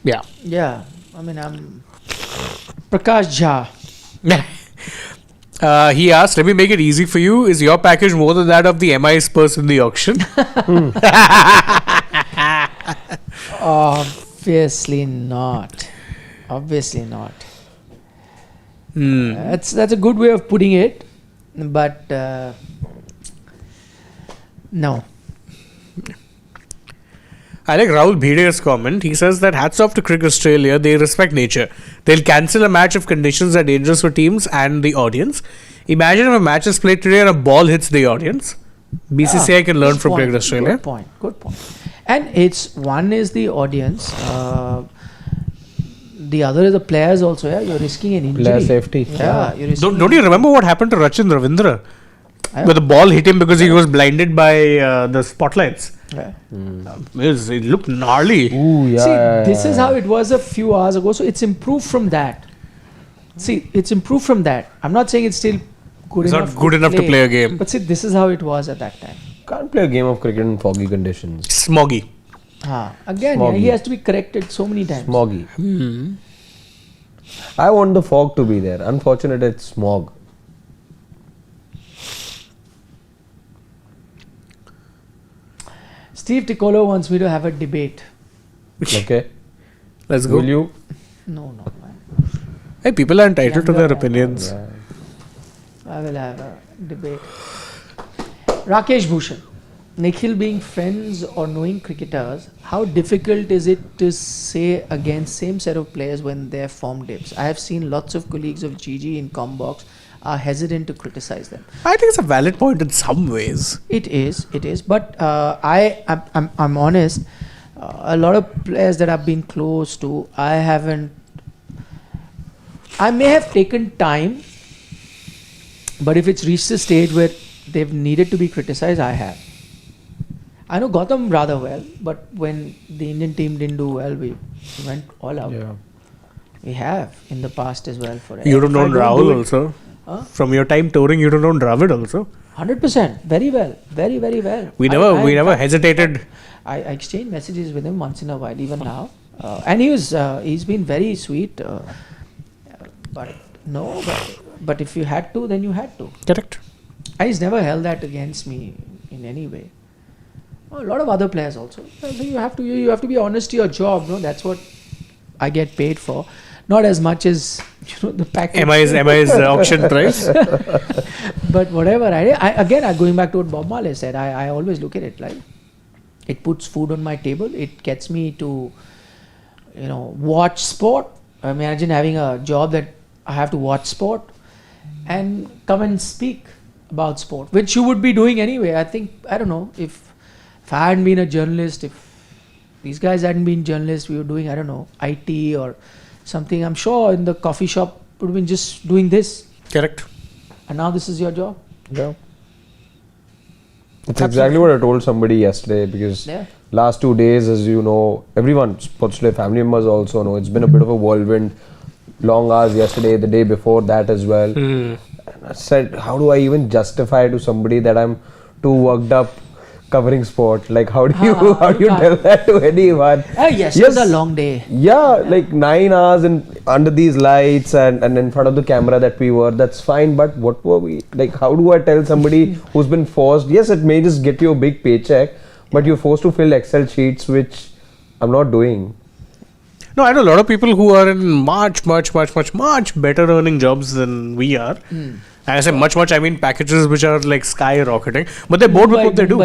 yeah. Yeah. I mean, I'm Prakash Jha. He asked, let me make it easy for you. Is your package more than that of the MIS person in the auction? Obviously not. Obviously not. That's a good way of putting it, but no. I like Rahul Bhide's comment. He says that hats off to Cricket Australia. They respect nature. They'll cancel a match if conditions are dangerous for teams and the audience. Imagine if a match is played today and a ball hits the audience. BCCI can learn Good from point, Cricket Australia. Good point. And it's one is the audience. The other is the players also. Yeah, you're risking an injury. Player safety. Yeah, you're risking. Don't you remember what happened to Rachin Ravindra? Where the ball hit him because he was blinded by the spotlights. Yeah. It looked gnarly. Ooh, yeah. See, this is how it was a few hours ago. So it's improved from that. I'm not saying it's still good It's enough. not good enough to play a game. But see, this is how it was at that time. Can't play a game of cricket in foggy conditions. Smoggy. Again, yeah, he has to be corrected so many times. Smoggy. I want the fog to be there. Unfortunately, it's smog. Steve Ticolo wants me to have a debate. Okay. Let's go. Will you? No, man. Hey, people are entitled to their Younger, opinions. I will have a debate. Rakesh Bhushan. Nikhil, being friends or knowing cricketers, how difficult is it to say against same set of players when their form dips? I have seen lots of colleagues of GG in Combox are hesitant to criticize them. I think it's a valid point in some ways. It is. But I'm honest. A lot of players that I've been close to, I may have taken time, but if it's reached a stage where they've needed to be criticized, I have. I know Gautam rather well, but when the Indian team didn't do well, we went all out. Yeah. We have in the past as well. For You don't know if I Rahul do it- also. Huh? From your time touring, you don't know Dravid also. 100%. Very well. Very, very well. We I- never I- we never hesitated. I exchange messages with him once in a while, even now. And he's been very sweet. But if you had to, then you had to. Correct. And he's never held that against me in any way. A lot of other players also. I think you have to be honest to your job. No, that's what I get paid for. Not as much as the package. MI's auction price. But whatever. I going back to what Bob Marley said. I always look at it like it puts food on my table. It gets me to watch sport. Imagine having a job that I have to watch sport and come and speak about sport, which you would be doing anyway. I don't know if I hadn't been a journalist, if these guys hadn't been journalists, we were doing, I don't know, IT or something. I'm sure in the coffee shop would have been just doing this. Correct. And now this is your job. Yeah. It's exactly what I told somebody yesterday, because last 2 days, as you know, everyone, Sports Today family members also know, it's been a bit of a whirlwind. Long hours yesterday, the day before that as well. And I said, how do I even justify to somebody that I'm too worked up covering sport? Like, how do you tell that to anyone? Yes, it was a long day. Yeah, like 9 hours under these lights and in front of the camera that we were, that's fine. But what were we? Like, how do I tell somebody who's been forced? Yes, it may just get you a big paycheck, but you're forced to fill Excel sheets, which I'm not doing. No, I know a lot of people who are in much better earning jobs than we are. And I say much, I mean packages which are like skyrocketing. But they're bored with what they do.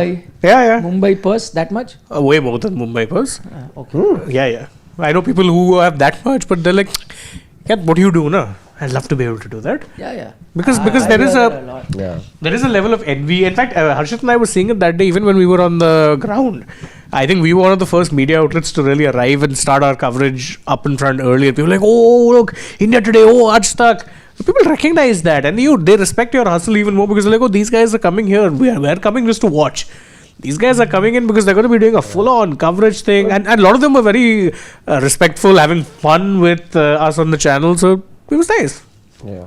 Yeah. Mumbai purse, that much? Way more than Mumbai purse. Okay. Yeah. I know people who have that much, but they're like, yeah, what do you do, na? I'd love to be able to do that. Yeah. Because I there is hear that a lot. there is a level of envy. In fact, Harshit and I were seeing it that day, even when we were on the ground. I think we were one of the first media outlets to really arrive and start our coverage up in front earlier. People were like, oh, look, India Today, oh, Aaj Tak. People recognize that, and they respect your hustle even more because they're like, oh, these guys are coming here. We're coming just to watch. These guys are coming in because they're going to be doing a full-on coverage thing, and a lot of them were very respectful, having fun with us on the channel. So it was nice. Yeah.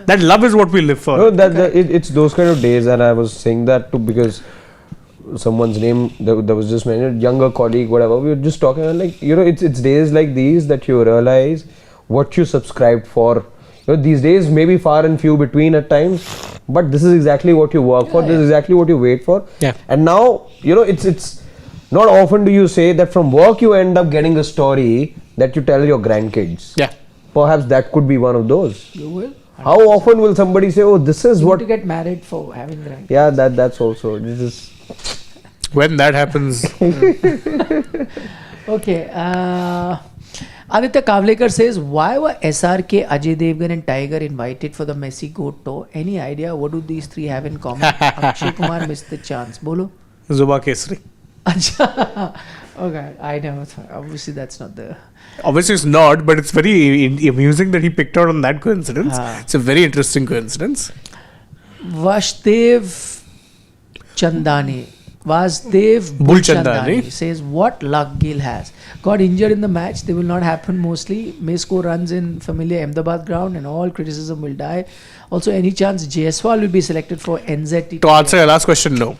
That love is what we live for. No, it's those kind of days, and I was saying that too because someone's name that was just mentioned, younger colleague, whatever. We were just talking, and like, it's days like these that you realize what you subscribed for. These days maybe far and few between at times, but this is exactly what you work for. This is exactly what you wait for. Yeah. And now it's not often do you say that from work you end up getting a story that you tell your grandkids. Yeah. Perhaps that could be one of those. You will? How often will somebody say, "Oh, this is You what"? want to get married for having grandkids. Yeah, that's also. This is. When that happens. Okay. Aditya Kavlekar says, why were SRK, Ajay Devgan and Tiger invited for the Messi Goat tour? Any idea what do these three have in common? Akshay Kumar missed the chance. Bolo? Zuba Kesri. Acha. Okay, I know. Obviously, that's not the... Obviously, it's not, but it's very amusing that he picked out on that coincidence. It's a very interesting coincidence. Vasudev Bulchandani says, what luck Gill has. Got injured in the match. They will not happen mostly. May score runs in familiar Ahmedabad ground and all criticism will die. Also, any chance Jaiswal will be selected for NZT? To answer your last question, no.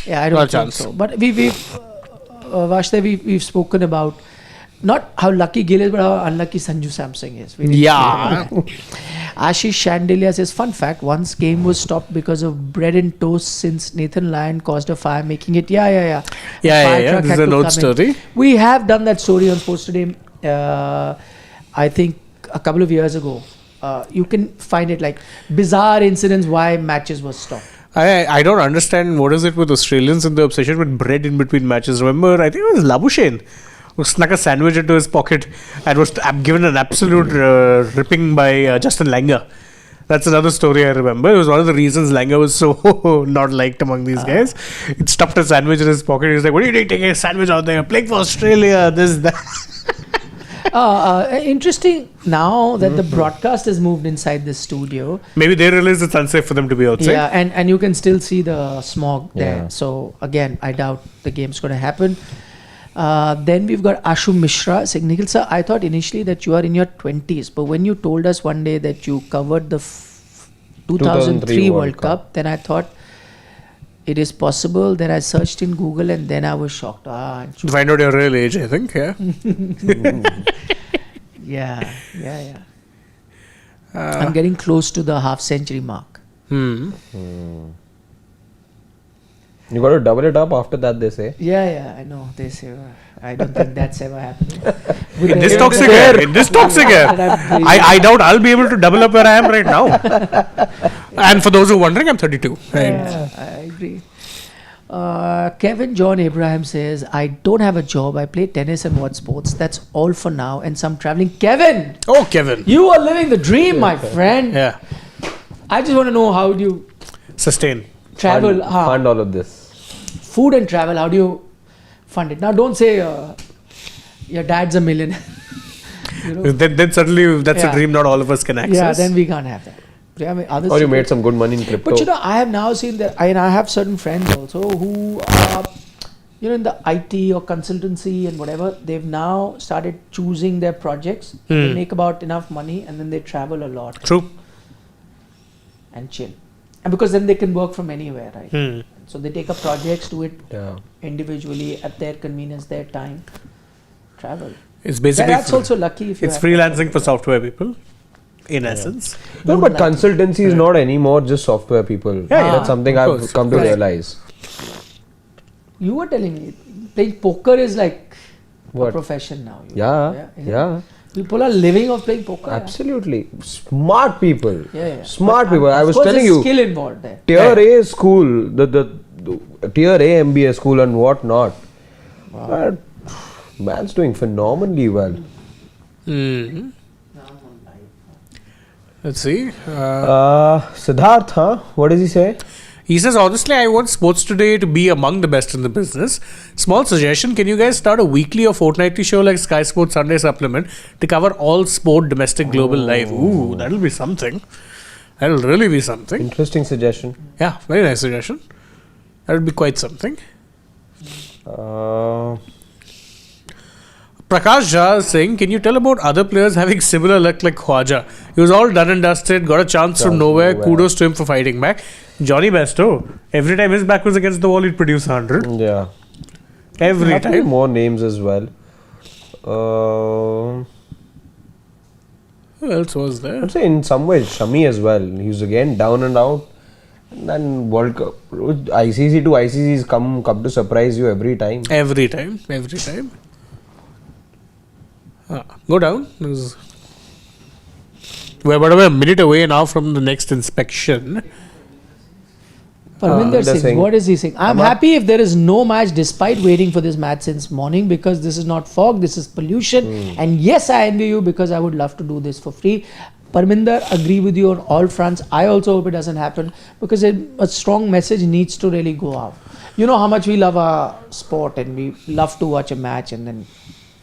Yeah, I don't think so. But we've spoken about not how lucky Gill is, but how unlucky Sanju Samsung is. Yeah. Ashish Chandelier says, fun fact, once game was stopped because of bread and toast since Nathan Lyon caused a fire, making it, Yeah. This is an old story. We have done that story on Sports Today, I think a couple of years ago. You can find it like bizarre incidents why matches were stopped. I don't understand what is it with Australians and the obsession with bread in between matches. Remember, I think it was Labuschagne who snuck a sandwich into his pocket and was given an absolute ripping by Justin Langer. That's another story I remember. It was one of the reasons Langer was so not liked among these guys. He stuffed a sandwich in his pocket. He's like, what are you doing taking a sandwich out there? Playing for Australia, this, that. Interesting now that the broadcast has moved inside the studio. Maybe they realize it's unsafe for them to be outside. Yeah, and you can still see the smog there. Yeah. So again, I doubt the game's going to happen. Then we've got Ashu Mishra saying, Nikhil sir, I thought initially that you are in your 20s, but when you told us one day that you covered the 2003 World Cup, then I thought it is possible. Then I searched in Google and then I was shocked. To find out your real age, I think, yeah. Yeah. I'm getting close to the half-century mark. You got to double it up after that, they say. Yeah, I know. They say, I don't think that's ever happened. In this toxic air. I doubt I'll be able to double up where I am right now. And for those who are wondering, I'm 32. Yeah, I agree. Kevin John Abraham says, I don't have a job. I play tennis and watch sports. That's all for now. And some traveling. Kevin! Oh, Kevin. You are living the dream, my friend. Yeah. I just want to know, how do you sustain? Travel. Fund all of this. Food and travel, how do you fund it? Now, don't say your dad's a millionaire. Then suddenly that's a dream not all of us can access. Yeah, then we can't have that. I mean, or you made some good money in crypto. But I have now seen that, I have certain friends also who are, in the IT or consultancy and whatever, they've now started choosing their projects. They make about enough money and then they travel a lot. True. And chill. And because then they can work from anywhere, right? So they take up projects, do it individually at their convenience, their time, travel. It's basically that's also lucky if you. It's freelancing for software people, in essence. No, but consultancy is not anymore just software people. That's something I've come to realize. You were telling me playing poker is like a profession now. Yeah. Isn't it? People are living off playing poker. Absolutely. Smart people. Yeah. Smart people. I Of was course telling there's you. skill involved there. Tier A school, the Tier A MBA school and what not. But man's doing phenomenally well. Hmm. Let's see. Siddharth, huh? What does he say? He says, honestly, I want Sports Today to be among the best in the business. Small suggestion, can you guys start a weekly or fortnightly show like Sky Sports Sunday Supplement to cover all sport, domestic, global, live? Ooh, that'll be something. That'll really be something. Interesting suggestion. Yeah, very nice suggestion. That'll be quite something. Prakash Jha is saying, can you tell about other players having similar luck like Khwaja? He was all done and dusted, got a chance from nowhere. Kudos to him for fighting back. Johnny Bairstow, every time his back was against the wall, he'd produce 100. Yeah. Every time. More names as well. Who else was there? I'd say in some ways Shami as well. He was again down and out. And then World Cup, ICC to ICCs come to surprise you every time. Every time. Go down. We're about a minute away now from the next inspection. Parminder they're Singh, saying- what is he saying? I'm happy if there is no match despite waiting for this match since morning because this is not fog, this is pollution. And yes, I envy you because I would love to do this for free. Parminder, agree with you on all fronts. I also hope it doesn't happen because a strong message needs to really go out. You know how much we love our sport and we love to watch a match and then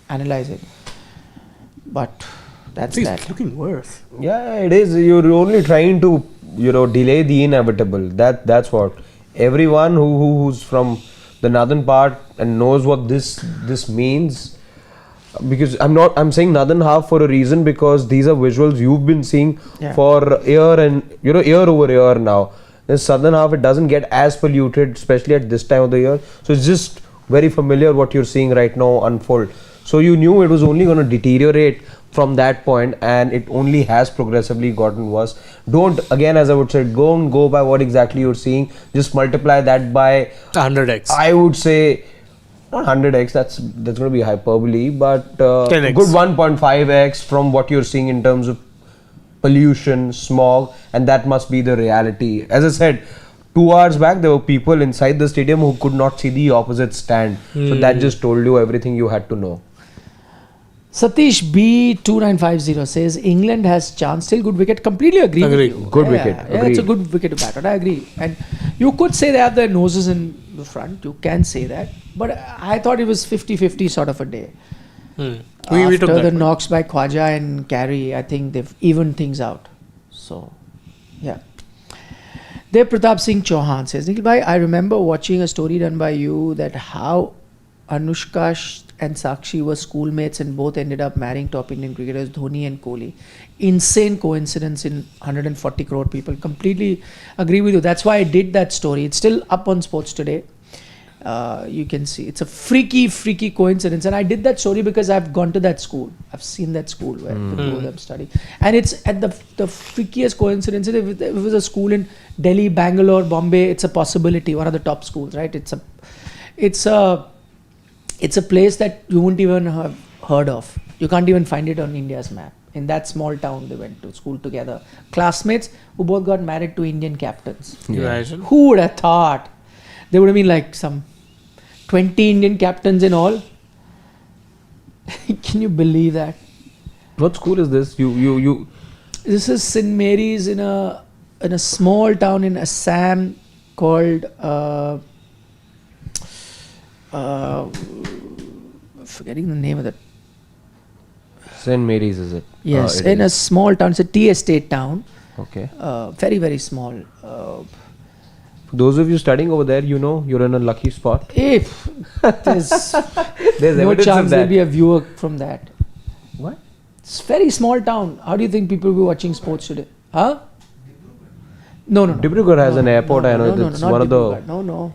analyze it. But that's It's that. looking worse. Yeah, it is. You're only trying to, delay the inevitable. That's what. Everyone who's from the northern part and knows what this means. Because I'm saying northern half for a reason because these are visuals you've been seeing for year and year over year now. The southern half, it doesn't get as polluted, especially at this time of the year. So it's just very familiar what you're seeing right now unfold. So you knew it was only going to deteriorate from that point and it only has progressively gotten worse. Don't, again, as I would say, don't go by what exactly you're seeing. Just multiply that by 100x. I would say not 100x, that's going to be hyperbole, but 10x. good 1.5x from what you're seeing in terms of pollution, smog, and that must be the reality. As I said, 2 hours back there were people inside the stadium who could not see the opposite stand. So that just told you everything you had to know. Satish B2950 says England has chance, still good wicket. Completely agree with you. Good wicket. Yeah, it's a good wicket to bat on. I agree. And you could say they have their noses in the front. You can say that. But I thought it was 50-50 sort of a day. We After took that the one. knocks by Khwaja and Carey, I think they've evened things out. So, yeah. Dev Pratap Singh Chauhan says, Nikhil bhai, I remember watching a story done by you that how Anushka and Sakshi were schoolmates and both ended up marrying top Indian cricketers Dhoni and Kohli. Insane coincidence in 140 crore people. Completely agree with you. That's why I did that story. It's still up on Sports Today. You can see it's a freaky coincidence, and I did that story because I've gone to that school. I've seen that school where the two of them study, and it's at the freakiest coincidence. If it was a school in Delhi, Bangalore, Bombay, it's a possibility. One of the top schools, right? It's a place that you wouldn't even have heard of. You can't even find it on India's map. In that small town, they went to school together. Classmates who both got married to Indian captains. Imagine. Who would have thought? There would have been like some 20 Indian captains in all. Can you believe that? What school is this? You This is St. Mary's in a small town in Assam called forgetting the name of that. St. Mary's, is it? Yes, It in a is. small town. It's a tea estate town. Okay. Very, very small. For those of you studying over there, you're in a lucky spot. If there's There's no evidence chance of there'll that. be a viewer from that. What? It's very small town. How do you think people will be watching sports today? Huh? No. Dibrugarh has an airport. I know it's not one of the. Dibrugarh. No.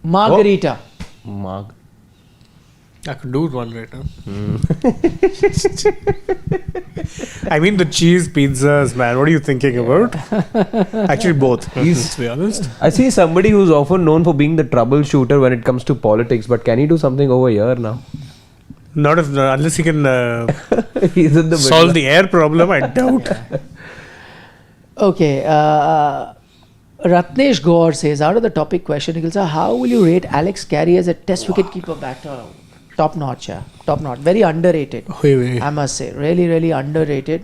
Margarita. I could do it one later. I mean the cheese pizzas, man. What are you thinking about? Actually, both. To be honest. I see somebody who's often known for being the troubleshooter when it comes to politics, but can he do something over here now? Not if unless he can He's in the solve middle. the air problem. I doubt. Okay. Ratnesh Gaur says, out of the topic question, Nikhil sir, how will you rate Alex Carey as a test wicketkeeper batter? Top notch, yeah. Top notch. Very underrated. I must say. Really, really underrated.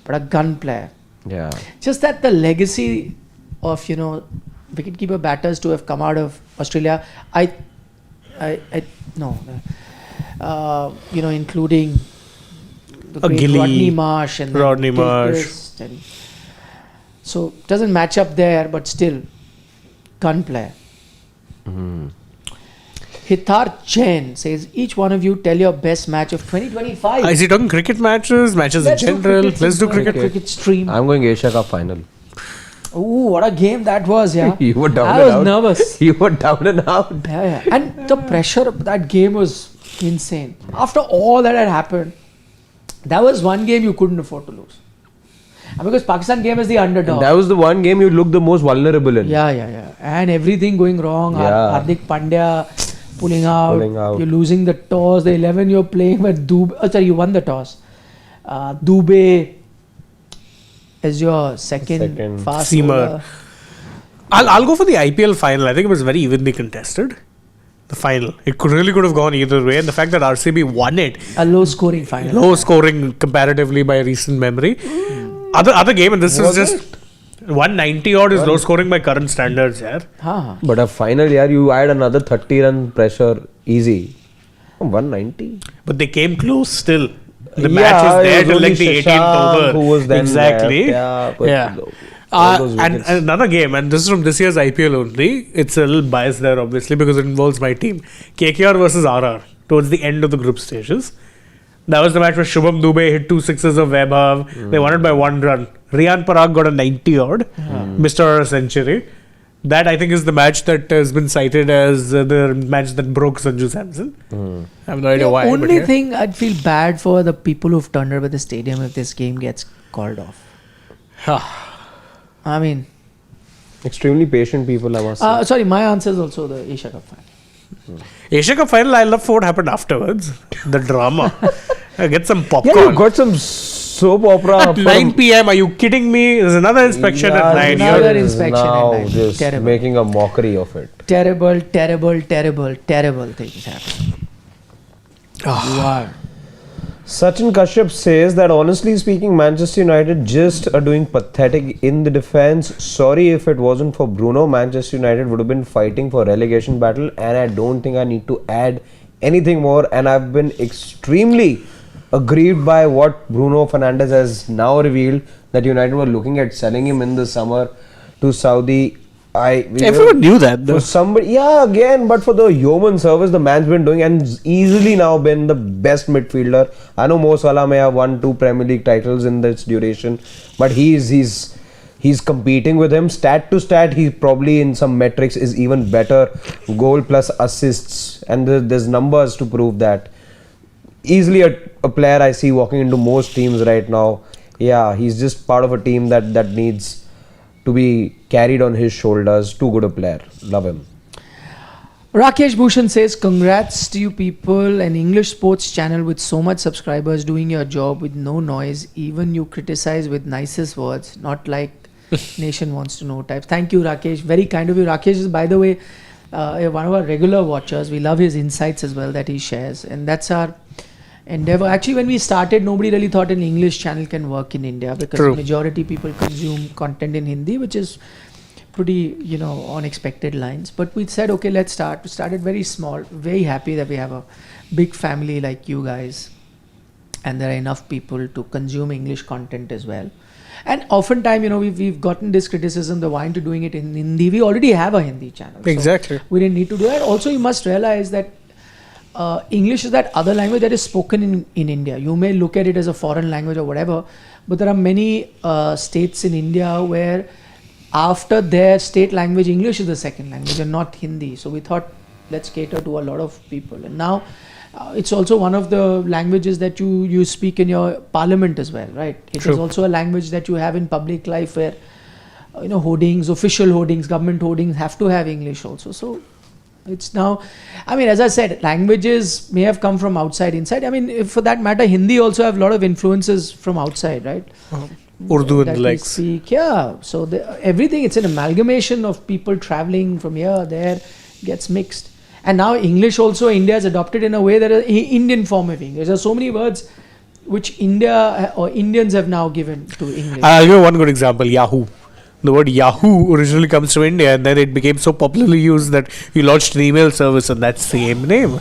But a gun player. Yeah. Just that the legacy of, wicketkeeper batters to have come out of Australia, including the great Gilly, Rodney Marsh and Rodney Marsh. Gilchrist and so doesn't match up there, but still gun player. Hitar Jain says, each one of you tell your best match of 2025. Is he talking cricket matches in general? Let's do cricket. Stream. I'm going Asia Cup final. Ooh, what a game that was, yeah. You were down I and was out. nervous. You were down and out. Yeah. And the pressure of that game was insane. After all that had happened, that was one game you couldn't afford to lose. And because Pakistan game is the underdog. And that was the one game you looked the most vulnerable in. Yeah. And everything going wrong. Yeah. Hardik Pandya pulling out. You're losing the toss. The 11 you're playing with Dubey. You won the toss. Dubey is your second fast seamer. bowler. I'll go for the IPL final. I think it was very evenly contested. The final. It could have gone either way. And the fact that RCB won it. A low scoring final. Low scoring comparatively by recent memory. Other game, and this was just 190 odd is low scoring by current standards, yeah. But a final, you add another 30 run pressure easy. 190. But they came close still. The Yeah, match was there it was till like only the 18th Shashank over. who was then exactly. left. Yeah. And wickets. another game, and this is from this year's IPL only. It's a little biased there, obviously, because it involves my team. KKR versus RR towards the end of the group stages. That was the match where Shubham Dubey hit 2 sixes of Vaibhav. They won it by 1 run. Riyan Parag got a 90 odd, Mr. Century. That I think is the match that has been cited as the match that broke Sanju Samson. I have no idea why. The but only yeah. thing I'd feel bad for the people who've turned up at the stadium if this game gets called off. I mean, Extremely patient people, I must say. sorry, my answer is also the Asia Cup final. Asia Cup final, I love what happened afterwards. The drama. Get some popcorn. Yeah, you got some soap opera. At 9 p.m. Are you kidding me? There's another inspection at 9. another You're- inspection now at 9. just Terrible. making a mockery of it. Terrible things happen. You are. Sachin Kashyap says that honestly speaking, Manchester United just are doing pathetic in the defense. Sorry if it wasn't for Bruno, Manchester United would have been fighting for relegation battle, and I don't think I need to add anything more. And I've been extremely aggrieved by what Bruno Fernandes has now revealed, that United were looking at selling him in the summer to Saudi. Everyone knew that, though. For somebody, but for the yeoman service the man's been doing, and easily now been the best midfielder. I know Mo Salah may have won 2 Premier League titles in this duration, but he's competing with him. Stat to stat, he probably in some metrics is even better. Goal plus assists, and there's numbers to prove that. Easily a player I see walking into most teams right now. Yeah, he's just part of a team that needs to be carried on his shoulders. Too good a player. Love him. Rakesh Bhushan says, congrats to you people, an English sports channel with so much subscribers doing your job with no noise. Even you criticize with nicest words, not like nation wants to know types. Thank you, Rakesh. Very kind of you. Rakesh is, by the way, one of our regular watchers. We love his insights as well that he shares. And that's our endeavor. Actually, when we started, nobody really thought an English channel can work in India, because majority people consume content in Hindi, which is pretty, on expected lines. But we said, okay, let's start. We started very small. Very happy that we have a big family like you guys, and there are enough people to consume English content as well. And oftentimes, we've gotten this criticism, the why into doing it in Hindi. We already have a Hindi channel. Exactly. So we didn't need to do that. Also, you must realize that English is that other language that is spoken in India. You may look at it as a foreign language or whatever, but there are many states in India where after their state language, English is the second language and not Hindi. So we thought let's cater to a lot of people. And now it's also one of the languages that you speak in your parliament as well, right? It True. is also a language that you have in public life where hoardings, official hoardings, government hoardings have to have English also. So it's now, I mean, as I said, languages may have come from outside, inside. I mean, if for that matter, Hindi also have a lot of influences from outside, right? Urdu and that the we likes. speak. Yeah. So everything, it's an amalgamation of people traveling from here, there, gets mixed. And now English also, India has adopted in a way that Indian form of English. There are so many words which India or Indians have now given to English. I'll give you one good example, Yahoo. The word Yahoo originally comes from India, and then it became so popularly used that you launched an email service and that's the same name.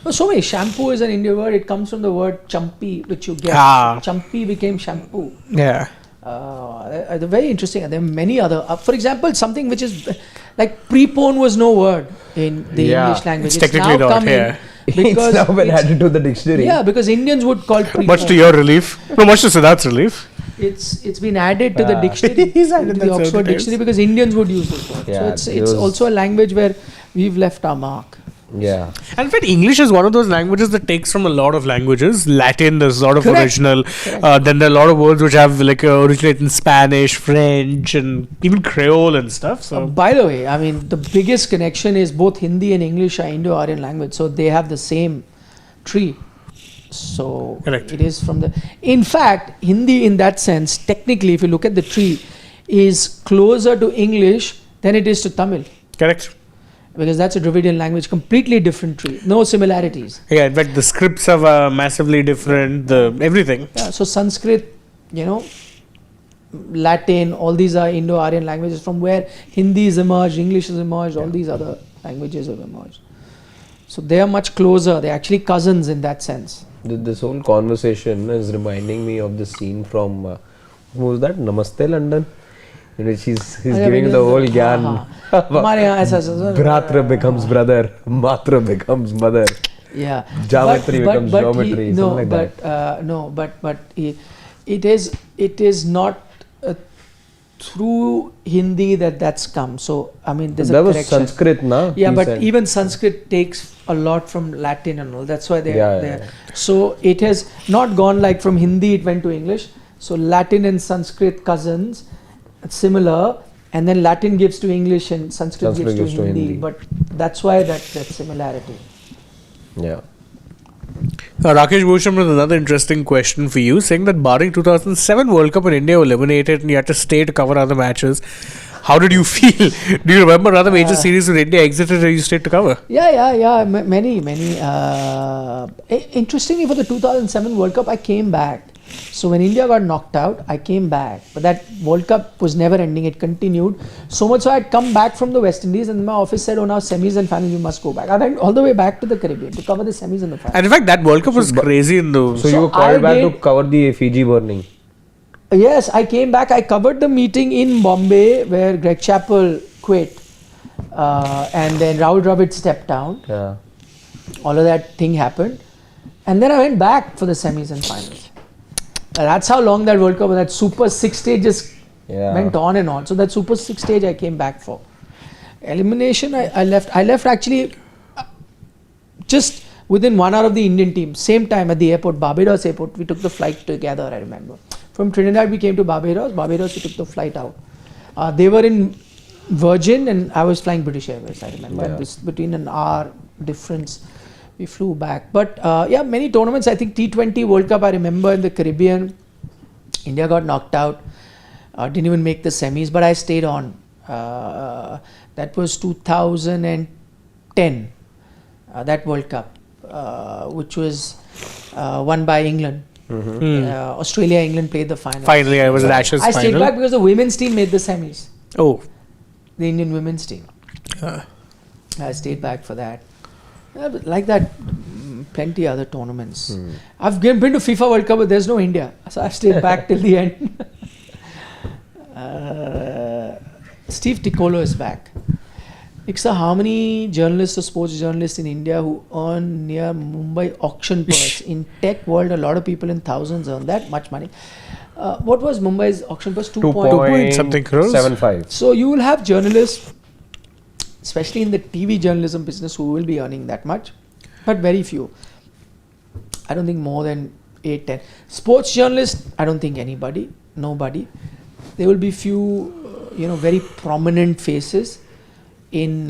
Well, so many. Shampoo is an Indian word. It comes from the word champi, which you get. Champi became shampoo. Yeah. They're very interesting. And there are many other. For example, something which is like prepone was no word in the English language. It's technically now not, come in It's now been added to the dictionary. Yeah, because Indians would call prepone. Much to your relief. No, much to Siddharth's relief. It's been added to the dictionary, He's added to that the Oxford several dictionary, because Indians would use this word. Yeah, So it's also a language where we've left our mark. Yeah. And in fact, English is one of those languages that takes from a lot of languages. Latin, there's a lot of Correct. original. Then there are a lot of words which have originate in Spanish, French, and even Creole and stuff. So By the way, I mean, the biggest connection is both Hindi and English are Indo-Aryan language, so they have the same tree. So Correct. it is from the. In fact, Hindi, in that sense, technically, if you look at the tree, is closer to English than it is to Tamil, correct. because that's a Dravidian language, completely different tree, no similarities. Yeah, in fact, the scripts are massively different. The everything. Yeah, so Sanskrit, Latin, all these are Indo-Aryan languages from where Hindi is emerged, English has emerged, all these other languages have emerged. So they are much closer. They're actually cousins in that sense. This whole conversation is reminding me of the scene from who was that? Namaste London. He's giving the whole gyan. Bhratra becomes brother, Matra becomes mother. Yeah. Geometry becomes geometry. It is not through Hindi that's come. So I mean, there's that a was correction. Sanskrit, na? Yeah, He but said. even Sanskrit takes a lot from Latin and all. That's why they're Yeah, there. yeah. So it has not gone like from Hindi it went to English. So Latin and Sanskrit cousins, similar, and then Latin gives to English and Sanskrit gives to Hindi. But that's why that similarity. Yeah. Rakesh Bhushan with another interesting question for you, saying that barring 2007 World Cup when India were eliminated and you had to stay to cover other matches, how did you feel? Do you remember other major series when India exited and you stayed to cover? Yeah. Many. Interestingly, for the 2007 World Cup, I came back. So when India got knocked out, I came back. But that World Cup was never ending. It continued. So much so I had come back from the West Indies and my office said, oh, now semis and finals, you must go back. I went all the way back to the Caribbean to cover the semis and the finals. And in fact, that World Cup was crazy in the... So you were called back to cover the Fiji burning. Yes, I came back. I covered the meeting in Bombay where Greg Chappell quit. And then Rahul Dravid stepped down. Yeah. All of that thing happened. And then I went back for the semis and finals. That's how long that World Cup was. That Super 6 stage just went on and on. So that Super 6 stage I came back for. Elimination, I left. I left actually just within 1 hour of the Indian team. Same time at the airport, Barbados airport. We took the flight together, I remember. From Trinidad we came to Barbados. Barbados we took the flight out. They were in Virgin and I was flying British Airways, I remember. Yeah. This between an hour difference. We flew back. But many tournaments. I think T20 World Cup, I remember in the Caribbean, India got knocked out. Didn't even make the semis, but I stayed on. That was 2010, that World Cup, which was won by England. Australia, England played the final. Finally, I was at Ashes I final. stayed back because the women's team made the semis. Oh. The Indian women's team. I stayed back for that. Like that, plenty other tournaments. I've been to FIFA World Cup, but there's no India, so I stayed back till the end. Steve Ticolo is back. Iksa, how many journalists or sports journalists in India who earn near Mumbai auction purse? In tech world, a lot of people in thousands earn that much money. What was Mumbai's auction purse? 2 point something crores. 2.75. So you will have journalists especially in the TV journalism business, who will be earning that much, but very few. I don't think more than 8, 10. Sports journalists, I don't think anybody, nobody. There will be few, very prominent faces in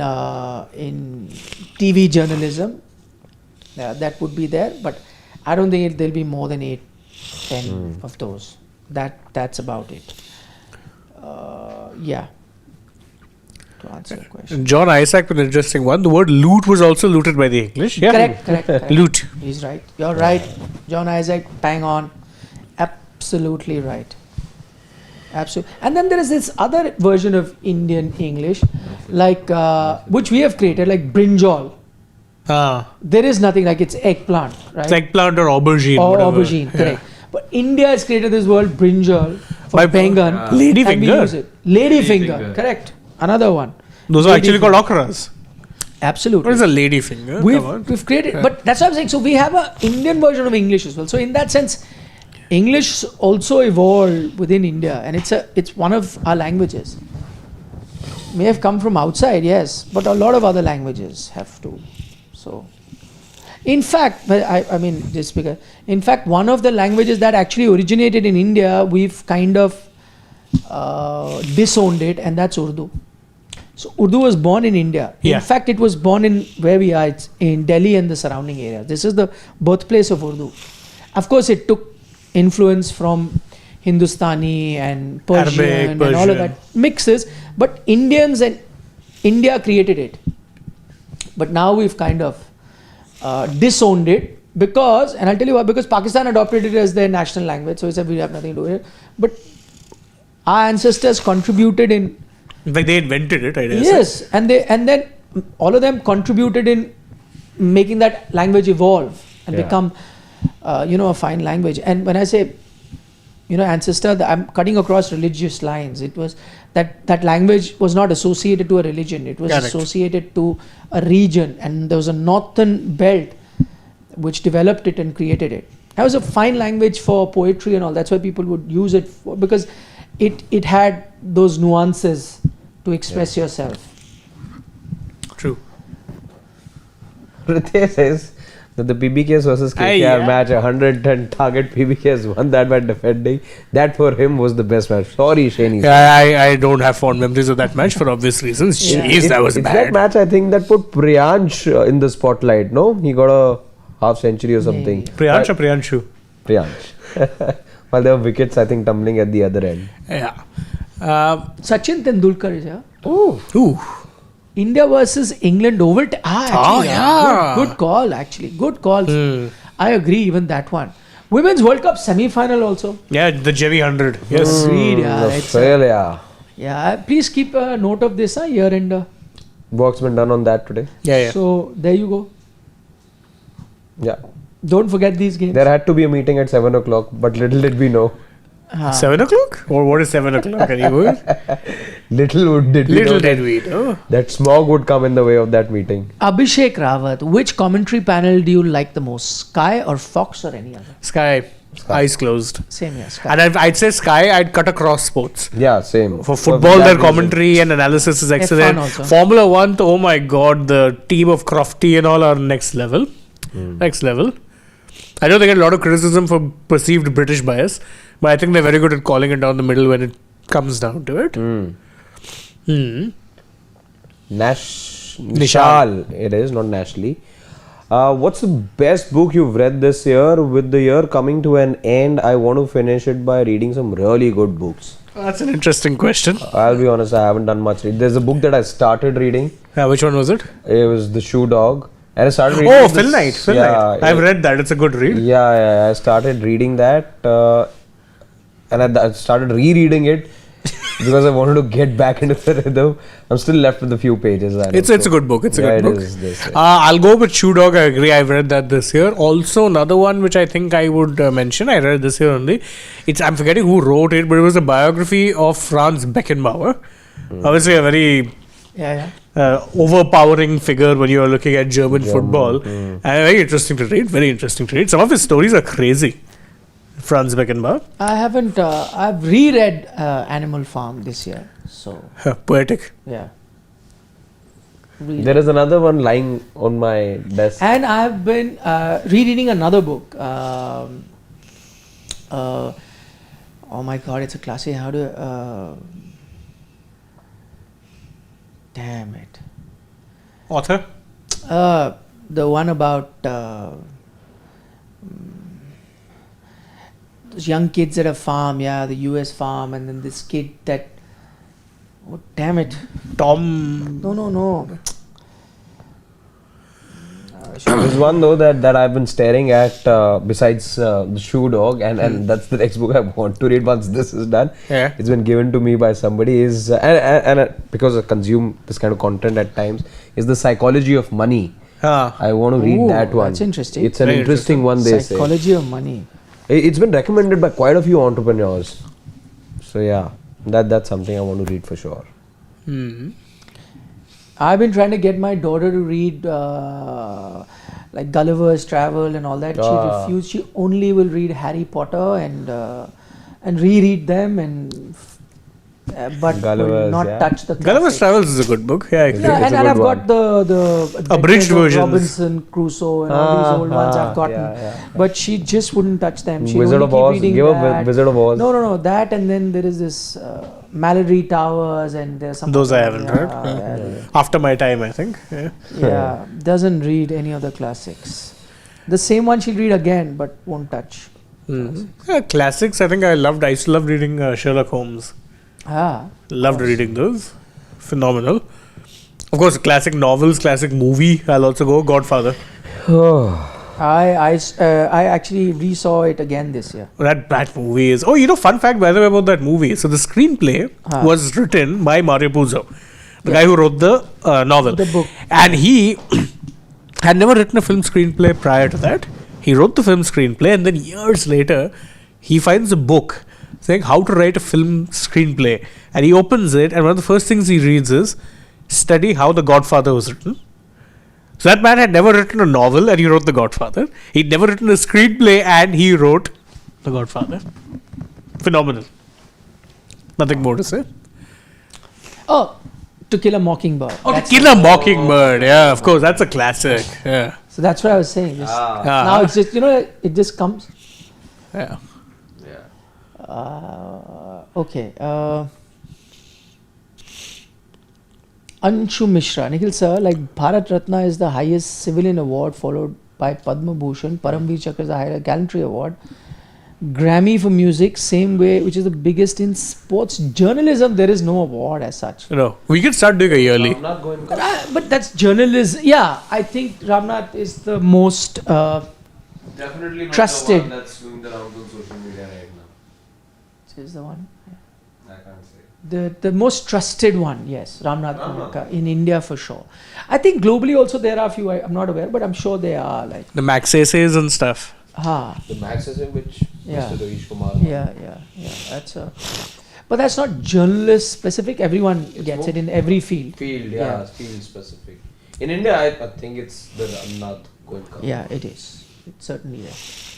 TV journalism. That would be there, but I don't think there'll be more than 8, 10 of those. That's about it. Yeah. To answer your question. John Isaac was an interesting one. The word loot was also looted by the English. Yeah. Correct. Loot. He's right. You're right. John Isaac, bang on. Absolutely right. Absolutely. And then there is this other version of Indian English, like which we have created, like brinjal. There is nothing like it's eggplant, right? It's eggplant or aubergine. Or whatever. aubergine, correct. But India has created this word brinjal for By bengan. lady and we finger. use it. Lady finger, correct. Another one. Those are Lady actually finger. called okras. Absolutely. What is a lady finger? Come on. We've created, but that's what I'm saying. So we have a Indian version of English as well. So in that sense, English also evolved within India, and it's one of our languages. May have come from outside, yes, but a lot of other languages have to. So, in fact, I mean, just because, in fact, one of the languages that actually originated in India, we've kind of disowned it, and that's Urdu. So Urdu was born in India. Yeah. In fact, it was born in where we are, it's in Delhi and the surrounding area. This is the birthplace of Urdu. Of course, it took influence from Hindustani and Persian, Arabic, and all of Persian. that mixes, but Indians and India created it. But now we've kind of disowned it because, and I'll tell you why, because Pakistan adopted it as their national language, so we said we have nothing to do with it. But our ancestors contributed in. In fact, they invented it, I guess. Yes, and then all of them contributed in making that language evolve and become, a fine language. And when I say, ancestor, I'm cutting across religious lines. It was that language was not associated to a religion. It was associated to a region, and there was a northern belt which developed it and created it. That was a fine language for poetry and all. That's why people would use it for, because it had those nuances to express yourself. True. Ritesh says that the PBKs versus KKR match, 110 target PBKs won that by defending. That for him was the best match. Sorry, Shani. Yeah, I don't have fond memories of that match for obvious reasons. Jeez, that was it's bad. that match, I think, that put Priyansh in the spotlight, no? He got a half century or something. Priyansh or Priyanshu? Priyansh. While there were wickets, I think, tumbling at the other end. Yeah. Sachin Tendulkar is here. Ooh. India versus England over. Good call, actually. Good call. I agree, even that one. Women's World Cup semi-final also. Yeah, the Jevi 100. Yes. Agreed, yeah. Australia. Please keep a note of this, year-end. Work's been done on that today. Yeah. So, there you go. Yeah. Don't forget these games. There had to be a meeting at 7 o'clock, but little did we know. 7 o'clock? Or what is 7 o'clock? Anyway? Little did we know that smog would come in the way of that meeting. Abhishek Rawat, which commentary panel do you like the most? Sky or Fox or any other? Sky. Eyes closed. Same here, Sky. And I'd say Sky, I'd cut across sports. Yeah, same. For football, their commentary and analysis is excellent. also. Formula 1, oh my god, the team of Crofty and all are next level. Next level. I know they get a lot of criticism for perceived British bias, but I think they're very good at calling it down the middle when it comes down to it. Nishal, it is, not Nashli. What's the best book you've read this year? With the year coming to an end, I want to finish it by reading some really good books. That's an interesting question. I'll be honest, I haven't done much reading. There's a book that I started reading. Which one was it? It was The Shoe Dog. And I started reading Phil Knight. I've read that. It's a good read. Yeah, I started reading that. And I started rereading it because I wanted to get back into the rhythm. I'm still left with a few pages. It's a good book. It's a good book. Is. I'll go with Shoe Dog. I agree. I've read that this year. Also, another one which I think I would mention. I read this year only. I'm forgetting who wrote it, but it was a biography of Franz Beckenbauer. Obviously, a very overpowering figure when you are looking at German football. And very interesting to read. Some of his stories are crazy. Franz Beckenbauer. I haven't. I've reread Animal Farm this year. So Poetic. yeah. Really. There is another one lying on my desk. And I've been rereading another book. Oh my god, it's a classic. How do damn it. Author? The one about those young kids at a farm, the US farm, and then this kid that, oh damn it. Tom. No. There's one though that I've been staring at besides the Shoe Dog, and that's the next book I want to read once this is done. Yeah. It's been given to me by somebody, is and because I consume this kind of content at times, is The Psychology of Money. I want to read Ooh, that one. that's interesting. It's an Very interesting one, they say. Psychology of money. It's been recommended by quite a few entrepreneurs. So yeah, that's something I want to read for sure. I've been trying to get my daughter to read like Gulliver's Travel and all that. She refused. She only will read Harry Potter and reread them but will Gulliver's, not yeah. touch the Gulliver's classics. Travels is a good book. Yeah, I agree. Yeah, It's a and good I've got the Abridged Adventures of versions. Robinson Crusoe and all these old ones I've gotten, yeah. but she just wouldn't touch them. She Wizard only of keep Oz. reading Give her that. Wizard of Oz. No, that, and then there is this Mallory Towers, and there's some. Those I other- haven't read. After my time, I think. Yeah. Yeah, doesn't read any of the classics. The same one she'll read again, but won't touch. Yeah, classics, I think I used to love reading Sherlock Holmes. Loved reading those. Phenomenal. Of course, classic novels, classic movie. I'll also go Godfather. I actually resaw it again this year. That movie is. Oh, fun fact by the way about that movie. So the screenplay was written by Mario Puzo, the guy who wrote the novel. The book. And he had never written a film screenplay prior to that. He wrote the film screenplay, and then years later, he finds a book saying how to write a film screenplay. And he opens it, and one of the first things he reads is study how The Godfather was written. So that man had never written a novel, and he wrote The Godfather. He'd never written a screenplay, and he wrote The Godfather. Phenomenal. Nothing more to say. Oh, To Kill a Mockingbird. Oh, To Kill a Mockingbird. Yeah, of course. That's a classic. Yeah. So that's what I was saying. Now it's just, it just comes. Yeah. Okay. Anshu Mishra. Nikhil sir, like Bharat Ratna is the highest civilian award, followed by Padma Bhushan. Paramveer Chakra is the highest gallantry award. Grammy for music, same way, which is the biggest in sports journalism. There is no award as such. We can start doing a yearly. I'm not going. But that's journalism. Yeah, I think Ramnath is the most Definitely not Trusted. the one that's doing the rounds on social media right now. is the one. I can't say. The most trusted one, yes, Ramnath Konetka in India for sure. I think globally also there are a few. I'm not aware, but I'm sure they are like. The Max essays and stuff. The Max is in which Yeah. Mr. Ravish Kumar. Yeah. That's but that's not journalist specific. Everyone gets it in every field. Field, Yeah. field specific. In India, I think it's the Ramnath Konetka. Yeah, it is. It certainly is.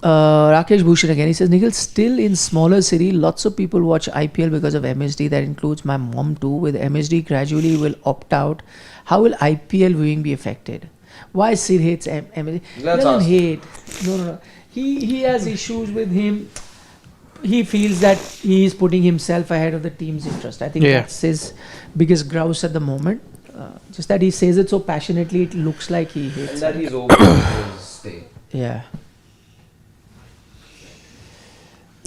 Rakesh Bhushan again. He says, Nikhil, still in smaller city, lots of people watch IPL because of MSD. That includes my mom too. With MSD gradually will opt out. How will IPL viewing be affected? Why Sid hates MSD? He Let's doesn't ask. hate. No. He has issues with him. He feels that he is putting himself ahead of the team's interest. I think that's his biggest grouse at the moment. Just that he says it so passionately, it looks like he hates And that it. he's over his stay. Yeah.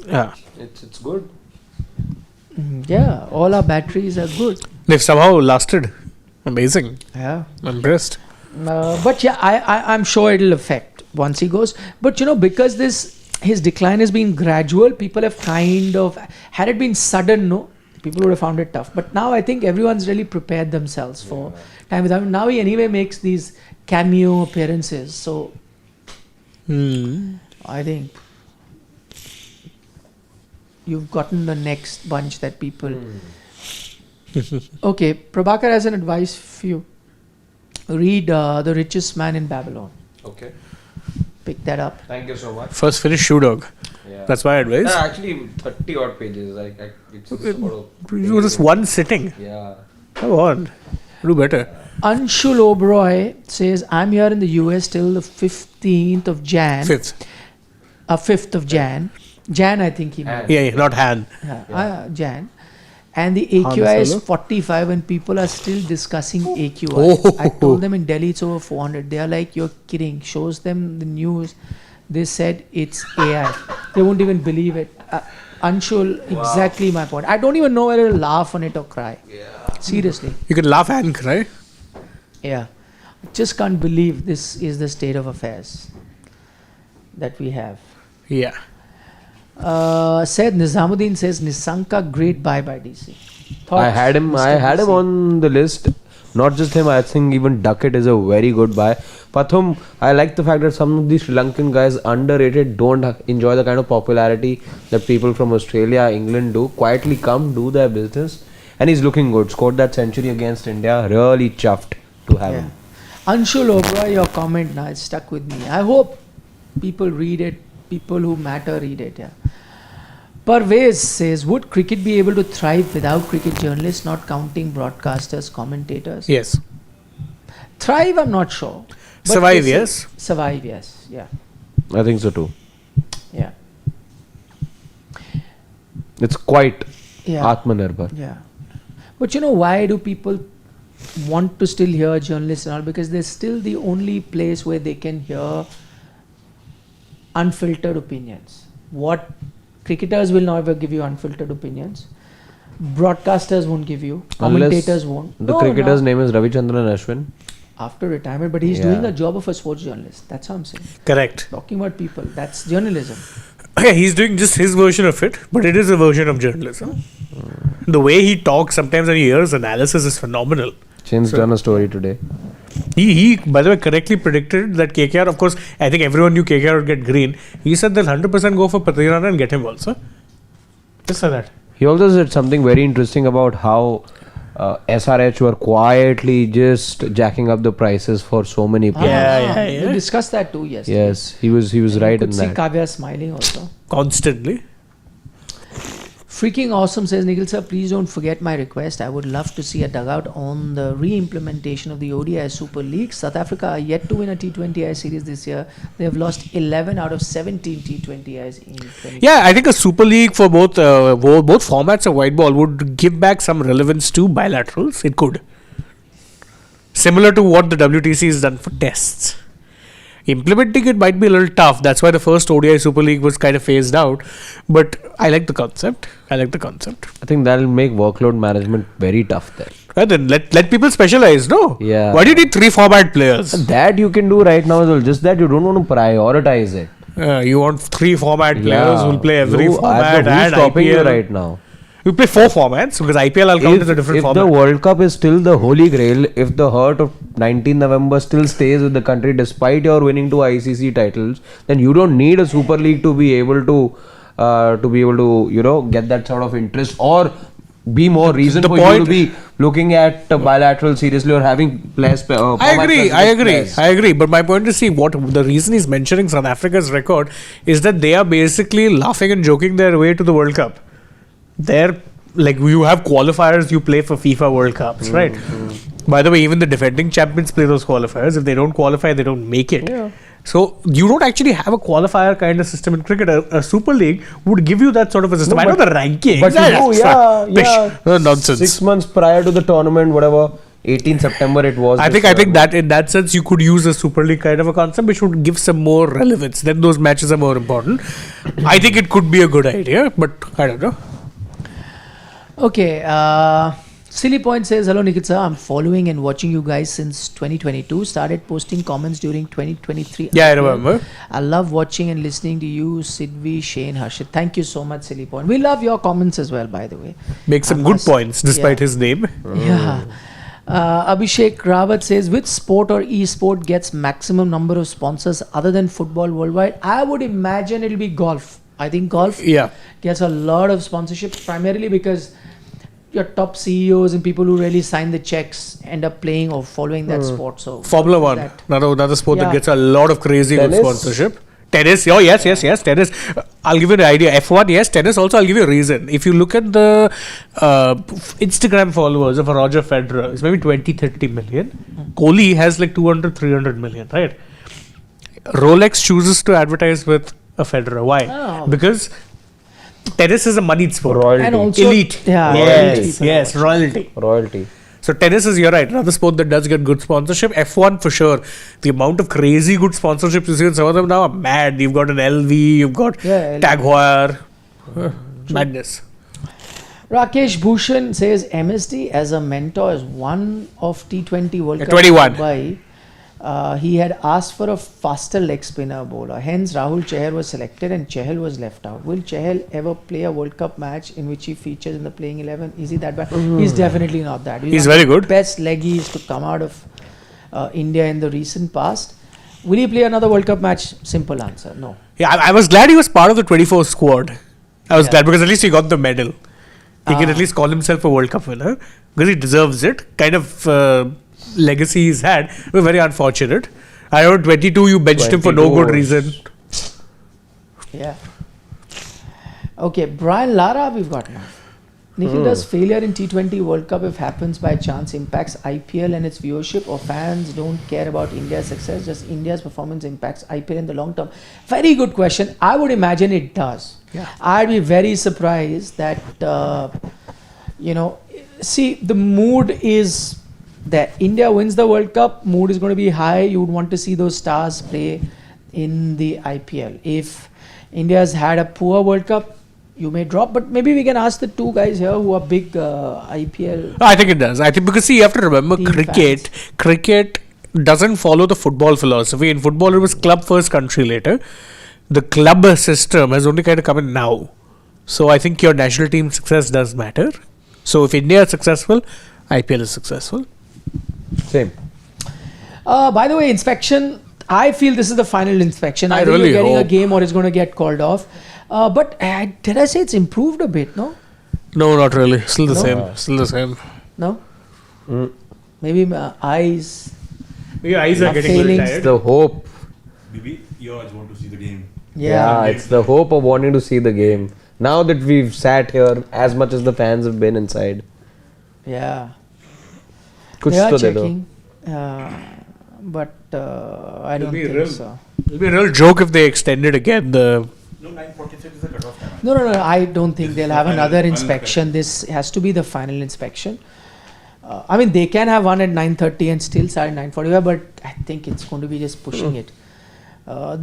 Yeah. It's good. Yeah, all our batteries are good. They've somehow lasted. Amazing. Yeah. I'm impressed. But yeah, I'm sure it'll affect once he goes. But because his decline has been gradual, people have kind of, had it been sudden, people would have found it tough. But now I think everyone's really prepared themselves for time without him. Now he anyway makes these cameo appearances. So I think you've gotten the next bunch that people... Okay, Prabhakar has an advice for you. Read The Richest Man in Babylon. Okay. Pick that up. Thank you so much. First finish Shoe Dog. Yeah. That's my advice. Actually, 30 odd pages. It's sort of. It was just one sitting. Yeah. Come on. Do better. Anshul Oberoi says, I'm here in the US till the 15th of Jan. 5th of Jan. Jan, I think he meant. Yeah, not Han. Jan. And the AQI is Solo? 45 and people are still discussing AQI. Oh. I told them in Delhi it's over 400. They are like, you're kidding. Shows them the news. They said it's AI. They won't even believe it. Anshul, exactly my point. I don't even know whether to laugh on it or cry. Seriously. You can laugh and cry. Yeah. Just can't believe this is the state of affairs that we have. Yeah. Said Nizamuddin says Nisanka, great buy by DC. I had him Mr. on the list. Not just him, I think even Duckett is a very good buy. Pathum, I like the fact that some of these Sri Lankan guys underrated, don't enjoy the kind of popularity that people from Australia, England do. Quietly come, do their business. And he's looking good. Scored that century against India. Really chuffed to have him. Anshul Oberoi, your comment now is stuck with me. I hope people read it. People who matter read it. Yeah. Parvez says, would cricket be able to thrive without cricket journalists, not counting broadcasters, commentators? Yes. Thrive, I'm not sure. But Survive, this yes. is- Survive, yes. Yeah. I think so too. Yeah. It's quite Yeah. Atmanirbhar. Yeah. But you know, why do people want to still hear journalists and all? Because they're still the only place where they can hear unfiltered opinions. What cricketers will never give you unfiltered opinions. Broadcasters won't give you. Commentators won't. The No, cricketer's no. name is Ravichandran Ashwin. After retirement, but he's Yeah. doing a job of a sports journalist. That's what I'm saying. Correct. Talking about people. That's journalism. Yeah, he's doing just his version of it, but it is a version of journalism. The way he talks sometimes when he hears analysis is phenomenal. Chin's done a story today. He, by the way, correctly predicted that KKR, of course, I think everyone knew KKR would get green. He said they'll 100% go for Patirana and get him also. Just like that. He also said something very interesting about how SRH were quietly just jacking up the prices for so many players. Yeah. We discussed that too yesterday. Yes, he was And right you in could see that. Kavya smiling also. Constantly. Freaking awesome says Nikhil sir, please don't forget my request. I would love to see a dugout on the re-implementation of the ODI Super League. South Africa are yet to win a T20I series this year. They have lost 11 out of 17 T20Is in 20. Yeah, I think a Super League for both formats of white ball would give back some relevance to bilaterals. It could. Similar to what the WTC has done for tests. Implementing it might be a little tough. That's why the first ODI Super League was kind of phased out. But I like the concept. I think that'll make workload management very tough there. Right, then let people specialize, no? Yeah. Why do you need 3 format players? That you can do right now as well. Just that you don't want to prioritize it. You want 3 format players who will play every Who's format and stopping you IPL. right now? You play 4 formats because IPL I'll count as a different If format. the World Cup is still the holy grail, if the heart of 19 November still stays with the country despite your winning 2 ICC titles, then you don't need a Super League to be able to get that sort of interest or be more reason the for you point- to be looking at bilateral seriously or having players. I agree. But my point is, see, what the reason he's mentioning South Africa's record is that they are basically laughing and joking their way to the World Cup. They're like, you have qualifiers, you play for FIFA World Cups, right? By the way, even the defending champions play those qualifiers. If they don't qualify, they don't make it. Yeah. So you don't actually have a qualifier kind of system in cricket. A Super League would give you that sort of a system. No, I know the rankings. But Pish. Nonsense. 6 months prior to the tournament, whatever, 18 September it was. I think that in that sense you could use a Super League kind of a concept which would give some more relevance. Then those matches are more important. I think it could be a good idea, but I don't know. Okay, Silly Point says, hello Nikhil sir, I'm following and watching you guys since 2022. Started posting comments during 2023. Yeah, I remember. I love watching and listening to you, Sidvi, Shane, Harshit. Thank you so much, Silly Point. We love your comments as well, by the way. Make some good points despite his name. Yeah. Abhishek Rawat says, which sport or e-sport gets maximum number of sponsors other than football worldwide? I would imagine it'll be golf. I think golf gets a lot of sponsorship primarily because your top CEOs and people who really sign the checks end up playing or following that sport. So Formula One, another sport that gets a lot of crazy good Tennis? sponsorship. Tennis, oh yes, tennis. I'll give you an idea. F1, yes, tennis also. I'll give you a reason. If you look at the Instagram followers of a Roger Federer, it's maybe 20-30 million. Kohli has like 200-300 million, right? Rolex chooses to advertise with a Federer. Why? Oh. Because tennis is a moneyed sport. Royalty. And also, Elite. Yeah, Yes, elite yes, people. royalty. Royalty. So tennis is, you're right, another sport that does get good sponsorship. F1 for sure. The amount of crazy good sponsorships you see in some of them now are mad. You've got an LV, you've got Yeah, Tag Heuer. Madness. Rakesh Bhushan says MSD as a mentor is one of T20 World Cup 21. Dubai. He had asked for a faster leg spinner bowler. Hence, Rahul Chahal was selected and Chahal was left out. Will Chahal ever play a World Cup match in which he features in the playing 11? Is he that bad? He's definitely not that. He's one very of the good. Best leggies to come out of India in the recent past. Will he play another World Cup match? Simple answer, no. Yeah, I was glad he was part of the 24 squad. I was Yeah. glad because at least he got the medal. He can at least call himself a World Cup winner because he deserves it. Kind of legacy he's had. We're very unfortunate. I know 22 you benched him for no 22 good reason. Yeah. Okay, Brian Lara, we've got now. Nikhil, does failure in T20 World Cup, if happens by chance, impacts IPL and its viewership, or fans don't care about India's success? Just India's performance impacts IPL in the long term? Very good question. I would imagine it does. Yeah. I'd be very surprised that, see, the mood is that India wins the World Cup, mood is going to be high. You would want to see those stars play in the IPL. If India's had a poor World Cup, you may drop, but maybe we can ask the two guys here who are big IPL. I think it does. I think because see, you have to remember Team cricket doesn't follow the football philosophy. In football, it was club first, country later. The club system has only kind of come in now. So I think your national team success does matter. So if India is successful, IPL is successful. Same. By the way, inspection, I feel this is the final inspection. I Either really you're getting a hope. game or it's going to get called off. But did I say it's improved a bit, no? No, not really. Still the No? same. Still the same. No? Maybe my eyes. Your eyes are getting a little It's the hope. Maybe you always want to see the game. Yeah. It's the hope of wanting to see the game. Now that we've sat here, as much as the fans have been inside, Yeah. kuch They are to de do. checking. But I don't be think real. so. It'll be a real joke if they extend it again. The No, 9:46 is the cutoff time. No, I don't think This they'll is the have final- another final inspection. This has to be the final inspection. I mean, they can have one at 9:30 and still start at 9:45, but I think it's going to be just pushing it.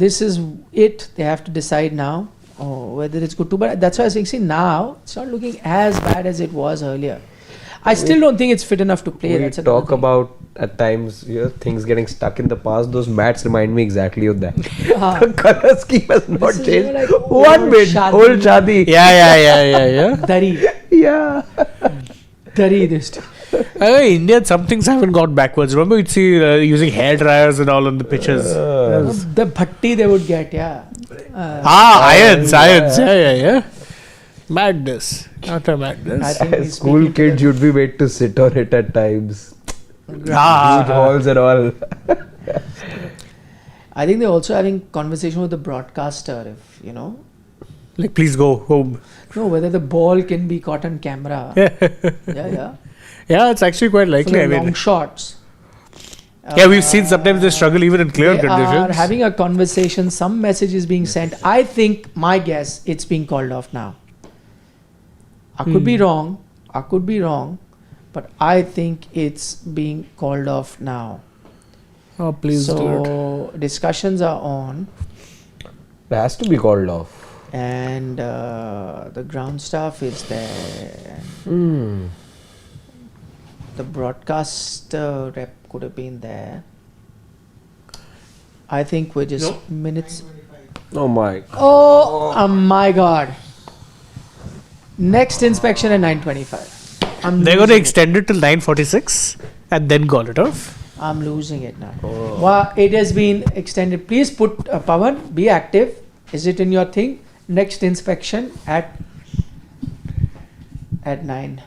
This is it. They have to decide now whether it's good to. But that's why I was saying, see, now it's not looking as bad as it was earlier. I still don't think it's fit enough to play. We That's another talk thing. about at times things getting stuck in the past. Those mats remind me exactly of that. Ah. The color scheme has not is, changed. like One old bit. shadi. Old shadi. yeah. Dari, Yeah. Dari, this. India, some things haven't gone backwards. Remember, you'd see using hair dryers and all on the pitches. The bhatti they would get, yeah. Irons. Yeah. Madness. Utter I madness. think As he's school speaking to kids, the- you'd be made to sit on it at times. Huge Ah, halls and all. I think they're also having conversation with the broadcaster, if like, please go home. no, whether the ball can be caught on camera. Yeah. Yeah, it's actually quite For likely. the I mean, long shots. yeah, we've seen sometimes they struggle even in clear They are conditions. having a conversation. Some message is being sent. I think, my guess, it's being called off now. I could be wrong. But I think it's being called off now. Oh, please do it. So discussions are on, It has to be called off. and the ground staff is there. The broadcast rep could have been there. I think we're just minutes. Oh my. Oh my God! Next inspection at 9:25. They're going to extend it till 9:46 and then call it off. I'm losing it now. Wow, it has been extended. Please put Pawan, be active. Is it in your thing? Next inspection at 9.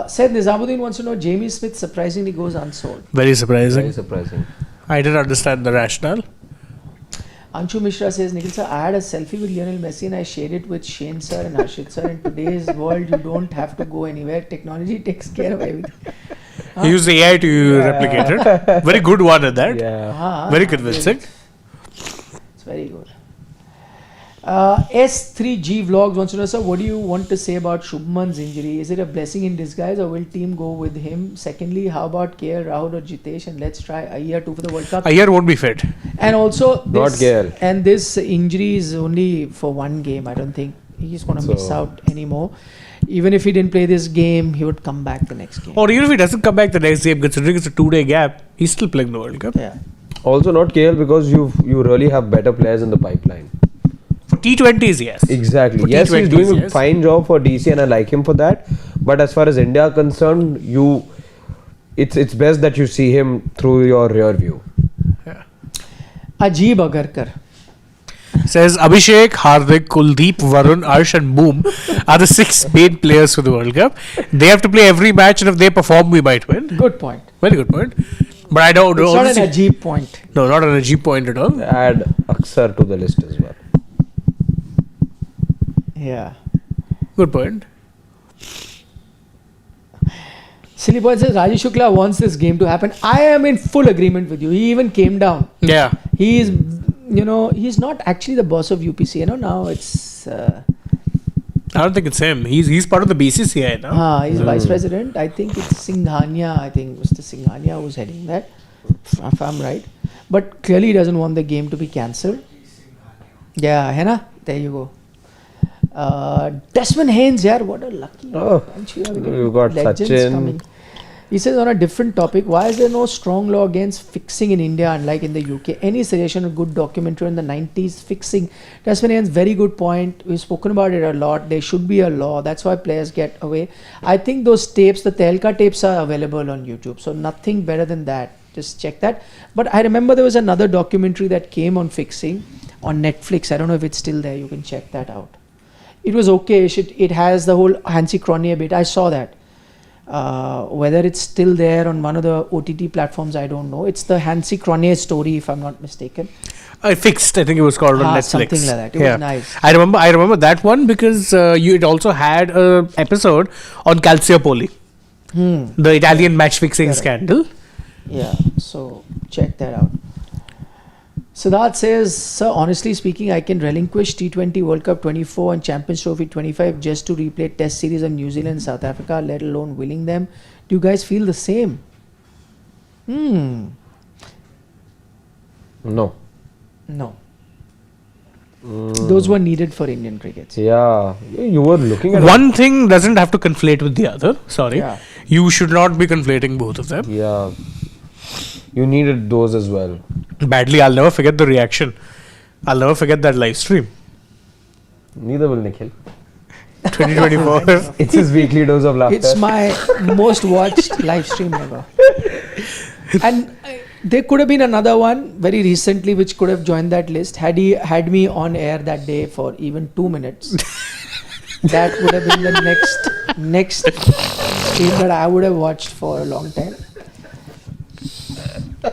Said Nizamuddin wants to know, Jamie Smith surprisingly goes unsold. Very surprising. Very surprising. I didn't understand the rationale. Anshu Mishra says, Nikhil sir, I had a selfie with Lionel Messi and I shared it with Shane sir and Harshit sir. In today's world, you don't have to go anywhere. Technology takes care of everything. He used AI to replicate it. Very good one at that. Yeah. Very convincing. It's very good. S3G Vlogs wants to know, sir, what do you want to say about Shubman's injury? Is it a blessing in disguise or will team go with him? Secondly, how about KL Rahul or Jitesh? And let's try Iyer 2 for the World Cup. Iyer won't be fit. And also, Not KL. And this injury is only for one game. I don't think he's going to miss out anymore. Even if he didn't play this game, he would come back the next game. Or even if he doesn't come back the next game, considering it's a 2-day gap, he's still playing the World Cup. Yeah. Also not KL because you really have better players in the pipeline. For T20s, yes. Exactly. For Yes, he's T20s, doing a yes. fine job for DC and I like him for that. But as far as India are concerned, it's best that you see him through your rear view. Ajib Agarkar. Says Abhishek, Hardik, Kuldeep, Varun, Arsh and Boom are the 6 main players for the World Cup. They have to play every match and if they perform, we might win. Good point. Very good point. But I don't know. It's not an Ajib point. No, not an Ajib point at all. Add Aksar to the list as well. Yeah. Good point. Silly Boy says Rajesh Shukla wants this game to happen. I am in full agreement with you. He even came down. Yeah. He is, he's not actually the boss of UPC. Now it's. I don't think it's him. He's part of the BCCI now. He's vice president. I think it's Singhania. I think Mr. Singhania who's heading that, if I'm right. But clearly he doesn't want the game to be cancelled. Yeah, hai na? There you go. Desmond Haynes, yeah, what a lucky bunch. You got legends Sachin. coming. He says on a different topic, why is there no strong law against fixing in India unlike in the UK? Any suggestion of good documentary in the 90s fixing? Desmond Haynes, very good point. We've spoken about it a lot. There should be a law. That's why players get away. I think those tapes, the Telka tapes are available on YouTube. So nothing better than that. Just check that. But I remember there was another documentary that came on fixing on Netflix. I don't know if it's still there. You can check that out. It was okay. It has the whole Hansi Cronje bit. I saw that. Whether it's still there on one of the OTT platforms, I don't know. It's the Hansi Cronje story, if I'm not mistaken. Fixed, I think it was called on Netflix. Something like that. It was nice. I remember that one because it also had an episode on Calciopoli, the Italian match fixing scandal. Yeah, so check that out. Siddharth says, sir, honestly speaking, I can relinquish T20 World Cup 24 and Champions Trophy 25 just to replay Test series of New Zealand and South Africa, let alone winning them. Do you guys feel the same? No. Those were needed for Indian cricket. Yeah. You were looking at One thing doesn't have to conflate with the other. Sorry. Yeah. You should not be conflating both of them. Yeah. You needed those as well. Badly, I'll never forget the reaction. I'll never forget that live stream. Neither will Nikhil. 2024. It's his weekly dose of laughter. It's my most watched live stream ever. And there could have been another one very recently which could have joined that list. Had he had me on air that day for even 2 minutes, that would have been the next stream that I would have watched for a long time.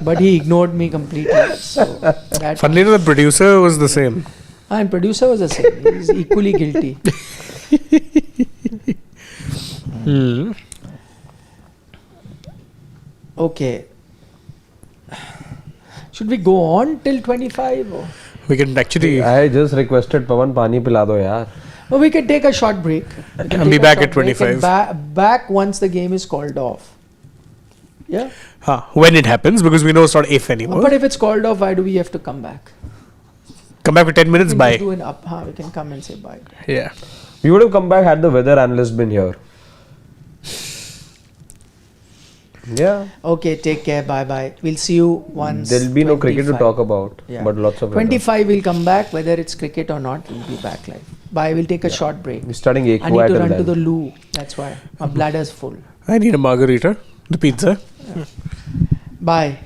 But he ignored me completely. So that Funnily enough, the producer was the same. and producer was the same. He's equally guilty. Okay. Should we go on till 25? Or? We can actually. I just requested Pawan pani pila do yaar. Well, we can take a short break. And be back at 25. Back once the game is called off. Yeah. When it happens, because we know it's not if anymore. But if it's called off, why do we have to come back? Come back for 10 minutes, We bye. can do an up. We can come and say bye. Yeah. We would have come back had the weather analyst been here. Yeah. Okay, take care. Bye. We'll see you once. There'll be no cricket to 25. talk about, Yeah. but lots of weather. 25 will come back, whether it's cricket or not, we'll be back live. Bye, we'll take a short break. We're starting I need Equat to run and to the then. loo, that's why. My bladder's full. I need a margarita. The pizza. Bye.